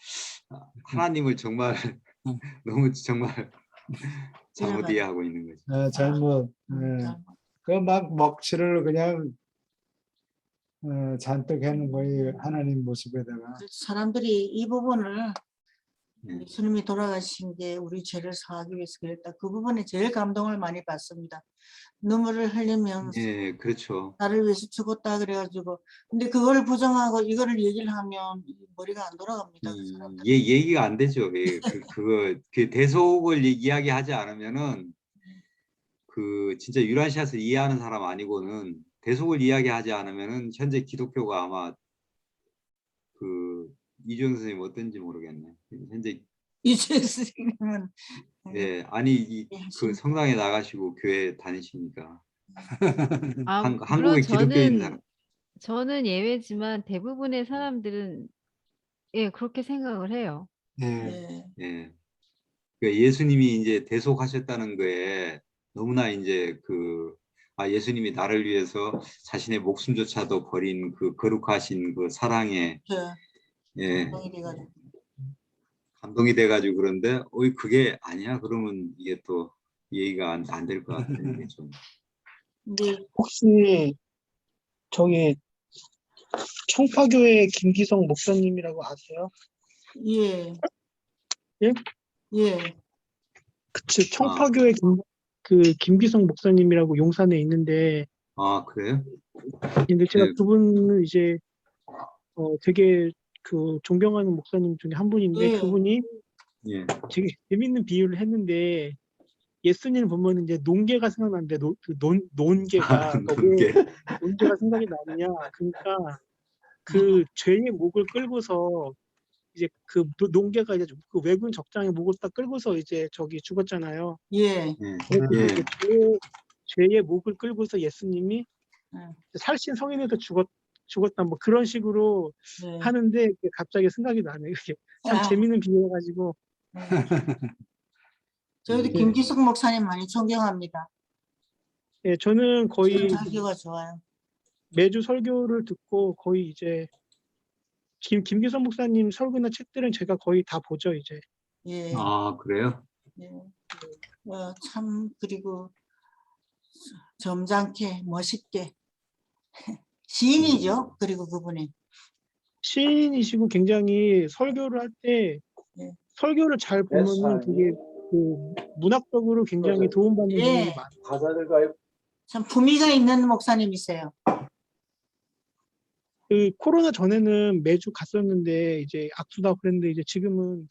하나님을 정말 너무 정말 잘못 이해가- 이해하고 있는 거죠. 잘못. 잘못. 그막 먹칠을 그냥 잔뜩 해놓은 거예요. 하나님 모습에다가. 그래서 사람들이 이 부분을 네. 예수님이 돌아가신 게 우리 죄를 사하기 위해서 그랬다. 그 부분에 제일 감동을 많이 받습니다. 눈물을 흘리면서 예, 그렇죠. 나를 위해서 죽었다 그래가지고 근데 그걸 부정하고 이거를 얘기를 하면 머리가 안 돌아갑니다. 그 사람들. 예, 얘기가 안 되죠. 예, 그 대속을 이야기하지 않으면은 그 진짜 유라시아서 이해하는 사람 아니고는 대속을 이야기하지 않으면은 현재 기독교가 아마 그 이주영 선생님 어떤지 모르겠네. 현재 이제 선생님은 예, 아니 그 하시는 성당에 나가시고 교회 다니시니까 아, 물론 한국의 기독교인 사람. 저는 예외지만 대부분의 사람들은 예, 그렇게 생각을 해요. 예. 예. 예. 그러니까 예수님이 이제 대속하셨다는 거에 너무나 이제 예수님이 나를 위해서 자신의 목숨조차도 버린 그 거룩하신 그 사랑에 예, 감동이 돼가지고. 감동이 돼가지고 그런데 그게 아니야 그러면 이게 또 얘기가 안 될 것 같은 게 좀. 근데 혹시 저기 청파교회 김기성 목사님이라고 아세요? 예. 예? 예. 그치, 청파교회 김기성 목사님이라고 용산에 있는데, 아 그래요? 근데 제가 네. 그분을 이제 되게 그 존경하는 목사님 중에 한 분인데, 예. 그분이 예. 되게 재밌는 비유를 했는데, 예수님 보면 이제 논개가 생각나는데, 논개가 논개. 왜 논개가 생각이 나느냐? 그러니까 그 죄의 목을 끌고서 이제 그 논개가 이제 그 외국인 적장의 목을 딱 끌고서 이제 저기 죽었잖아요. 예. 예. 그래서 예. 이제 죄의 목을 끌고서 예수님이 예. 살신 성인에도 죽었다 뭐 그런 식으로 예. 하는데 그게 갑자기 생각이 나네요. 이게 참 아. 재밌는 비유여가지고. 저희도 김기숙 목사님 많이 존경합니다. 예, 저는 거의 설교가 좋아요. 매주 설교를 듣고 거의 이제 김기성 목사님 설교나 책들은 제가 거의 다 보죠 이제. 예. 아 그래요? 예. 참 그리고 점잖게 멋있게 시인이죠. 그리고 그분이 시인이시고 굉장히 설교를 할 때 예. 설교를 잘 보면은 되게 그 문학적으로 굉장히 도움받는 부분이 예. 많아요. 참 품위가 있는 목사님이세요. 그 코로나 전에는 매주 갔었는데 이제 악수다 그랬는데 이제 지금은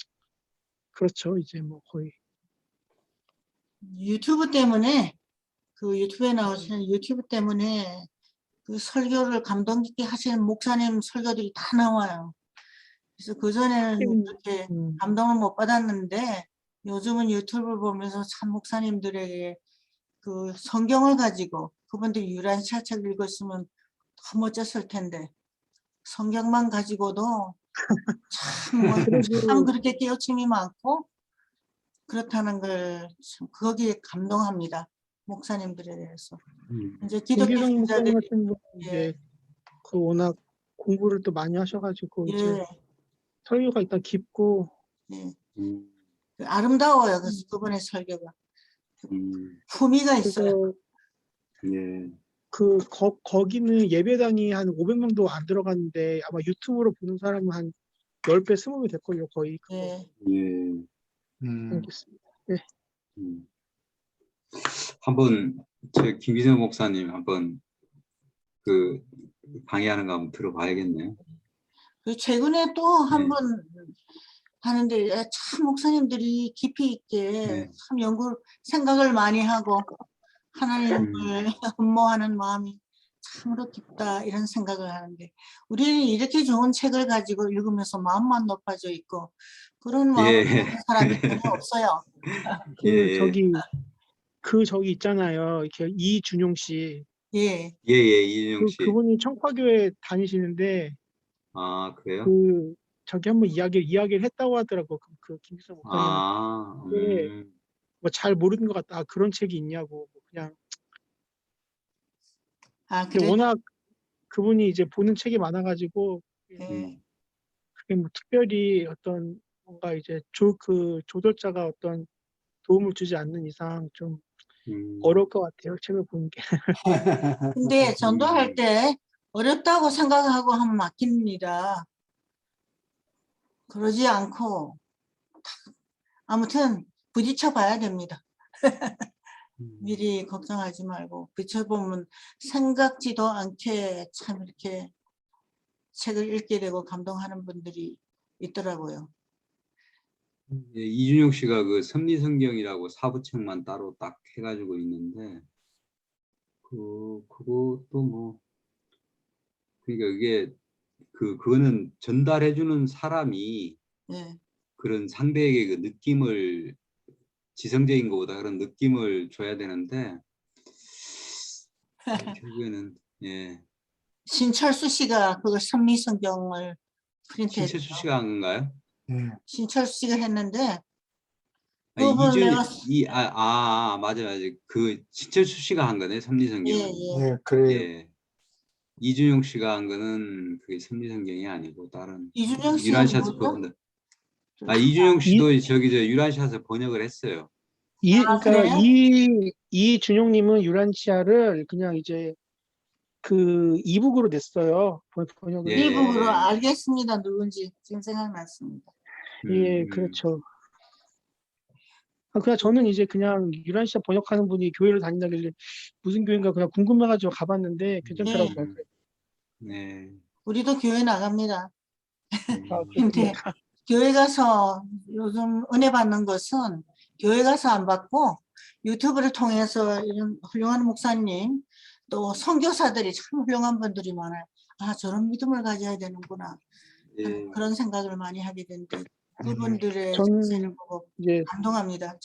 그렇죠 이제 뭐 거의. 유튜브 때문에 그 유튜브에 나오시는 유튜브 때문에 그 설교를 감동 깊게 하시는 목사님 설교들이 다 나와요. 그래서 그전에는 그렇게 감동을 못 받았는데 요즘은 유튜브를 보면서 참 목사님들에게 그 성경을 가지고 그분들이 유라시아 책 읽었으면 더 멋졌을 텐데 성경만 가지고도 참 그렇게 깨우침이 많고 그렇다는 걸 참 거기에 감동합니다. 목사님들에 대해서. 이제 기독교 김기성 목사님 신자들이 같은 분은 이제 그 워낙 공부를 또 많이 하셔가지고 이제 설교가 일단 깊고 예. 아름다워요. 그분의 설교가. 품위가 있어요. 그래서 그 거기는 예배당이 한 500명도 안 들어갔는데 아마 유튜브로 보는 사람은 한 10배, 20배 될걸요 거의. 예. 알겠습니다. 네. 한번 저 김기성 목사님 한번 그 강의하는 거 한번 들어봐야겠네요. 그 최근에 또 한 번 하는데 참 목사님들이 깊이 있게 참 생각을 많이 하고 하나님을 흠모하는 마음이 참으로 깊다 이런 생각을 하는데 우리는 이렇게 좋은 책을 가지고 읽으면서 마음만 높아져 있고 그런 마음을 가진 사람이 전혀 없어요. 저기 있잖아요. 이렇게 이준용 씨. 예. 이준용 씨. 그분이 청파교회 다니시는데. 아 그래요? 저기 한번 이야기를 했다고 하더라고. 그 김기성 목사님. 뭐 잘 모르는 것 같다. 그런 책이 있냐고. 그냥. 아 그래. 워낙 그분이 이제 보는 책이 많아가지고 예. 그게 뭐 특별히 어떤 뭔가 이제 그 조절자가 어떤 도움을 주지 않는 이상 좀 어려울 것 같아요. 책을 보는 게. 근데 전도할 때 어렵다고 생각하고 하면 막힙니다. 그러지 않고 아무튼 부딪혀 봐야 됩니다. 미리 걱정하지 말고 부딪혀보면 생각지도 않게 참 이렇게 책을 읽게 되고 감동하는 분들이 있더라고요. 예, 이준용 씨가 그 섭리성경이라고 사부책만 따로 딱 해가지고 있는데 그것도 뭐 그러니까 이게 그거는 전달해주는 사람이 예. 그런 상대에게 그 느낌을 지성적인 것보다 그런 느낌을 줘야 되는데 결국에는 예 신철수 씨가 그 선미성경을 프린트했죠. 신철수 씨가 한 건가요? 예. 신철수 씨가 했는데 아, 그분 내가 맞아요. 그 신철수 씨가 한 거네 예, 섭리성경은. 예. 예, 그래요. 예. 이준용 씨가 한 거는 그게 섭리성경이 아니고 다른 이준영 씨는 유란샷을 뭐죠? 번역. 이준용 씨도 저기 저 유란샷을 번역을 했어요. 그러니까 그래요? 이준용님은 유란시아를 그냥 이제 그 이북으로 냈어요. 번역을. 예. 이북으로 알겠습니다. 누군지 지금 생각났습니다. 예, 그렇죠. 그냥 저는 이제 그냥 유란시아 번역하는 분이 교회를 다닌다길래 무슨 교회인가 그냥 궁금해가지고 가봤는데 괜찮더라고요. 네. 우리도 교회 나갑니다. 아, 근데 그렇습니까? 교회 가서 요즘 은혜 받는 것은 교회 가서 안 받고 유튜브를 통해서 이런 훌륭한 목사님 또 선교사들이 참 훌륭한 분들이 많아요. 아, 저런 믿음을 가져야 되는구나 하는 예. 그런 생각을 많이 하게 되는데 그분들의 저는 자세를 보고 이제 감동합니다.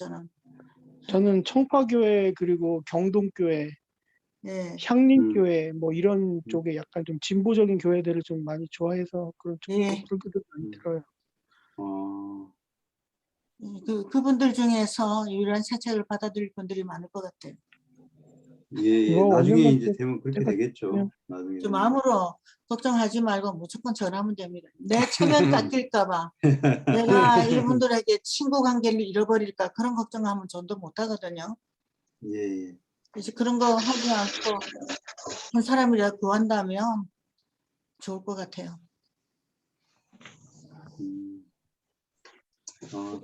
저는 청파교회 그리고 경동교회, 예, 향림교회 뭐 이런 쪽에 약간 좀 진보적인 교회들을 좀 많이 좋아해서 그런 예. 설교들 많이 들어요. 그분들 중에서 유일한 세책을 받아들일 분들이 많을 것 같아요. 예, 뭐 나중에 언젠가 이제 되면 그렇게 제가 되겠죠. 그냥 나중에. 좀 마음으로 걱정하지 말고 무조건 전하면 됩니다. 내 체면 깎일까봐 내가 이분들에게 친구 관계를 잃어버릴까 그런 걱정하면 전도 못하거든요. 예. 그래서 그런 거 하지 않고 한 사람이라도 구한다면 좋을 것 같아요.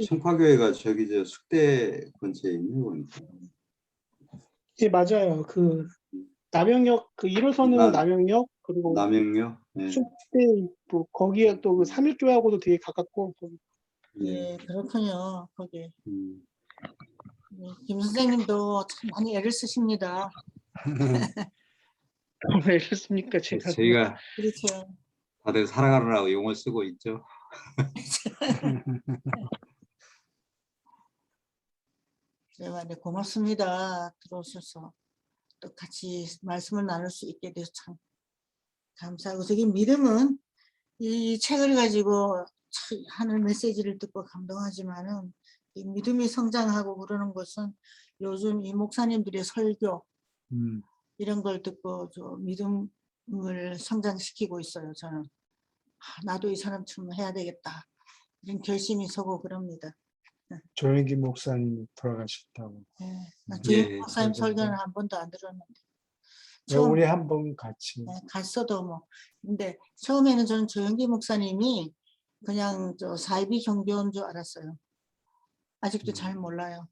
청파교회가 저기 저 숙대 근처에 있는 거니까. 예, 맞아요. 그 남영역 그 1호선은 남영역 그리고 남영역. 예. 숙대 뭐 거기에 또 그 3.1교회하고도 되게 가깝고 예, 그렇군요. 거기 음. 김 선생님도 참 많이 애를 쓰십니다. 왜 이렇습니까 제가 저희가 그렇죠. 다들 살아가느라고 용을 쓰고 있죠. 네, 고맙습니다. 들어오셔서 또 같이 말씀을 나눌 수 있게 돼서 참 감사하고 저기 믿음은 이 책을 가지고 하는 메시지를 듣고 감동하지만은 이 믿음이 성장하고 그러는 것은 요즘 이 목사님들의 설교 이런 걸 듣고 저 믿음을 성장시키고 있어요. 저는 나도 이 사람처럼 해야 되겠다 이런 결심이 서고 그럽니다. 조영기 목사님 돌아가셨다고. 나 조영기 예. 목사님 설교는 한 번도 안 들었는데 우리 한번 같이. 갔어도 뭐 근데 처음에는 저는 조영기 목사님이 그냥 저 사이비 종교인 줄 알았어요. 아직도 잘 몰라요.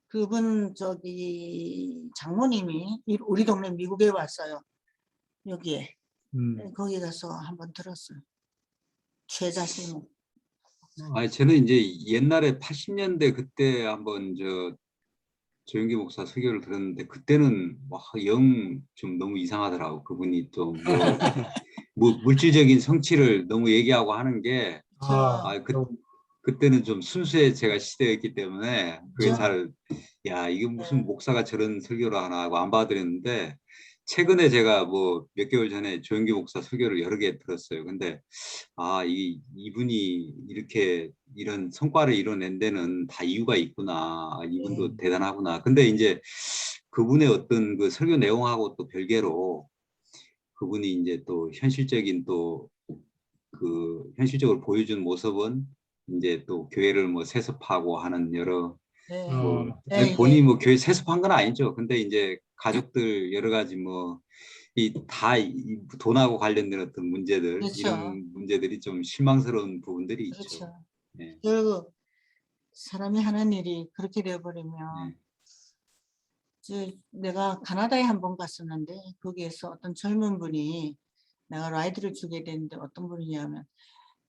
그분 저기 장모님이 우리 동네 미국에 왔어요. 여기에 거기 가서 한번 들었어요. 최자신. 저는 이제 옛날에 80년대 그때 한번 조영기 목사 설교를 들었는데 그때는 영 좀 너무 이상하더라고. 그분이 또 뭐 물질적인 성취를 너무 얘기하고 하는 게 그때는 좀 순수해 제가 시대였기 때문에 그게 이게 무슨 목사가 저런 설교를 하나 하고 안 받아들였는데 최근에 제가 뭐 몇 개월 전에 조영기 목사 설교를 여러 개 들었어요. 근데 이분이 이렇게 이런 성과를 이뤄낸 데는 다 이유가 있구나. 이분도 대단하구나. 근데 이제 그분의 어떤 그 설교 내용하고 또 별개로 그분이 이제 또 현실적인 또 그 현실적으로 보여준 모습은 이제 또 교회를 뭐 세습하고 하는 여러 네. 뭐 네, 아니, 본인이 예. 뭐 교회 세습한 건 아니죠. 근데 이제 가족들 여러 가지 뭐 이 다 돈하고 관련된 어떤 문제들 그렇죠. 이런 문제들이 좀 실망스러운 부분들이 있죠. 그렇죠. 네. 결국 사람이 하는 일이 그렇게 되어버리면 네. 내가 카나다에 한 번 갔었는데 거기에서 어떤 젊은 분이 내가 라이드를 주게 됐는데 어떤 분이냐면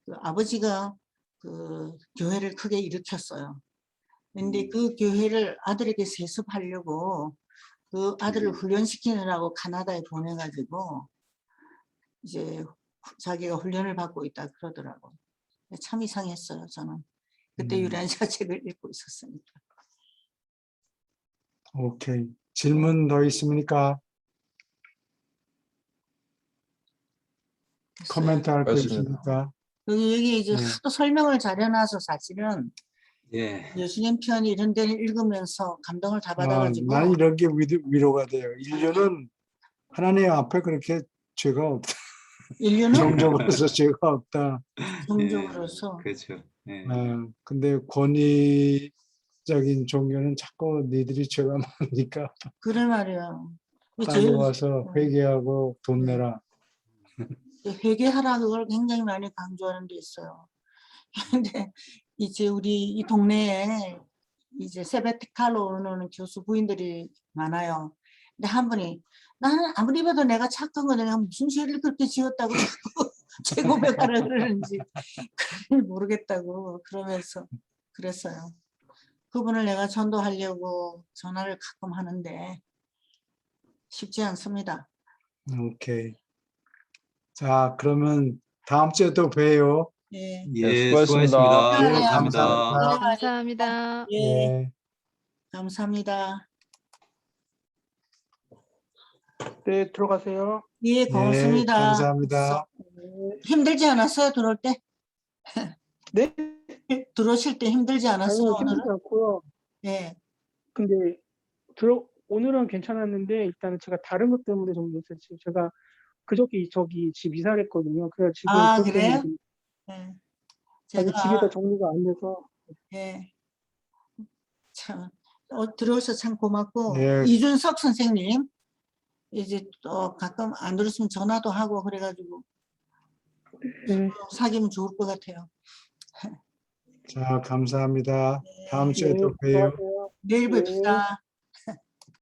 그 아버지가 그 교회를 크게 일으켰어요. 근데 그 교회를 아들에게 세습하려고 그 아들을 훈련시키느라고 카나다에 보내가지고 이제 자기가 훈련을 받고 있다 그러더라고. 참 이상했어요, 저는. 그때 유란시아 책을 읽고 있었으니까. 오케이. 질문 더 있습니까? 코멘트 할 거 맞습니다. 있습니까? 여기 이제 네. 하도 설명을 잘해놔서 사실은 예. 예수님 편 이런 데를 읽으면서 감동을 다 받아가지고 난 이런 게 위로가 돼요. 인류는 하나님 앞에 그렇게 죄가 없다. 인류는 종족으로서 죄가 없다. 종족으로서 그렇죠. 예. 근데 권위적인 종교는 자꾸 니들이 죄가 많으니까 그래 말이야. 빨리 와서 회개하고 돈 내라. 회개하라 그걸 굉장히 많이 강조하는 데 있어요. 근데 이제 우리 이 동네에 이제 세베티칼로 오는 교수 부인들이 많아요. 근데 한 분이 나는 아무리 봐도 내가 착한 거 내가 무슨 죄를 그렇게 지었다고 자꾸 죄 고백하라 그러는지 그걸 모르겠다고 그러면서 그랬어요. 그분을 내가 전도하려고 전화를 가끔 하는데 쉽지 않습니다. 오케이. 자, 그러면 다음 주에 또 봬요. 예. 예, 수고하셨습니다. 수고하셨습니다. 예, 감사합니다. 감사합니다. 감사합니다. 예, 예. 감사합니다. 네, 들어가세요. 예, 예, 고맙습니다. 감사합니다. 힘들지 않았어요, 들어올 때? 네, 들어오실 때 힘들지 않았어요, 아니요, 힘들지 오늘은? 않고요. 예. 근데 오늘은 괜찮았는데 일단 제가 다른 것 때문에 좀 있었지. 제가 그저께 저기 집 이사를 했거든요. 그래서 지금 아, 그것 때문에 그래요? 좀 예. 아직 집에다 제가, 정리가 안 돼서. 예. 참, 들어오셔서 참 고맙고, 예. 이준석 선생님, 이제 또 가끔 안 들었으면 전화도 하고 그래가지고, 네, 사귀면 좋을 것 같아요. 자, 감사합니다. 다음 주에 네, 또 봬요. 수고하세요. 내일 네. 뵙시다.